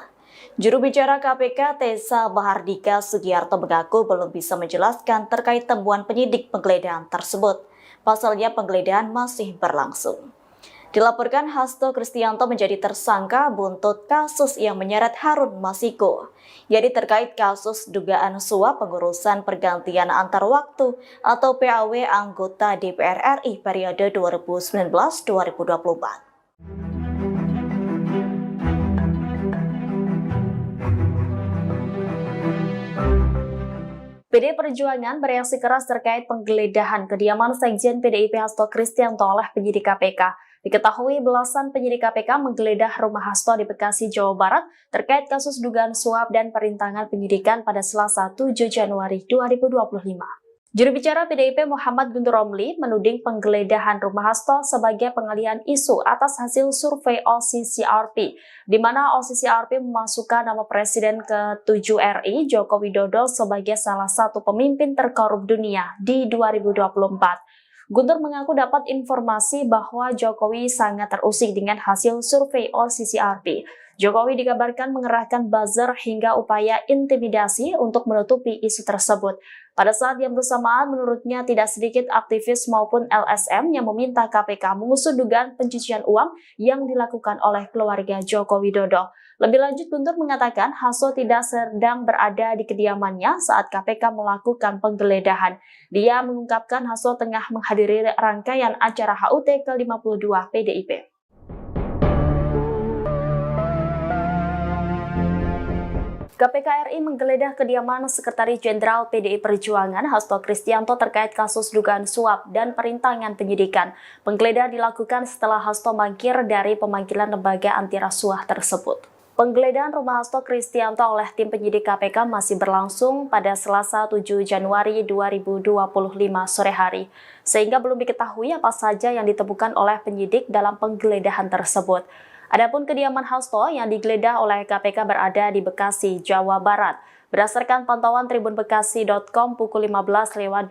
Juru bicara KPK Tessa Bahardika Sugiarto mengaku belum bisa menjelaskan terkait temuan penyidik penggeledahan tersebut. Pasalnya penggeledahan masih berlangsung. Dilaporkan Hasto Kristianto menjadi tersangka buntut kasus yang menyeret Harun Masiku, yakni terkait kasus dugaan suap pengurusan pergantian antar waktu atau PAW anggota DPR RI periode 2019-2024. PDI Perjuangan bereaksi keras terkait penggeledahan kediaman Sekjen PDIP Hasto Kristianto oleh penyidik KPK. Diketahui belasan penyidik KPK menggeledah rumah Hasto di Bekasi, Jawa Barat terkait kasus dugaan suap dan perintangan penyidikan pada Selasa 7 Januari 2025. Juru bicara PDIP Muhammad Guntur Romli menuding penggeledahan rumah Hasto sebagai pengalihan isu atas hasil survei OCCRP, di mana OCCRP memasukkan nama Presiden ke-7 RI Joko Widodo sebagai salah satu pemimpin terkorup dunia di 2024. Guntur mengaku dapat informasi bahwa Jokowi sangat terusik dengan hasil survei OCCRP. Jokowi dikabarkan mengerahkan buzzer hingga upaya intimidasi untuk menutupi isu tersebut. Pada saat yang bersamaan, menurutnya tidak sedikit aktivis maupun LSM yang meminta KPK mengusut dugaan pencucian uang yang dilakukan oleh keluarga Joko Widodo. Lebih lanjut, Guntur mengatakan Hasto tidak sedang berada di kediamannya saat KPK melakukan penggeledahan. Dia mengungkapkan Hasto tengah menghadiri rangkaian acara HUT ke-52 PDIP. KPK RI menggeledah kediaman Sekretaris Jenderal PDI Perjuangan Hasto Kristianto terkait kasus dugaan suap dan perintangan penyidikan. Penggeledahan dilakukan setelah Hasto mangkir dari pemanggilan lembaga anti rasuah tersebut. Penggeledahan rumah Hasto Kristianto oleh tim penyidik KPK masih berlangsung pada Selasa 7 Januari 2025 sore hari, sehingga belum diketahui apa saja yang ditemukan oleh penyidik dalam penggeledahan tersebut. Adapun kediaman Hasto yang digeledah oleh KPK berada di Bekasi, Jawa Barat. Berdasarkan pantauan tribunbekasi.com pukul 15.20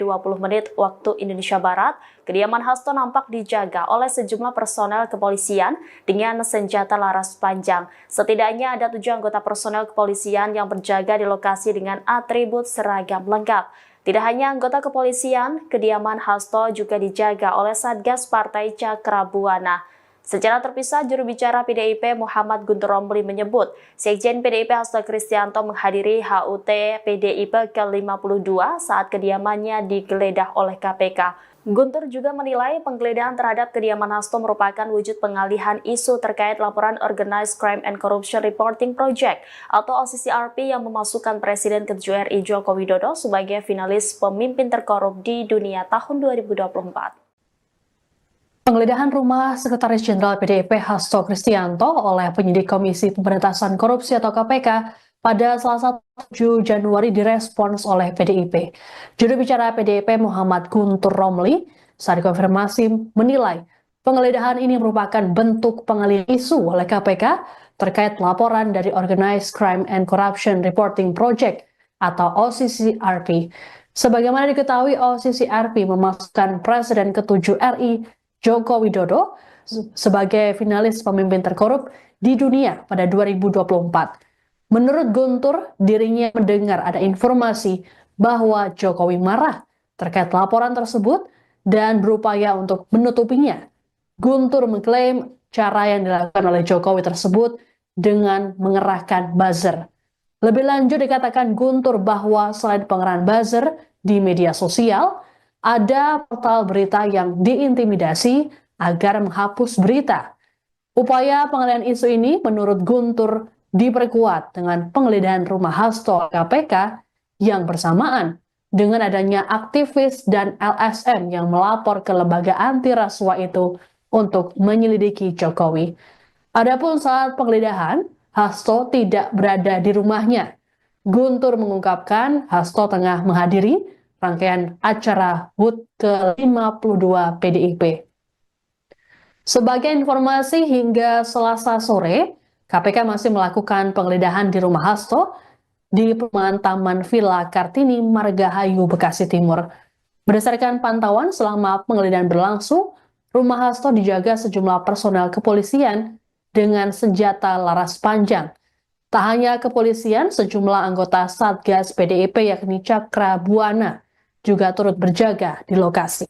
waktu Indonesia Barat, kediaman Hasto nampak dijaga oleh sejumlah personel kepolisian dengan senjata laras panjang. Setidaknya ada 7 anggota personel kepolisian yang berjaga di lokasi dengan atribut seragam lengkap. Tidak hanya anggota kepolisian, kediaman Hasto juga dijaga oleh Satgas Partai Cakrabuana. Secara terpisah, juru bicara PDIP Muhammad Guntur Romli menyebut, Sekjen PDIP Hasto Kristianto menghadiri HUT PDIP ke-52 saat kediamannya digeledah oleh KPK. Guntur juga menilai penggeledahan terhadap kediaman Hasto merupakan wujud pengalihan isu terkait laporan Organized Crime and Corruption Reporting Project atau OCCRP yang memasukkan Presiden ke-7 RI Joko Widodo sebagai finalis pemimpin terkorup di dunia tahun 2024. Penggeledahan rumah Sekretaris Jenderal PDIP Hasto Kristianto oleh penyidik Komisi Pemberantasan Korupsi atau KPK pada Selasa 7 Januari direspons oleh PDIP. Juru bicara PDIP Muhammad Guntur Romli saat dikonfirmasi menilai penggeledahan ini merupakan bentuk pengalihan isu oleh KPK terkait laporan dari Organized Crime and Corruption Reporting Project atau OCCRP. Sebagaimana diketahui, OCCRP memasukkan Presiden ke-7 RI Joko Widodo sebagai finalis pemimpin terkorup di dunia pada 2024. Menurut Guntur, dirinya mendengar ada informasi bahwa Jokowi marah terkait laporan tersebut dan berupaya untuk menutupinya. Guntur mengklaim cara yang dilakukan oleh Jokowi tersebut dengan mengerahkan buzzer. Lebih lanjut dikatakan Guntur bahwa selain pengerahan buzzer di media sosial, ada portal berita yang diintimidasi agar menghapus berita. Upaya pengalihan isu ini menurut Guntur diperkuat dengan penggeledahan rumah Hasto KPK yang bersamaan dengan adanya aktivis dan LSM yang melapor ke lembaga anti rasuah itu untuk menyelidiki Jokowi. Adapun saat penggeledahan, Hasto tidak berada di rumahnya. Guntur mengungkapkan Hasto tengah menghadiri rangkaian acara HUT ke-52 PDIP. Sebagai informasi, hingga Selasa sore, KPK masih melakukan penggeledahan di rumah Hasto di perumahan Taman Villa Kartini, Margahayu, Bekasi Timur. Berdasarkan pantauan selama penggeledahan berlangsung, rumah Hasto dijaga sejumlah personel kepolisian dengan senjata laras panjang. Tak hanya kepolisian, sejumlah anggota Satgas PDIP yakni Cakra Buana juga turut berjaga di lokasi.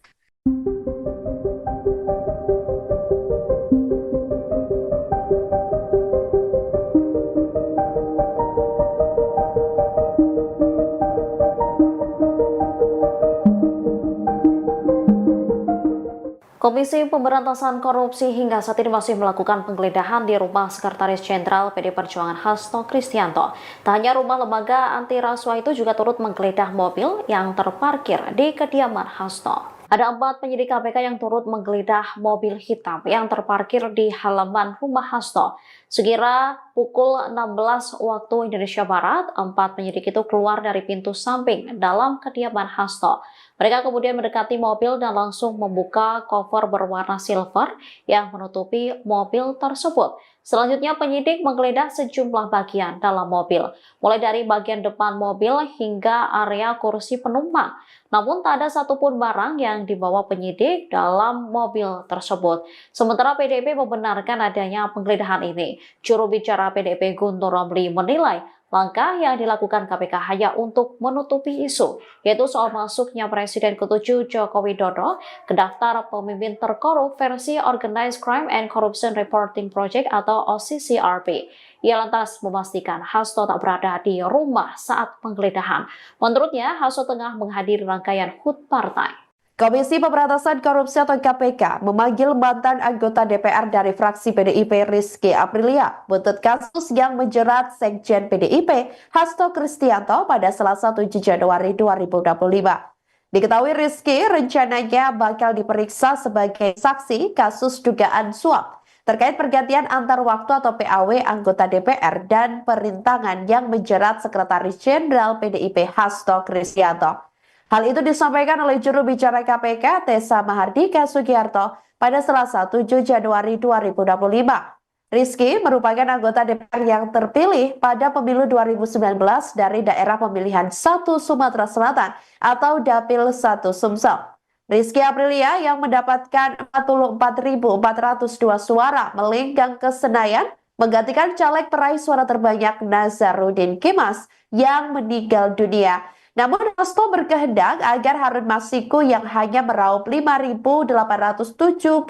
Komisi Pemberantasan Korupsi hingga saat ini masih melakukan penggeledahan di rumah Sekretaris Jenderal PD Perjuangan Hasto Kristianto. Tak hanya rumah lembaga anti rasuah itu juga turut menggeledah mobil yang terparkir di kediaman Hasto. Ada 4 penyidik KPK yang turut menggeledah mobil hitam yang terparkir di halaman rumah Hasto. Sekira pukul 16 waktu Indonesia Barat, 4 penyidik itu keluar dari pintu samping dalam kediaman Hasto. Mereka kemudian mendekati mobil dan langsung membuka koper berwarna silver yang menutupi mobil tersebut. Selanjutnya penyidik menggeledah sejumlah bagian dalam mobil, mulai dari bagian depan mobil hingga area kursi penumpang. Namun tak ada satupun barang yang dibawa penyidik dalam mobil tersebut. Sementara PDIP membenarkan adanya penggeledahan ini. Juru bicara PDIP Guntur Romli menilai langkah yang dilakukan KPK hanya untuk menutupi isu, yaitu soal masuknya Presiden ke-7 Joko Widodo ke daftar pemimpin terkorup versi Organized Crime and Corruption Reporting Project atau OCCRP. Ia lantas memastikan Hasto tak berada di rumah saat penggeledahan. Menurutnya, Hasto tengah menghadiri rangkaian HUT partai. Komisi Pemberantasan Korupsi atau KPK memanggil mantan anggota DPR dari fraksi PDIP Rizky Aprilia buntut kasus yang menjerat Sekjen PDIP Hasto Kristianto pada Selasa 7 Januari 2025. Diketahui Rizky rencananya bakal diperiksa sebagai saksi kasus dugaan suap terkait pergantian antar waktu atau PAW anggota DPR dan perintangan yang menjerat Sekretaris Jenderal PDIP Hasto Kristianto. Hal itu disampaikan oleh juru bicara KPK Tessa Mahardika Sugiarto pada Selasa 7 Januari 2025. Rizky merupakan anggota DPR yang terpilih pada pemilu 2019 dari daerah pemilihan 1 Sumatera Selatan atau Dapil 1 Sumsel. Rizky Aprilia yang mendapatkan 44.402 suara melenggang ke Senayan menggantikan caleg peraih suara terbanyak Nazarudin Kemas yang meninggal dunia. Namun Hasto berkehendak agar Harun Masiku yang hanya meraup 5.878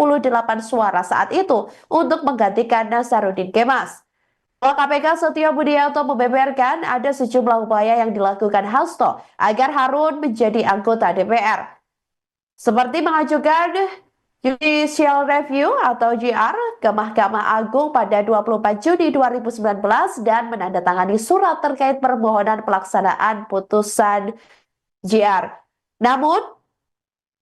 suara saat itu untuk menggantikan Nazarudin Kemas. KPK Setio Budianto membeberkan ada sejumlah upaya yang dilakukan Hasto agar Harun menjadi anggota DPR. Seperti mengajukan Judicial Review atau JR ke Mahkamah Agung pada 24 Juni 2019 dan menandatangani surat terkait permohonan pelaksanaan putusan JR. Namun,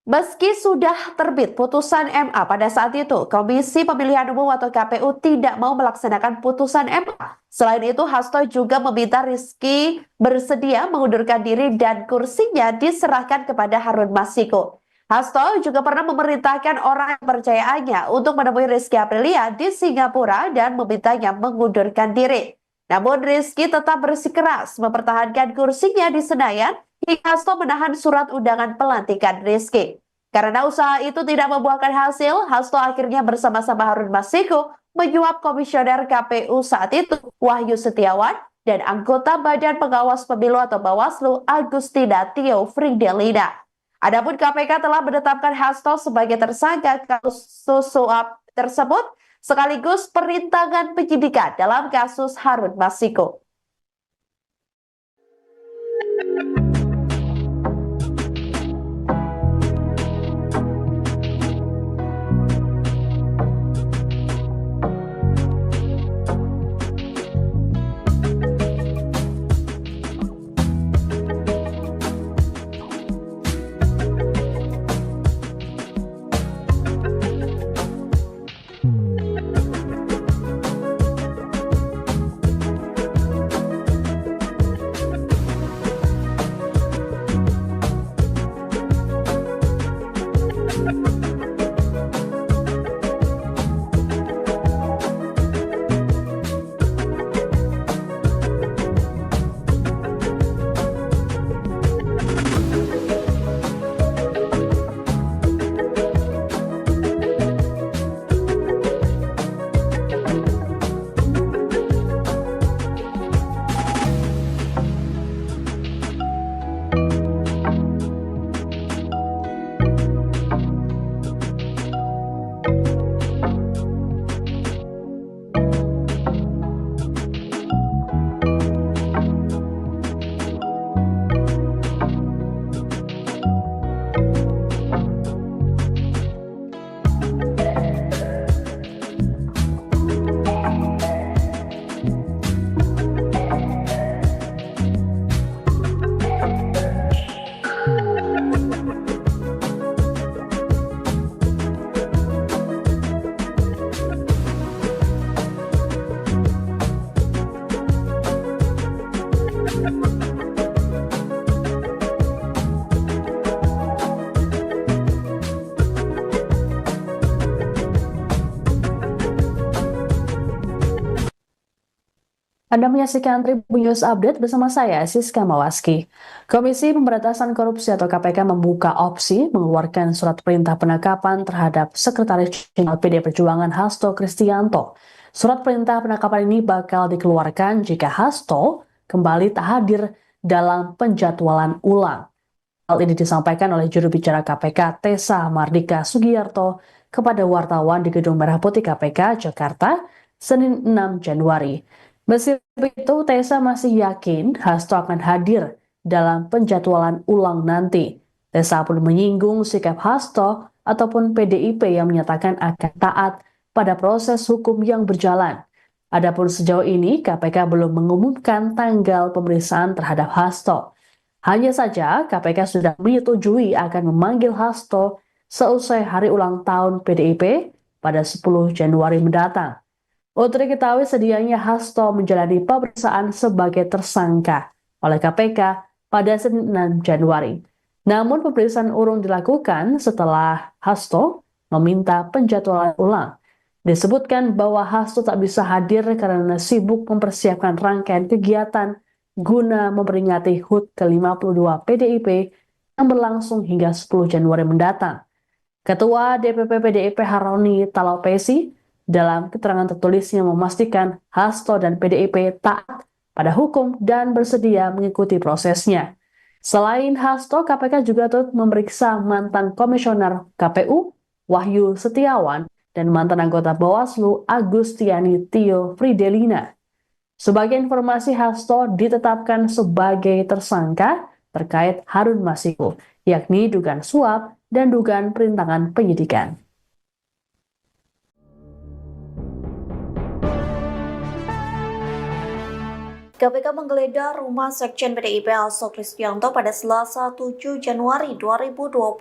meski sudah terbit putusan MA pada saat itu, Komisi Pemilihan Umum atau KPU tidak mau melaksanakan putusan MA. Selain itu, Hasto juga meminta Rizky bersedia mengundurkan diri dan kursinya diserahkan kepada Harun Masiku. Hasto juga pernah memerintahkan orang kepercayaannya untuk menemui Rizky Aprilia di Singapura dan memintanya mengundurkan diri. Namun Rizky tetap bersikeras mempertahankan kursinya di Senayan hingga Hasto menahan surat undangan pelantikan Rizky. Karena usaha itu tidak membuahkan hasil, Hasto akhirnya bersama-sama Harun Masiku menyuap komisioner KPU saat itu Wahyu Setiawan dan anggota Badan Pengawas Pemilu atau Bawaslu Agustina Tio Fridelina. Adapun KPK telah menetapkan Hasto sebagai tersangka kasus suap tersebut sekaligus perintangan penyidikan dalam kasus Harun Masiku. Anda menyaksikan Tribun News Update bersama saya, Siska Mawaski. Komisi Pemberantasan Korupsi atau KPK membuka opsi mengeluarkan surat perintah penangkapan terhadap Sekretaris Jenderal PD Perjuangan Hasto Kristianto. Surat perintah penangkapan ini bakal dikeluarkan jika Hasto kembali tak hadir dalam penjadwalan ulang. Hal ini disampaikan oleh juru bicara KPK Tessa Mardika Sugiyarto kepada wartawan di Gedung Merah Putih KPK Jakarta, Senin 6 Januari. Meski begitu, Tessa masih yakin Hasto akan hadir dalam penjadwalan ulang nanti. Tessa pun menyinggung sikap Hasto ataupun PDIP yang menyatakan akan taat pada proses hukum yang berjalan. Adapun sejauh ini, KPK belum mengumumkan tanggal pemeriksaan terhadap Hasto. Hanya saja, KPK sudah menyetujui akan memanggil Hasto seusai hari ulang tahun PDIP pada 10 Januari mendatang. Untuk diketahui sedianya Hasto menjalani pemeriksaan sebagai tersangka oleh KPK pada Senin 6 Januari. Namun pemeriksaan urung dilakukan setelah Hasto meminta penjadwalan ulang. Disebutkan bahwa Hasto tak bisa hadir karena sibuk mempersiapkan rangkaian kegiatan guna memperingati HUT ke-52 PDIP yang berlangsung hingga 10 Januari mendatang. Ketua DPP PDIP Haroni Talapesi dalam keterangan tertulisnya memastikan Hasto dan PDIP taat pada hukum dan bersedia mengikuti prosesnya. Selain Hasto, KPK juga turut memeriksa mantan komisioner KPU Wahyu Setiawan dan mantan anggota Bawaslu Agustina Tio Fridelina. Sebagai informasi, Hasto ditetapkan sebagai tersangka terkait Harun Masiku, yakni dugaan suap dan dugaan perintangan penyidikan. KPK menggeledah rumah Sekjen PDIP Hasto Kristianto pada Selasa 7 Januari 2025.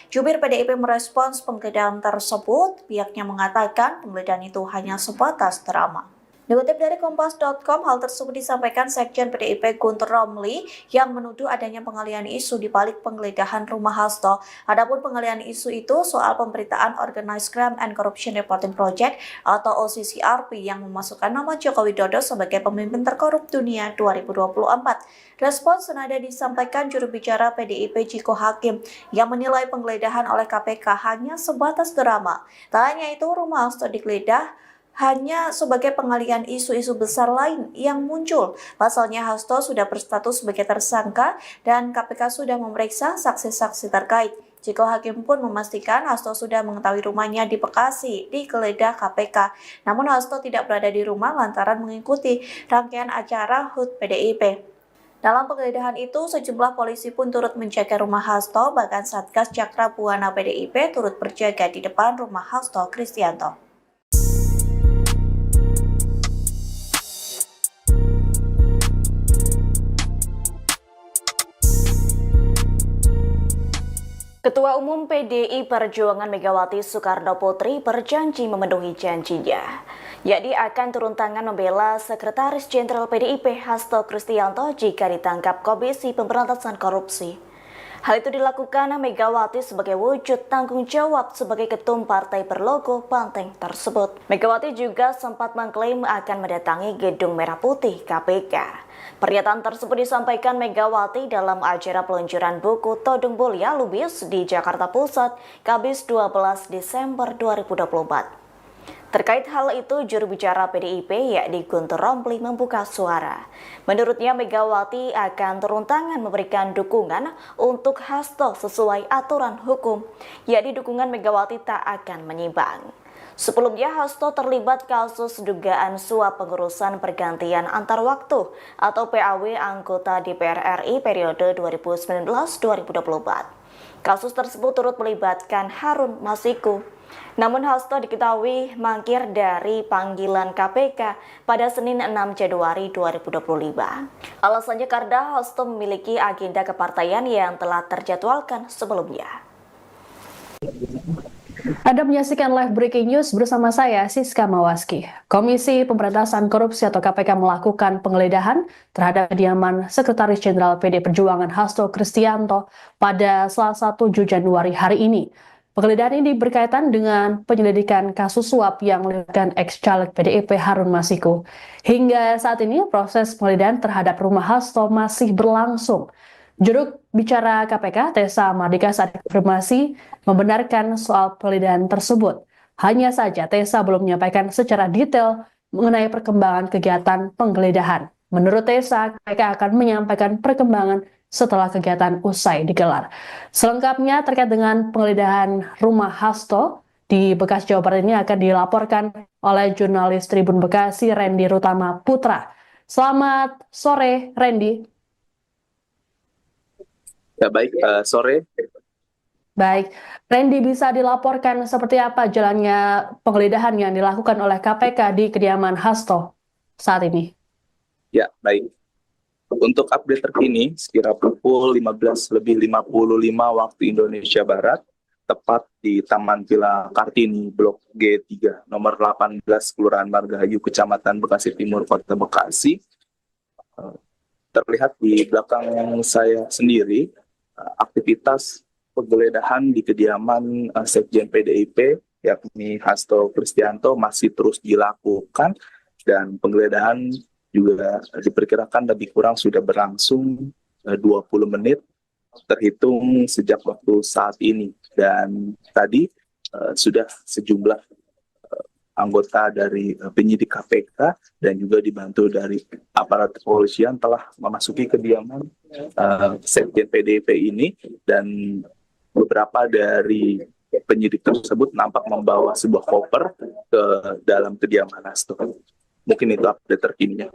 Jubir PDIP merespons penggeledahan tersebut. Pihaknya mengatakan penggeledahan itu hanya sebatas drama. Dikutip dari Kompas.com, hal tersebut disampaikan Sekjen PDIP Guntur Romli yang menuduh adanya pengalihan isu di balik penggeledahan rumah Hasto. Adapun pengalihan isu itu soal pemberitaan Organized Crime and Corruption Reporting Project atau OCCRP yang memasukkan nama Joko Widodo sebagai pemimpin terkorup dunia 2024. Respon senada disampaikan juru bicara PDIP Ciko Hakim yang menilai penggeledahan oleh KPK hanya sebatas drama. Tak hanya itu, rumah Hasto digeledah hanya sebagai pengalihan isu-isu besar lain yang muncul. Pasalnya Hasto sudah berstatus sebagai tersangka dan KPK sudah memeriksa saksi-saksi terkait. Ciko Hakim pun memastikan Hasto sudah mengetahui rumahnya di Bekasi digeledah KPK. Namun Hasto tidak berada di rumah lantaran mengikuti rangkaian acara HUT PDIP. Dalam penggeledahan itu, sejumlah polisi pun turut menjaga rumah Hasto, bahkan Satgas Cakra Buana PDIP turut berjaga di depan rumah Hasto Kristianto. Ketua Umum PDI Perjuangan Megawati Soekarno Putri berjanji memenuhi janjinya, yakni akan turun tangan membela Sekretaris Jenderal PDIP Hasto Kristianto jika ditangkap Komisi Pemberantasan Korupsi. Hal itu dilakukan Megawati sebagai wujud tanggung jawab sebagai ketum partai berlogo banteng tersebut. Megawati juga sempat mengklaim akan mendatangi Gedung Merah Putih KPK. Pernyataan tersebut disampaikan Megawati dalam acara peluncuran buku Todung Mulia Lubis di Jakarta Pusat, Kamis 12 Desember 2024. Terkait hal itu, juru bicara PDIP yakni Guntur Romli membuka suara. Menurutnya Megawati akan turun tangan memberikan dukungan untuk Hasto sesuai aturan hukum, yakni dukungan Megawati tak akan menyimpang. Sebelumnya Hasto terlibat kasus dugaan suap pengurusan pergantian antar waktu atau PAW anggota DPR RI periode 2019-2024. Kasus tersebut turut melibatkan Harun Masiku. Namun Hasto diketahui mangkir dari panggilan KPK pada Senin 6 Januari 2025. Alasannya karena Hasto memiliki agenda kepartaian yang telah terjadwalkan sebelumnya. Anda menyaksikan live breaking news bersama saya, Siska Mawaski. Komisi Pemberantasan Korupsi atau KPK melakukan penggeledahan terhadap kediaman Sekretaris Jenderal PD Perjuangan Hasto Kristianto pada Selasa 7 Januari hari ini. Penggeledahan ini berkaitan dengan penyelidikan kasus suap yang melibatkan ex-caleg PDIP Harun Masiku. Hingga saat ini proses penggeledahan terhadap rumah Hasto masih berlangsung. Juru bicara KPK, Tessa Mardika, saat konfirmasi membenarkan soal penggeledahan tersebut. Hanya saja Tessa belum menyampaikan secara detail mengenai perkembangan kegiatan penggeledahan. Menurut Tessa, KPK akan menyampaikan perkembangan setelah kegiatan usai digelar. Selengkapnya terkait dengan penggeledahan rumah Hasto di Bekasi, Jawa Barat ini akan dilaporkan oleh jurnalis Tribun Bekasi, Randy Rutama Putra. Selamat sore, Randy. Ya baik, sore. Baik, Randy, bisa dilaporkan seperti apa jalannya penggeledahan yang dilakukan oleh KPK di kediaman Hasto saat ini? Ya baik. Untuk update terkini, sekira pukul 15.55 waktu Indonesia Barat, tepat di Taman Villa Kartini, Blok G3, nomor 18, Kelurahan Margahayu, Kecamatan Bekasi Timur, Kota Bekasi. Terlihat di belakang saya sendiri, aktivitas penggeledahan di kediaman Sekjen PDIP, yakni Hasto Kristianto, masih terus dilakukan, dan penggeledahan juga diperkirakan lebih kurang sudah berlangsung 20 menit terhitung sejak waktu saat ini. Dan tadi sudah sejumlah anggota dari penyidik KPK dan juga dibantu dari aparat kepolisian telah memasuki kediaman Sekjen PDIP ini, dan beberapa dari penyidik tersebut nampak membawa sebuah koper ke dalam kediaman Hasto. Mungkin itu update terkininya.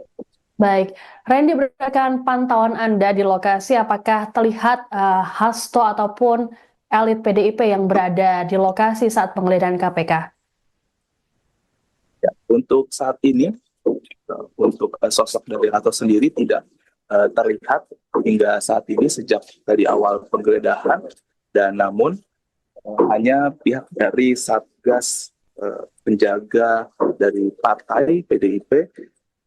Baik, Randy, berdasarkan pantauan Anda di lokasi, apakah terlihat Hasto ataupun elit PDIP yang berada di lokasi saat penggeledahan KPK? Ya, untuk saat ini, untuk sosok dari Hasto sendiri tidak terlihat hingga saat ini sejak dari awal penggeledahan, dan namun hanya pihak dari Satgas penjaga dari partai PDIP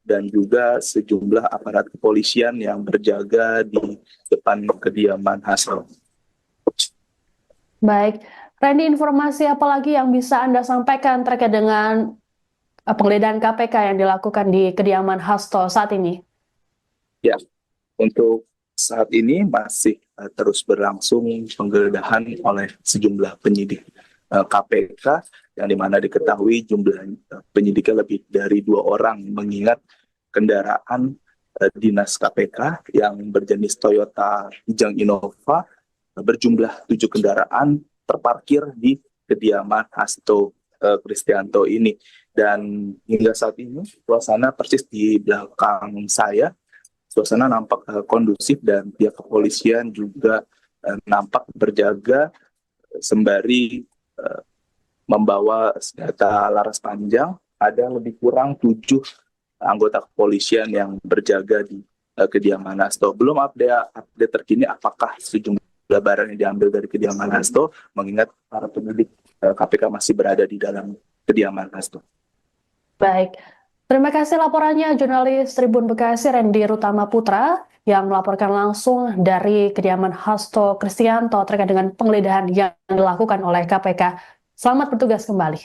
dan juga sejumlah aparat kepolisian yang berjaga di depan kediaman Hasto. Baik, Randy, informasi apa lagi yang bisa Anda sampaikan terkait dengan penggeledahan KPK yang dilakukan di kediaman Hasto saat ini? Ya, untuk saat ini masih terus berlangsung penggeledahan oleh sejumlah penyidik KPK yang dimana diketahui jumlah penyidiknya lebih dari 2 orang, mengingat kendaraan dinas KPK yang berjenis Toyota Kijang Innova berjumlah 7 kendaraan terparkir di kediaman Hasto Kristianto ini. Dan hingga saat ini suasana persis di belakang saya, suasana nampak kondusif dan pihak kepolisian juga nampak berjaga sembari membawa senjata laras panjang. Ada lebih kurang 7 anggota kepolisian yang berjaga di kediaman Hasto. Belum update terkini apakah sejumlah barang yang diambil dari kediaman Hasto, mengingat para penyidik KPK masih berada di dalam kediaman Hasto. Baik, terima kasih laporannya jurnalis Tribun Bekasi Randy Rutama Putra yang melaporkan langsung dari kediaman Hasto Kristianto terkait dengan penggeledahan yang dilakukan oleh KPK. Selamat bertugas kembali.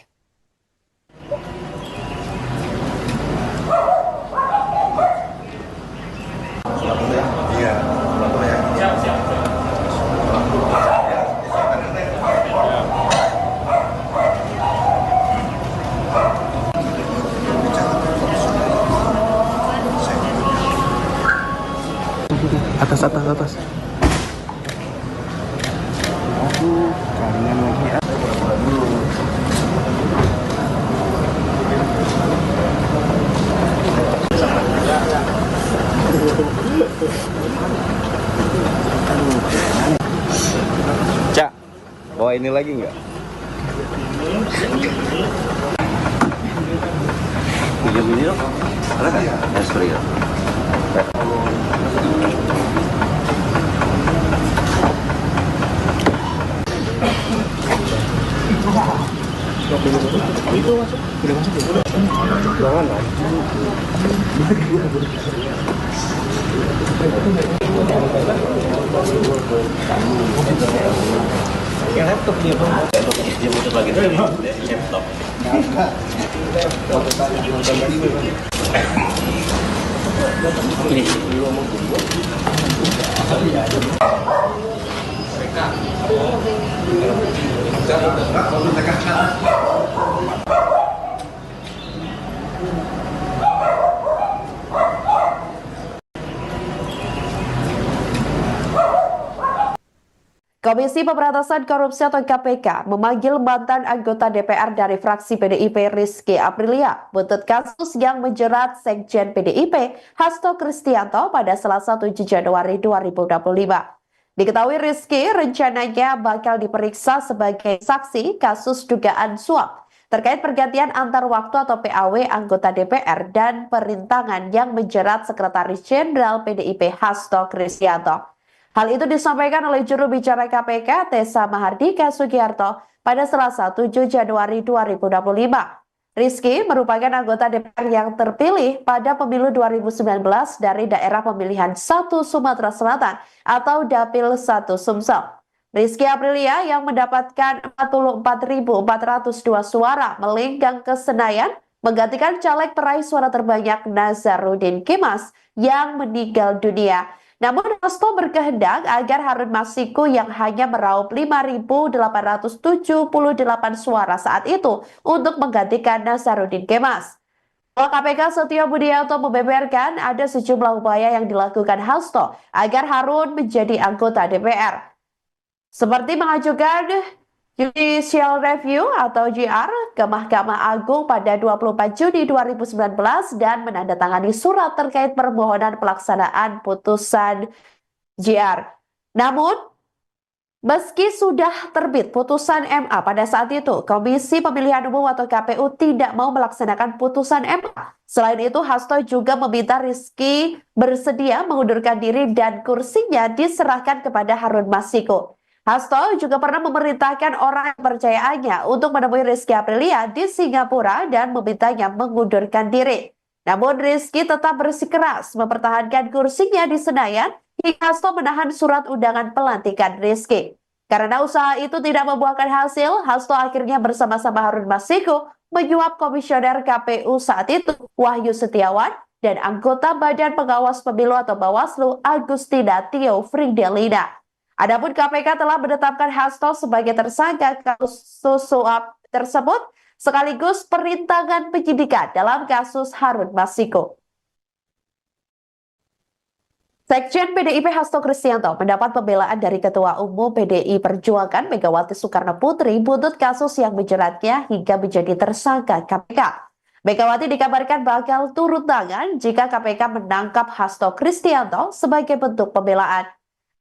Atas. Aduh, kangen lagi ya. Cak, bawa ini lagi nggak? Video video ada nggak? Ya, seperti itu. Yang laptop dia bang. Dia muter lagi dari laptop. Ini. Komisi Pemberantasan Korupsi atau KPK memanggil mantan anggota DPR dari fraksi PDIP Rizky Aprilia buntut kasus yang menjerat Sekjen PDIP Hasto Kristianto pada Selasa 7 Januari 2025. Diketahui Rizky rencananya bakal diperiksa sebagai saksi kasus dugaan suap terkait pergantian antar waktu atau PAW anggota DPR dan perintangan yang menjerat Sekretaris Jenderal PDIP Hasto Kristianto. Hal itu disampaikan oleh juru bicara KPK Tessa Mahardika Sugiarto pada Selasa 7 Januari 2025. Rizky merupakan anggota DPR yang terpilih pada pemilu 2019 dari daerah pemilihan 1 Sumatera Selatan atau Dapil 1 Sumsel. Rizky Aprilia yang mendapatkan 44.402 suara melenggang ke Senayan menggantikan caleg peraih suara terbanyak Nazarudin Kemas yang meninggal dunia. Namun Hasto berkehendak agar Harun Masiku yang hanya meraup 5.878 suara saat itu untuk menggantikan Nazarudin Kemas. KPK Setio Budianto membeberkan ada sejumlah upaya yang dilakukan Hasto agar Harun menjadi anggota DPR. Seperti mengajukan Judicial Review atau JR ke Mahkamah Agung pada 24 Juni 2019 dan menandatangani surat terkait permohonan pelaksanaan putusan JR. Namun, meski sudah terbit putusan MA pada saat itu, Komisi Pemilihan Umum atau KPU tidak mau melaksanakan putusan MA. Selain itu, Hasto juga meminta Rizky bersedia mengundurkan diri dan kursinya diserahkan kepada Harun Masiku. Hasto juga pernah memerintahkan orang kepercayaannya untuk menemui Rizky Aprilia di Singapura dan memintanya mengundurkan diri. Namun Rizky tetap bersikeras mempertahankan kursinya di Senayan hingga Hasto menahan surat undangan pelantikan Rizky. Karena usaha itu tidak membuahkan hasil, Hasto akhirnya bersama-sama Harun Masiku menyuap komisioner KPU saat itu Wahyu Setiawan dan anggota Badan Pengawas Pemilu atau Bawaslu Agustina Tio Fridelina. Adapun KPK telah menetapkan Hasto sebagai tersangka kasus suap tersebut sekaligus perintangan penyidikan dalam kasus Harun Masiku. Sekjen PDIP Hasto Kristianto mendapat pembelaan dari Ketua Umum PDI Perjuangan Megawati Soekarno Putri buntut kasus yang menjeratnya hingga menjadi tersangka KPK. Megawati dikabarkan bakal turun tangan jika KPK menangkap Hasto Kristianto sebagai bentuk pembelaan.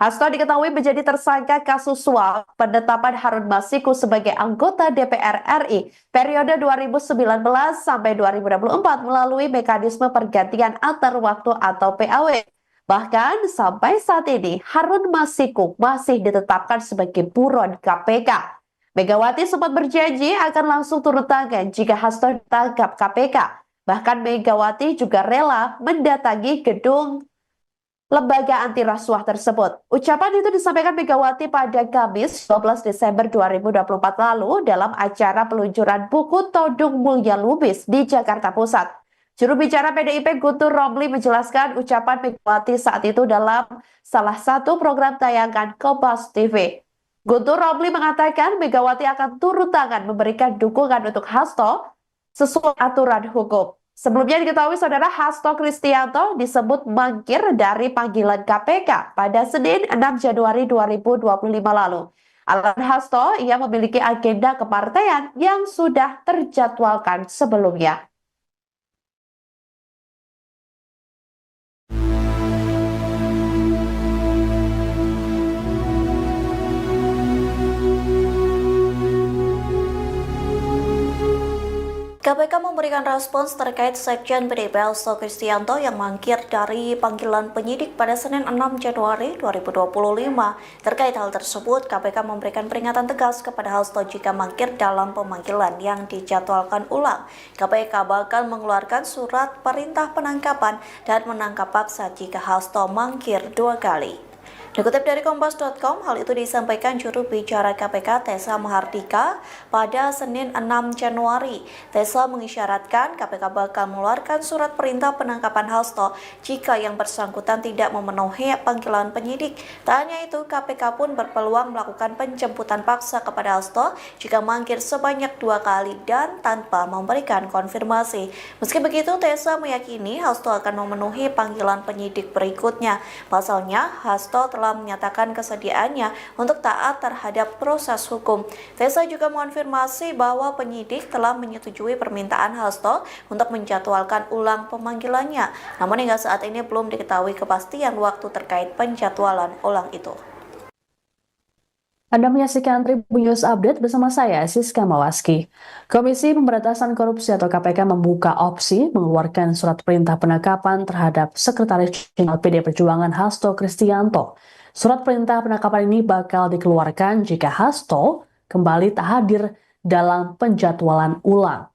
Hasto diketahui menjadi tersangka kasus suap penetapan Harun Masiku sebagai anggota DPR RI periode 2019 sampai 2024 melalui mekanisme pergantian antar waktu atau PAW. Bahkan sampai saat ini Harun Masiku masih ditetapkan sebagai buron KPK. Megawati sempat berjanji akan langsung turun tangan jika Hasto ditangkap KPK. Bahkan Megawati juga rela mendatangi gedung lembaga anti rasuah tersebut. Ucapan itu disampaikan Megawati pada Kamis 12 Desember 2024 lalu dalam acara peluncuran buku Todung Mulya Lubis di Jakarta Pusat. Juru bicara PDIP Guntur Romli menjelaskan ucapan Megawati saat itu dalam salah satu program tayangan Kompas TV. Guntur Romli mengatakan Megawati akan turun tangan memberikan dukungan untuk Hasto sesuai aturan hukum. Sebelumnya diketahui saudara Hasto Kristianto disebut mangkir dari panggilan KPK pada Senin 6 Januari 2025 lalu. Alasan Hasto, ia memiliki agenda kepartaian yang sudah terjadwalkan sebelumnya. KPK memberikan respons terkait Sekjen PDIP Hasto Kristianto yang mangkir dari panggilan penyidik pada Senin 6 Januari 2025. Terkait hal tersebut, KPK memberikan peringatan tegas kepada Hasto jika mangkir dalam pemanggilan yang dijadwalkan ulang. KPK bahkan mengeluarkan surat perintah penangkapan dan menangkap paksa jika Hasto mangkir 2 kali. Dikutip dari Kompas.com, hal itu disampaikan juru bicara KPK Tessa Mahardika pada Senin 6 Januari. Tessa mengisyaratkan KPK bakal mengeluarkan surat perintah penangkapan Hasto jika yang bersangkutan tidak memenuhi panggilan penyidik. Tak hanya itu, KPK pun berpeluang melakukan penjemputan paksa kepada Hasto jika mangkir sebanyak 2 kali dan tanpa memberikan konfirmasi. Meski begitu, Tessa meyakini Hasto akan memenuhi panggilan penyidik berikutnya. Pasalnya, Hasto telah menyatakan kesediaannya untuk taat terhadap proses hukum. Tessa juga mengonfirmasi bahwa penyidik telah menyetujui permintaan Hasto untuk menjadwalkan ulang pemanggilannya. Namun hingga saat ini belum diketahui kepastian waktu terkait penjadwalan ulang itu. Anda menyaksikan Tribun News Update bersama saya, Siska Mawaski. Komisi Pemberantasan Korupsi atau KPK membuka opsi mengeluarkan surat perintah penangkapan terhadap Sekretaris Jenderal PD Perjuangan Hasto Kristianto. Surat perintah penangkapan ini bakal dikeluarkan jika Hasto kembali tak hadir dalam penjadwalan ulang.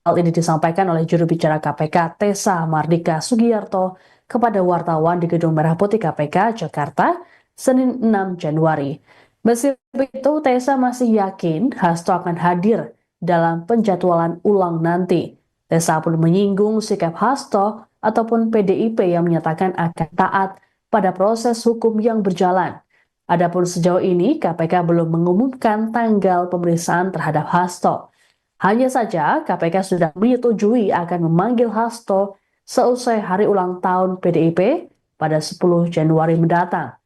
Hal ini disampaikan oleh juru bicara KPK Tessa Mardika Sugiyarto kepada wartawan di Gedung Merah Putih KPK Jakarta, Senin 6 Januari. Meski begitu, Tessa masih yakin Hasto akan hadir dalam penjadwalan ulang nanti. Tessa pun menyinggung sikap Hasto ataupun PDIP yang menyatakan akan taat pada proses hukum yang berjalan. Adapun sejauh ini, KPK belum mengumumkan tanggal pemeriksaan terhadap Hasto. Hanya saja, KPK sudah menyetujui akan memanggil Hasto seusai hari ulang tahun PDIP pada 10 Januari mendatang.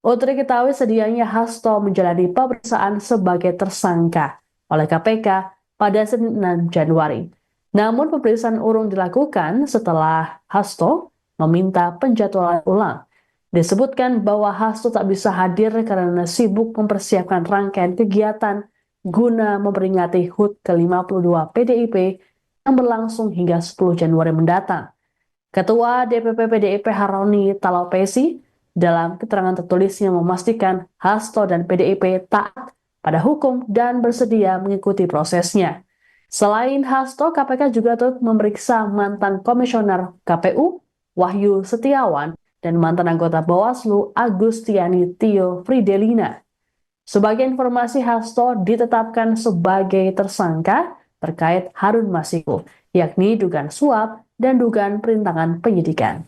Untuk diketahui sedianya Hasto menjalani pemeriksaan sebagai tersangka oleh KPK pada Senin 6 Januari. Namun pemeriksaan urung dilakukan setelah Hasto meminta penjadwalan ulang. Disebutkan bahwa Hasto tak bisa hadir karena sibuk mempersiapkan rangkaian kegiatan guna memperingati HUT ke-52 PDIP yang berlangsung hingga 10 Januari mendatang. Ketua DPP PDIP Haroni Talopesi dalam keterangan tertulisnya memastikan Hasto dan PDIP taat pada hukum dan bersedia mengikuti prosesnya. Selain Hasto, KPK juga turut memeriksa mantan komisioner KPU Wahyu Setiawan dan mantan anggota Bawaslu Agustiani Tio Fridelina. Sebagai informasi, Hasto ditetapkan sebagai tersangka terkait Harun Masiku, yakni dugaan suap dan dugaan perintangan penyidikan.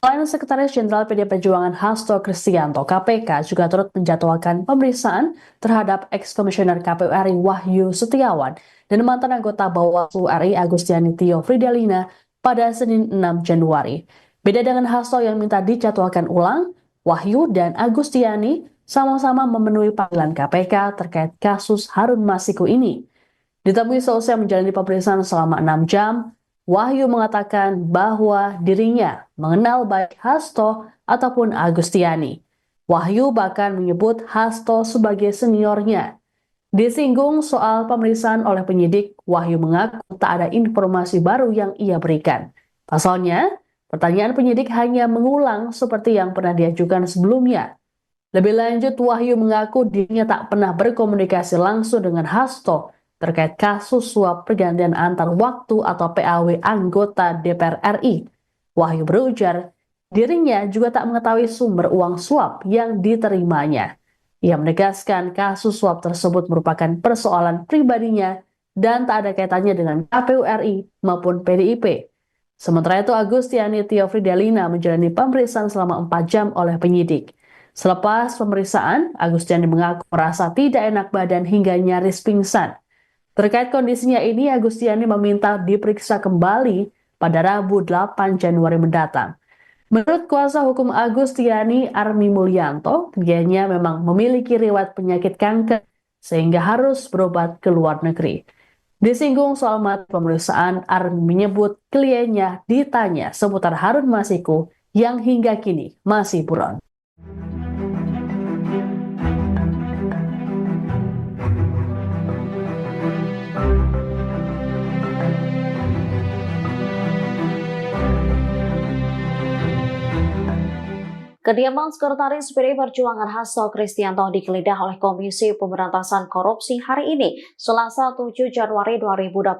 Selain Sekretaris Jenderal PD Perjuangan Hasto Kristianto, KPK juga turut menjadwalkan pemeriksaan terhadap ex-komisioner KPU RI Wahyu Setiawan dan mantan anggota Bawaslu RI Agustiani Tio Fridelina pada Senin 6 Januari. Beda dengan Hasto yang minta dijadwalkan ulang, Wahyu dan Agustiani sama-sama memenuhi panggilan KPK terkait kasus Harun Masiku ini. Ditemui selesai menjalani pemeriksaan selama 6 jam, Wahyu mengatakan bahwa dirinya mengenal baik Hasto ataupun Agustiani. Wahyu bahkan menyebut Hasto sebagai seniornya. Disinggung soal pemeriksaan oleh penyidik, Wahyu mengaku tak ada informasi baru yang ia berikan. Pasalnya, pertanyaan penyidik hanya mengulang seperti yang pernah diajukan sebelumnya. Lebih lanjut, Wahyu mengaku dirinya tak pernah berkomunikasi langsung dengan Hasto terkait kasus suap pergantian antar waktu atau PAW anggota DPR RI. Wahyu berujar, dirinya juga tak mengetahui sumber uang suap yang diterimanya. Ia menegaskan kasus suap tersebut merupakan persoalan pribadinya dan tak ada kaitannya dengan KPU RI maupun PDIP. Sementara itu, Agustiani Tio Fridelina menjalani pemeriksaan selama 4 jam oleh penyidik. Selepas pemeriksaan, Agustiani mengaku merasa tidak enak badan hingga nyaris pingsan. Terkait kondisinya ini, Agustiani meminta diperiksa kembali pada Rabu 8 Januari mendatang. Menurut kuasa hukum Agustiani, Armi Mulyanto, kliennya memang memiliki riwayat penyakit kanker sehingga harus berobat ke luar negeri. Disinggung soal materi pemeriksaan, Armi menyebut kliennya ditanya seputar Harun Masiku yang hingga kini masih buron. Kediaman Sekretaris PDI Perjuangan Hasto Kristianto digeledah oleh Komisi Pemberantasan Korupsi hari ini, Selasa 7 Januari 2025.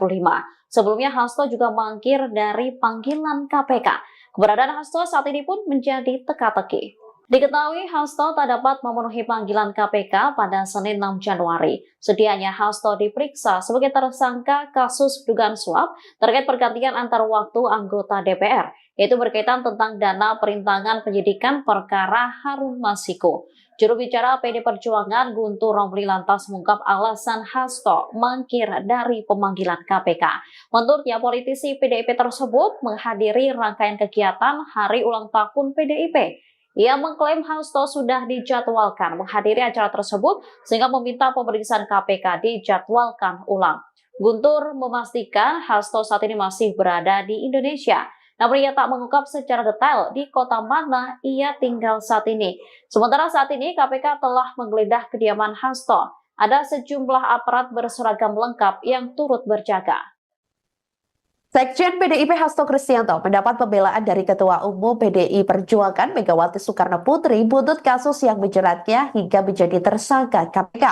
Sebelumnya Hasto juga mangkir dari panggilan KPK. Keberadaan Hasto saat ini pun menjadi teka-teki. Diketahui Hasto tak dapat memenuhi panggilan KPK pada Senin 6 Januari. Sedianya Hasto diperiksa sebagai tersangka kasus dugaan suap terkait pergantian antar waktu anggota DPR, yaitu berkaitan tentang dana perintangan penyidikan perkara Harun Masiku. Juru bicara PD Perjuangan Guntur Romli lantas mengungkap alasan Hasto mangkir dari pemanggilan KPK. Menurutnya, politisi PDIP tersebut menghadiri rangkaian kegiatan Hari Ulang Tahun PDIP. Ia mengklaim Hasto sudah dijadwalkan menghadiri acara tersebut sehingga meminta pemeriksaan KPK dijadwalkan ulang. Guntur memastikan Hasto saat ini masih berada di Indonesia. Namun ia tak mengungkap secara detail di kota mana ia tinggal saat ini. Sementara saat ini KPK telah menggeledah kediaman Hasto. Ada sejumlah aparat berseragam lengkap yang turut berjaga. Sekjen PDIP Hasto Kristianto mendapat pembelaan dari Ketua Umum PDI Perjuangan Megawati Soekarno Putri buntut kasus yang menjeratnya hingga menjadi tersangka KPK.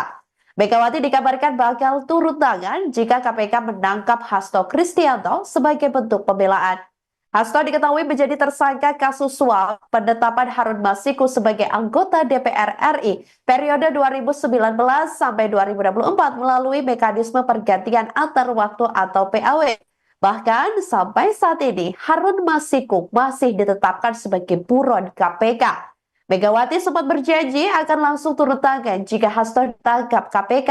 Megawati dikabarkan bakal turun tangan jika KPK menangkap Hasto Kristianto sebagai bentuk pembelaan. Hasto diketahui menjadi tersangka kasus suap penetapan Harun Masiku sebagai anggota DPR RI periode 2019 sampai 2024 melalui mekanisme pergantian antar waktu atau PAW. Bahkan sampai saat ini Harun Masiku masih ditetapkan sebagai buron KPK. Megawati sempat berjanji akan langsung turun tangan jika Hasto ditangkap KPK.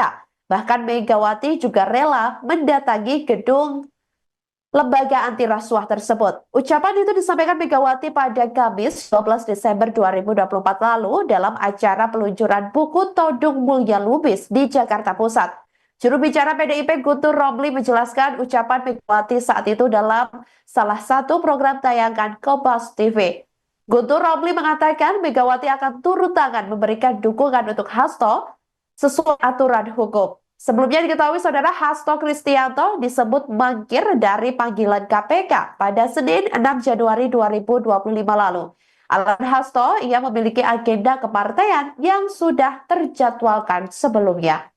Bahkan Megawati juga rela mendatangi gedung lembaga anti rasuah tersebut. Ucapan itu disampaikan Megawati pada Kamis 12 Desember 2024 lalu dalam acara peluncuran buku Todung Mulya Lubis di Jakarta Pusat. Juru bicara PDIP Guntur Romli menjelaskan ucapan Megawati saat itu dalam salah satu program tayangan Kompas TV. Guntur Romli mengatakan Megawati akan turun tangan memberikan dukungan untuk Hasto sesuai aturan hukum. Sebelumnya diketahui saudara Hasto Kristianto disebut mangkir dari panggilan KPK pada Senin 6 Januari 2025 lalu. Alasan Hasto, ia memiliki agenda kepartaian yang sudah terjadwalkan sebelumnya.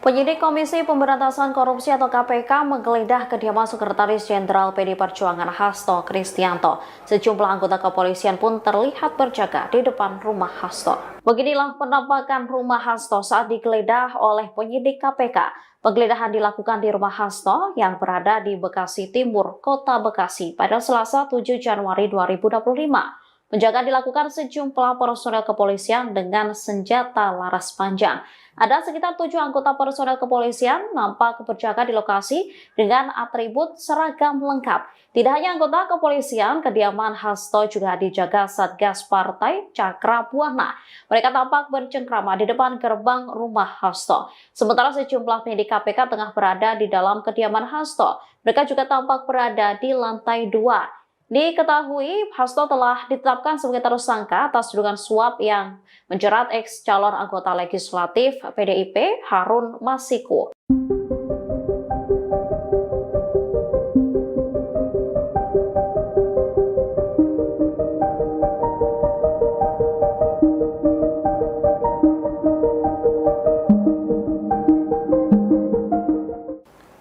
Penyidik Komisi Pemberantasan Korupsi atau KPK menggeledah kediaman Sekretaris Jenderal PD Perjuangan Hasto Kristianto. Sejumlah anggota kepolisian pun terlihat berjaga di depan rumah Hasto. Beginilah penampakan rumah Hasto saat digeledah oleh penyidik KPK. Penggeledahan dilakukan di rumah Hasto yang berada di Bekasi Timur, Kota Bekasi pada Selasa 7 Januari 2025. Penjagaan dilakukan sejumlah personel kepolisian dengan senjata laras panjang. Ada sekitar 7 anggota personel kepolisian nampak berjaga di lokasi dengan atribut seragam lengkap. Tidak hanya anggota kepolisian, kediaman Hasto juga dijaga Satgas Partai Cakra Buana. Mereka tampak bercengkrama di depan gerbang rumah Hasto. Sementara sejumlah penyidik KPK tengah berada di dalam kediaman Hasto. Mereka juga tampak berada di lantai 2. Diketahui, Hasto telah ditetapkan sebagai tersangka atas tuduhan suap yang menjerat ex calon anggota legislatif PDIP Harun Masiku.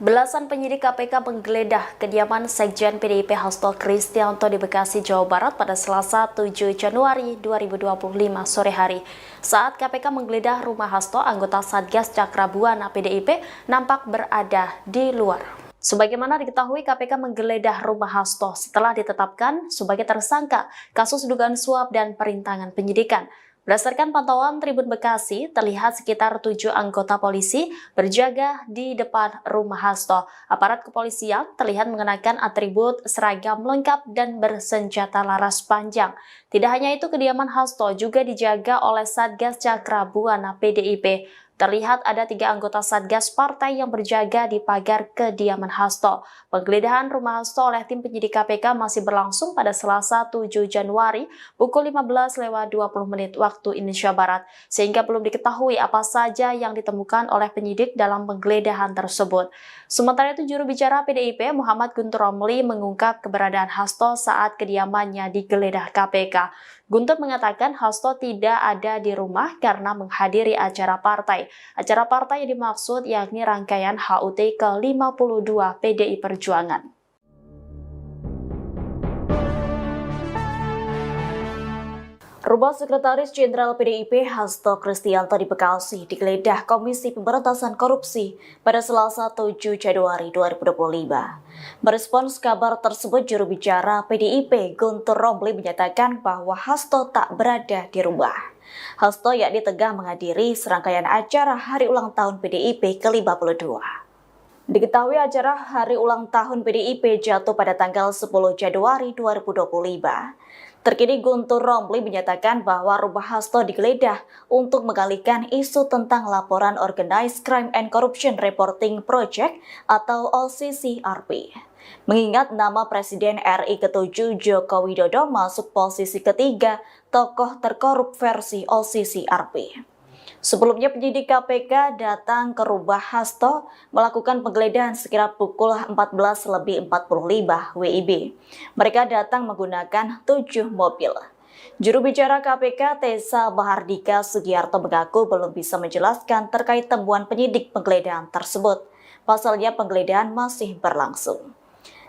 Belasan penyidik KPK menggeledah kediaman Sekjen PDIP Hasto Kristianto di Bekasi, Jawa Barat pada Selasa 7 Januari 2025 sore hari. Saat KPK menggeledah rumah Hasto, anggota Satgas Cakra Buana PDIP nampak berada di luar. Sebagaimana diketahui, KPK menggeledah rumah Hasto setelah ditetapkan sebagai tersangka kasus dugaan suap dan perintangan penyidikan. Berdasarkan pantauan Tribun Bekasi, terlihat sekitar 7 anggota polisi berjaga di depan rumah Hasto. Aparat kepolisian terlihat mengenakan atribut seragam lengkap dan bersenjata laras panjang. Tidak hanya itu, kediaman Hasto juga dijaga oleh Satgas Cakra Buana PDIP. Terlihat ada 3 anggota Satgas Partai yang berjaga di pagar kediaman Hasto. Penggeledahan rumah Hasto oleh tim penyidik KPK masih berlangsung pada Selasa 7 Januari pukul 15:20 waktu Indonesia Barat, sehingga belum diketahui apa saja yang ditemukan oleh penyidik dalam penggeledahan tersebut. Sementara itu, juru bicara PDIP Muhammad Guntur Romli mengungkap keberadaan Hasto saat kediamannya digeledah KPK. Guntur mengatakan Hasto tidak ada di rumah karena menghadiri acara partai. Acara partai yang dimaksud yakni rangkaian HUT ke-52 PDI Perjuangan. Rumah Sekretaris Jenderal PDIP Hasto Kristianto di Bekasi digeledah Komisi Pemberantasan Korupsi pada Selasa 7 Januari 2025. Merespons kabar tersebut, juru bicara PDIP Guntur Romli menyatakan bahwa Hasto tak berada di rumah. Hasto yakni tengah menghadiri serangkaian acara Hari Ulang Tahun PDIP ke-52. Diketahui acara Hari Ulang Tahun PDIP jatuh pada tanggal 10 Januari 2025. Terkini Guntur Romli menyatakan bahwa rumah Hasto digeledah untuk mengalihkan isu tentang laporan Organized Crime and Corruption Reporting Project atau OCCRP. Mengingat nama Presiden RI ke-7 Joko Widodo masuk posisi ketiga tokoh terkorup versi OCCRP. Sebelumnya penyidik KPK datang ke rumah Hasto melakukan penggeledahan sekitar pukul 14:45 WIB. Mereka datang menggunakan 7 mobil. Juru bicara KPK Tessa Bahardika Sugiarto mengaku belum bisa menjelaskan terkait temuan penyidik penggeledahan tersebut. Pasalnya penggeledahan masih berlangsung.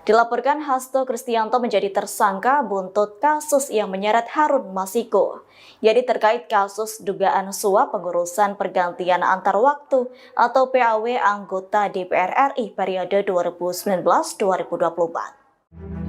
Dilaporkan Hasto Kristianto menjadi tersangka buntut kasus yang menyeret Harun Masiku, yakni terkait kasus dugaan suap pengurusan pergantian antar waktu atau PAW anggota DPR RI periode 2019-2024.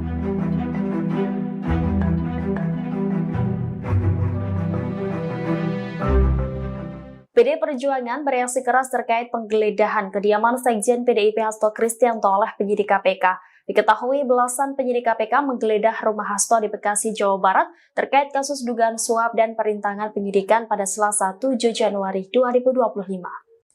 PDI Perjuangan bereaksi keras terkait penggeledahan kediaman Sekjen PDIP Hasto Kristianto oleh penyidik KPK. Diketahui belasan penyidik KPK menggeledah rumah Hasto di Bekasi, Jawa Barat terkait kasus dugaan suap dan perintangan penyidikan pada Selasa 7 Januari 2025.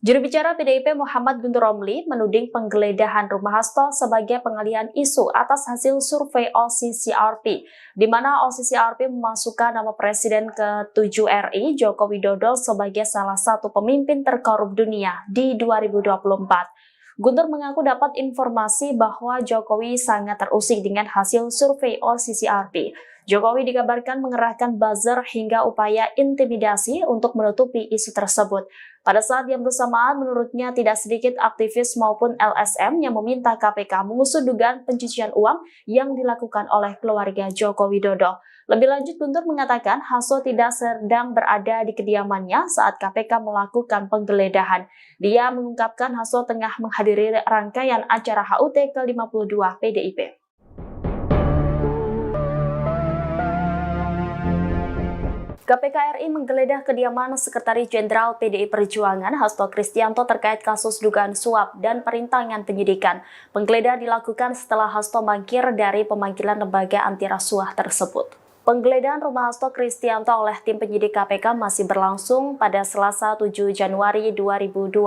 Juru bicara PDIP Muhammad Guntur Romli menuding penggeledahan rumah Hasto sebagai pengalihan isu atas hasil survei OCCRP, di mana OCCRP memasukkan nama Presiden ke-7 RI Joko Widodo sebagai salah satu pemimpin terkorup dunia di 2024. Guntur mengaku dapat informasi bahwa Jokowi sangat terusik dengan hasil survei OCCRP. Jokowi dikabarkan mengerahkan buzzer hingga upaya intimidasi untuk menutupi isu tersebut. Pada saat yang bersamaan, menurutnya tidak sedikit aktivis maupun LSM yang meminta KPK mengusut dugaan pencucian uang yang dilakukan oleh keluarga Joko Widodo. Lebih lanjut, Guntur mengatakan Hasto tidak sedang berada di kediamannya saat KPK melakukan penggeledahan. Dia mengungkapkan Hasto tengah menghadiri rangkaian acara HUT ke-52 PDIP. KPK RI menggeledah kediaman Sekretaris Jenderal PDI Perjuangan Hasto Kristianto terkait kasus dugaan suap dan perintangan penyidikan. Penggeledahan dilakukan setelah Hasto mangkir dari pemanggilan lembaga anti rasuah tersebut. Penggeledahan rumah Hasto Kristianto oleh tim penyidik KPK masih berlangsung pada Selasa 7 Januari 2025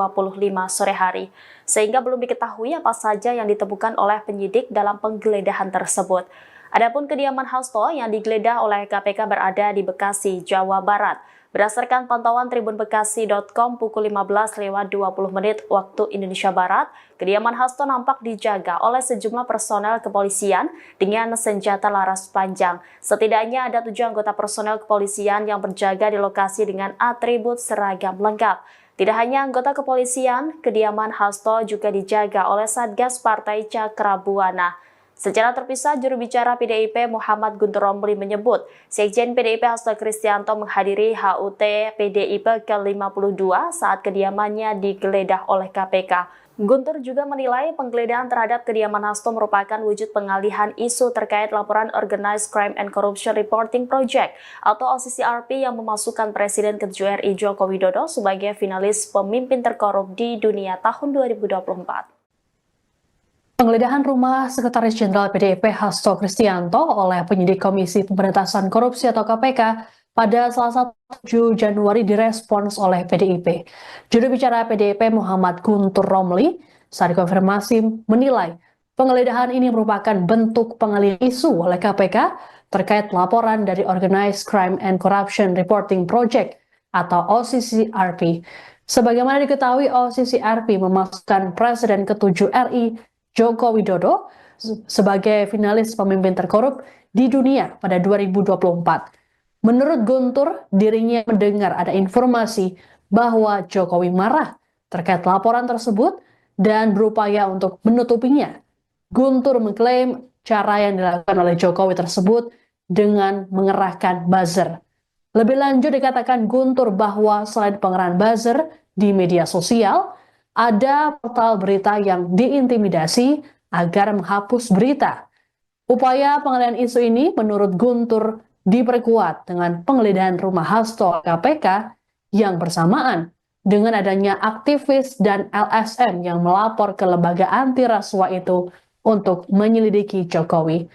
sore hari, sehingga belum diketahui apa saja yang ditemukan oleh penyidik dalam penggeledahan tersebut. Adapun kediaman Hasto yang digeledah oleh KPK berada di Bekasi, Jawa Barat. Berdasarkan pantauan tribunbekasi.com pukul 15.20 waktu Indonesia Barat, kediaman Hasto nampak dijaga oleh sejumlah personel kepolisian dengan senjata laras panjang. Setidaknya ada 7 anggota personel kepolisian yang berjaga di lokasi dengan atribut seragam lengkap. Tidak hanya anggota kepolisian, kediaman Hasto juga dijaga oleh Satgas Partai Cakrabuana. Secara terpisah, juru bicara PDIP Muhammad Guntur Romli menyebut, Sekjen PDIP Hasto Kristianto menghadiri HUT PDIP ke-52 saat kediamannya digeledah oleh KPK. Guntur juga menilai penggeledahan terhadap kediaman Hasto merupakan wujud pengalihan isu terkait laporan Organized Crime and Corruption Reporting Project atau OCCRP yang memasukkan Presiden ke-7 RI Joko Widodo sebagai finalis pemimpin terkorup di dunia tahun 2024. Penggeledahan rumah Sekretaris Jenderal PDIP Hasto Kristianto oleh penyidik Komisi Pemberantasan Korupsi atau KPK pada Selasa 7 Januari direspons oleh PDIP. Juru bicara PDIP Muhammad Guntur Romli saat dikonfirmasi menilai penggeledahan ini merupakan bentuk pengalihan isu oleh KPK terkait laporan dari Organized Crime and Corruption Reporting Project atau OCCRP. Sebagaimana diketahui, OCCRP memasukkan Presiden ke-7 RI Joko Widodo sebagai finalis pemimpin terkorup di dunia pada 2024. Menurut Guntur, dirinya mendengar ada informasi bahwa Jokowi marah terkait laporan tersebut dan berupaya untuk menutupinya. Guntur mengklaim cara yang dilakukan oleh Jokowi tersebut dengan mengerahkan buzzer. Lebih lanjut dikatakan Guntur bahwa selain pengerahan buzzer di media sosial, ada portal berita yang diintimidasi agar menghapus berita. Upaya pengalihan isu ini menurut Guntur diperkuat dengan penggeledahan rumah Hasto KPK yang bersamaan dengan adanya aktivis dan LSM yang melapor ke lembaga anti rasuah itu untuk menyelidiki Jokowi.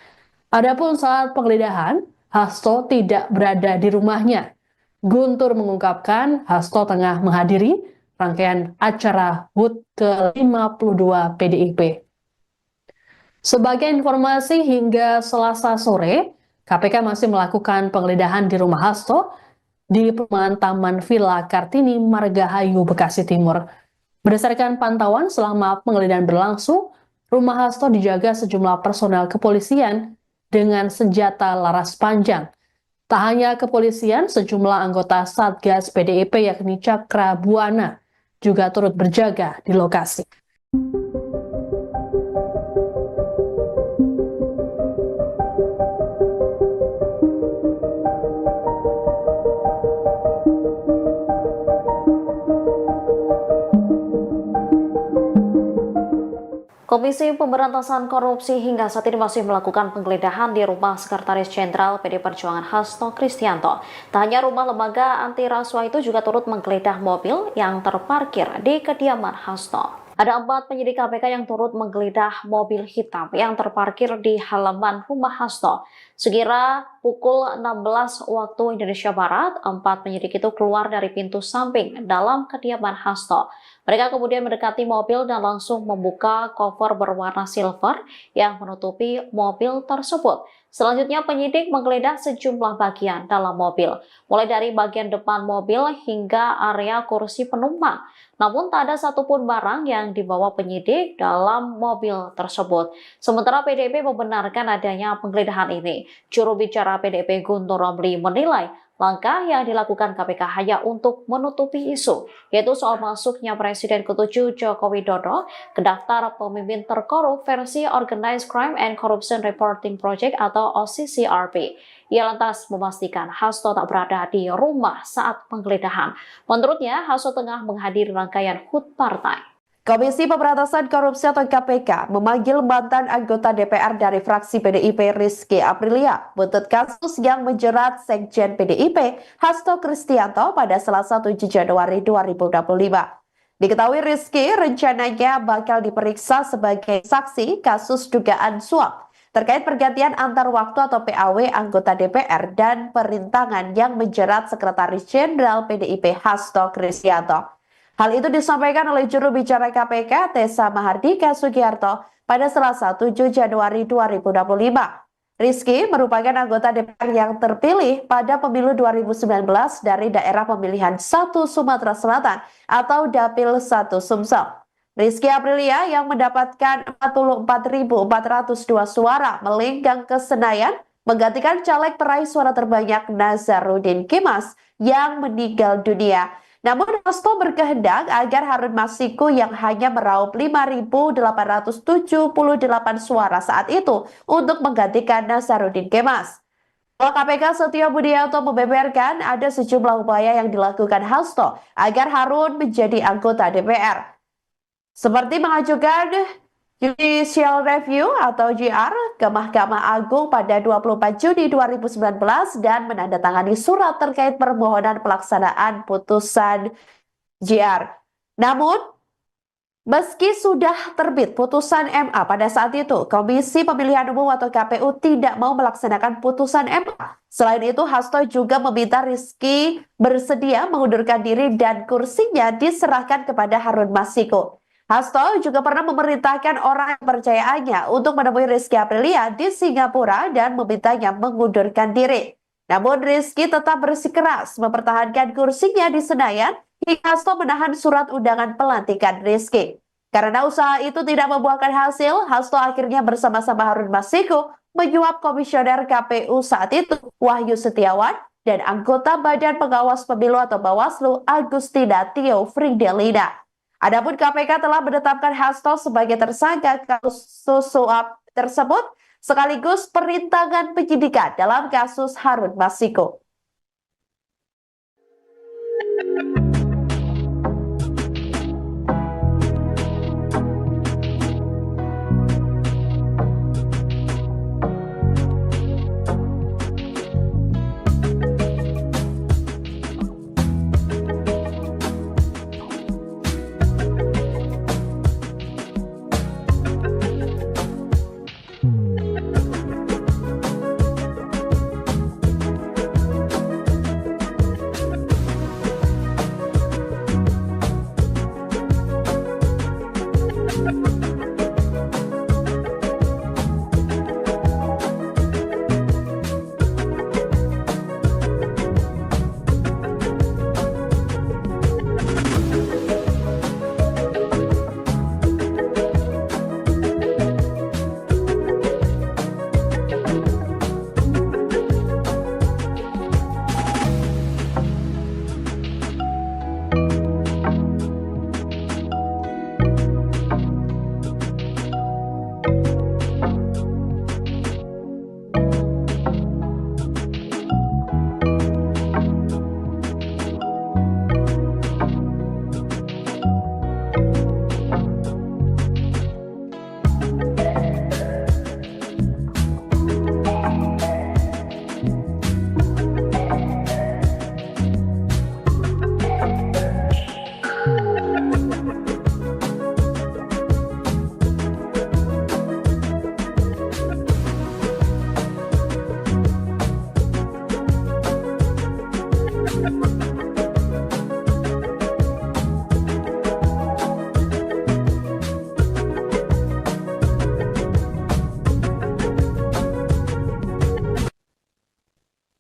Adapun saat penggeledahan, Hasto tidak berada di rumahnya. Guntur mengungkapkan Hasto tengah menghadiri rangkaian acara HUT ke-52 PDIP. Sebagai informasi, hingga Selasa sore, KPK masih melakukan penggeledahan di rumah Hasto di perumahan Taman Villa Kartini, Margahayu, Bekasi Timur. Berdasarkan pantauan selama penggeledahan berlangsung, rumah Hasto dijaga sejumlah personel kepolisian dengan senjata laras panjang. Tak hanya kepolisian, sejumlah anggota Satgas PDIP yakni Cakrabuana juga turut berjaga di lokasi. Komisi Pemberantasan Korupsi hingga saat ini masih melakukan penggeledahan di rumah Sekretaris Jenderal PDI Perjuangan Hasto Kristianto. Tak hanya rumah lembaga anti rasuah itu juga turut menggeledah mobil yang terparkir di kediaman Hasto. Ada 4 penyidik KPK yang turut menggeledah mobil hitam yang terparkir di halaman rumah Hasto. Sekira pukul 16 waktu Indonesia Barat, 4 penyidik itu keluar dari pintu samping dalam kediaman Hasto. Mereka kemudian mendekati mobil dan langsung membuka koper berwarna silver yang menutupi mobil tersebut. Selanjutnya penyidik menggeledah sejumlah bagian dalam mobil, mulai dari bagian depan mobil hingga area kursi penumpang. Namun tak ada satupun barang yang dibawa penyidik dalam mobil tersebut. Sementara PDIP membenarkan adanya penggeledahan ini. Juru bicara PDIP Guntur Romli menilai langkah yang dilakukan KPK hanya untuk menutupi isu, yaitu soal masuknya Presiden ke-7 Joko Widodo ke daftar pemimpin terkorup versi Organized Crime and Corruption Reporting Project atau OCCRP. Ia lantas memastikan Hasto tak berada di rumah saat penggeledahan. Menurutnya, Hasto tengah menghadiri rangkaian HUT partai. Komisi Pemberantasan Korupsi atau KPK memanggil mantan anggota DPR dari fraksi PDIP Rizky Aprilia buntut kasus yang menjerat Sekjen PDIP Hasto Kristianto pada Selasa 7 Januari 2025. Diketahui Rizky rencananya bakal diperiksa sebagai saksi kasus dugaan suap terkait pergantian antar waktu atau PAW anggota DPR dan perintangan yang menjerat Sekretaris Jenderal PDIP Hasto Kristianto. Hal itu disampaikan oleh juru bicara KPK Tessa Mahardika Sugiarto pada Selasa 7 Januari 2025. Rizky merupakan anggota DPR yang terpilih pada pemilu 2019 dari daerah pemilihan 1 Sumatera Selatan atau Dapil 1 Sumsel. Rizky Aprilia yang mendapatkan 44.402 suara melenggang ke Senayan menggantikan caleg peraih suara terbanyak Nazarudin Kemas yang meninggal dunia. Namun Hasto berkehendak agar Harun Masiku yang hanya meraup 5.878 suara saat itu untuk menggantikan Nazarudin Kemas. KPK Setio Budianto membeberkan ada sejumlah upaya yang dilakukan Hasto agar Harun menjadi anggota DPR. Seperti mengajukan Judicial Review atau JR ke Mahkamah Agung pada 24 Juni 2019 dan menandatangani surat terkait permohonan pelaksanaan putusan JR. Namun, meski sudah terbit putusan MA pada saat itu, Komisi Pemilihan Umum atau KPU tidak mau melaksanakan putusan MA. Selain itu, Hasto juga meminta Rizky bersedia mengundurkan diri dan kursinya diserahkan kepada Harun Masiku. Hasto juga pernah memerintahkan orang kepercayaannya untuk menemui Rizky Aprilia di Singapura dan memintanya mengundurkan diri. Namun Rizky tetap bersikeras mempertahankan kursinya di Senayan hingga Hasto menahan surat undangan pelantikan Rizky. Karena usaha itu tidak membuahkan hasil, Hasto akhirnya bersama-sama Harun Masiku menyuap komisioner KPU saat itu Wahyu Setiawan dan anggota Badan Pengawas Pemilu atau Bawaslu Agustina Tio Fridelina. Adapun KPK telah menetapkan Hasto sebagai tersangka kasus suap tersebut sekaligus perintangan penyidikan dalam kasus Harun Masiku.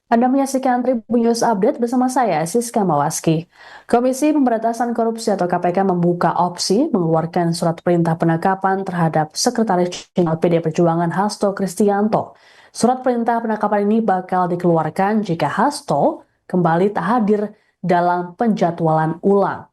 Anda menyaksikan Tribun News Update bersama saya, Siska Mawaski. Komisi Pemberantasan Korupsi atau KPK membuka opsi mengeluarkan surat perintah penangkapan terhadap Sekretaris Jenderal PD Perjuangan Hasto Kristianto. Surat perintah penangkapan ini bakal dikeluarkan jika Hasto kembali tak hadir dalam penjadwalan ulang.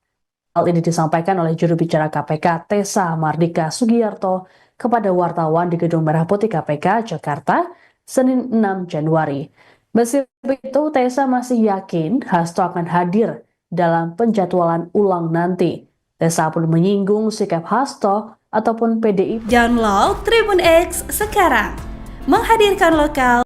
Hal ini disampaikan oleh juru bicara KPK Tessa Mardika Sugiyarto kepada wartawan di Gedung Merah Putih KPK Jakarta, Senin 6 Januari. Meski begitu, Tessa masih yakin Hasto akan hadir dalam penjadwalan ulang nanti. Tessa pun menyinggung sikap Hasto ataupun PDIP. Download Tribun X sekarang, menghadirkan lokal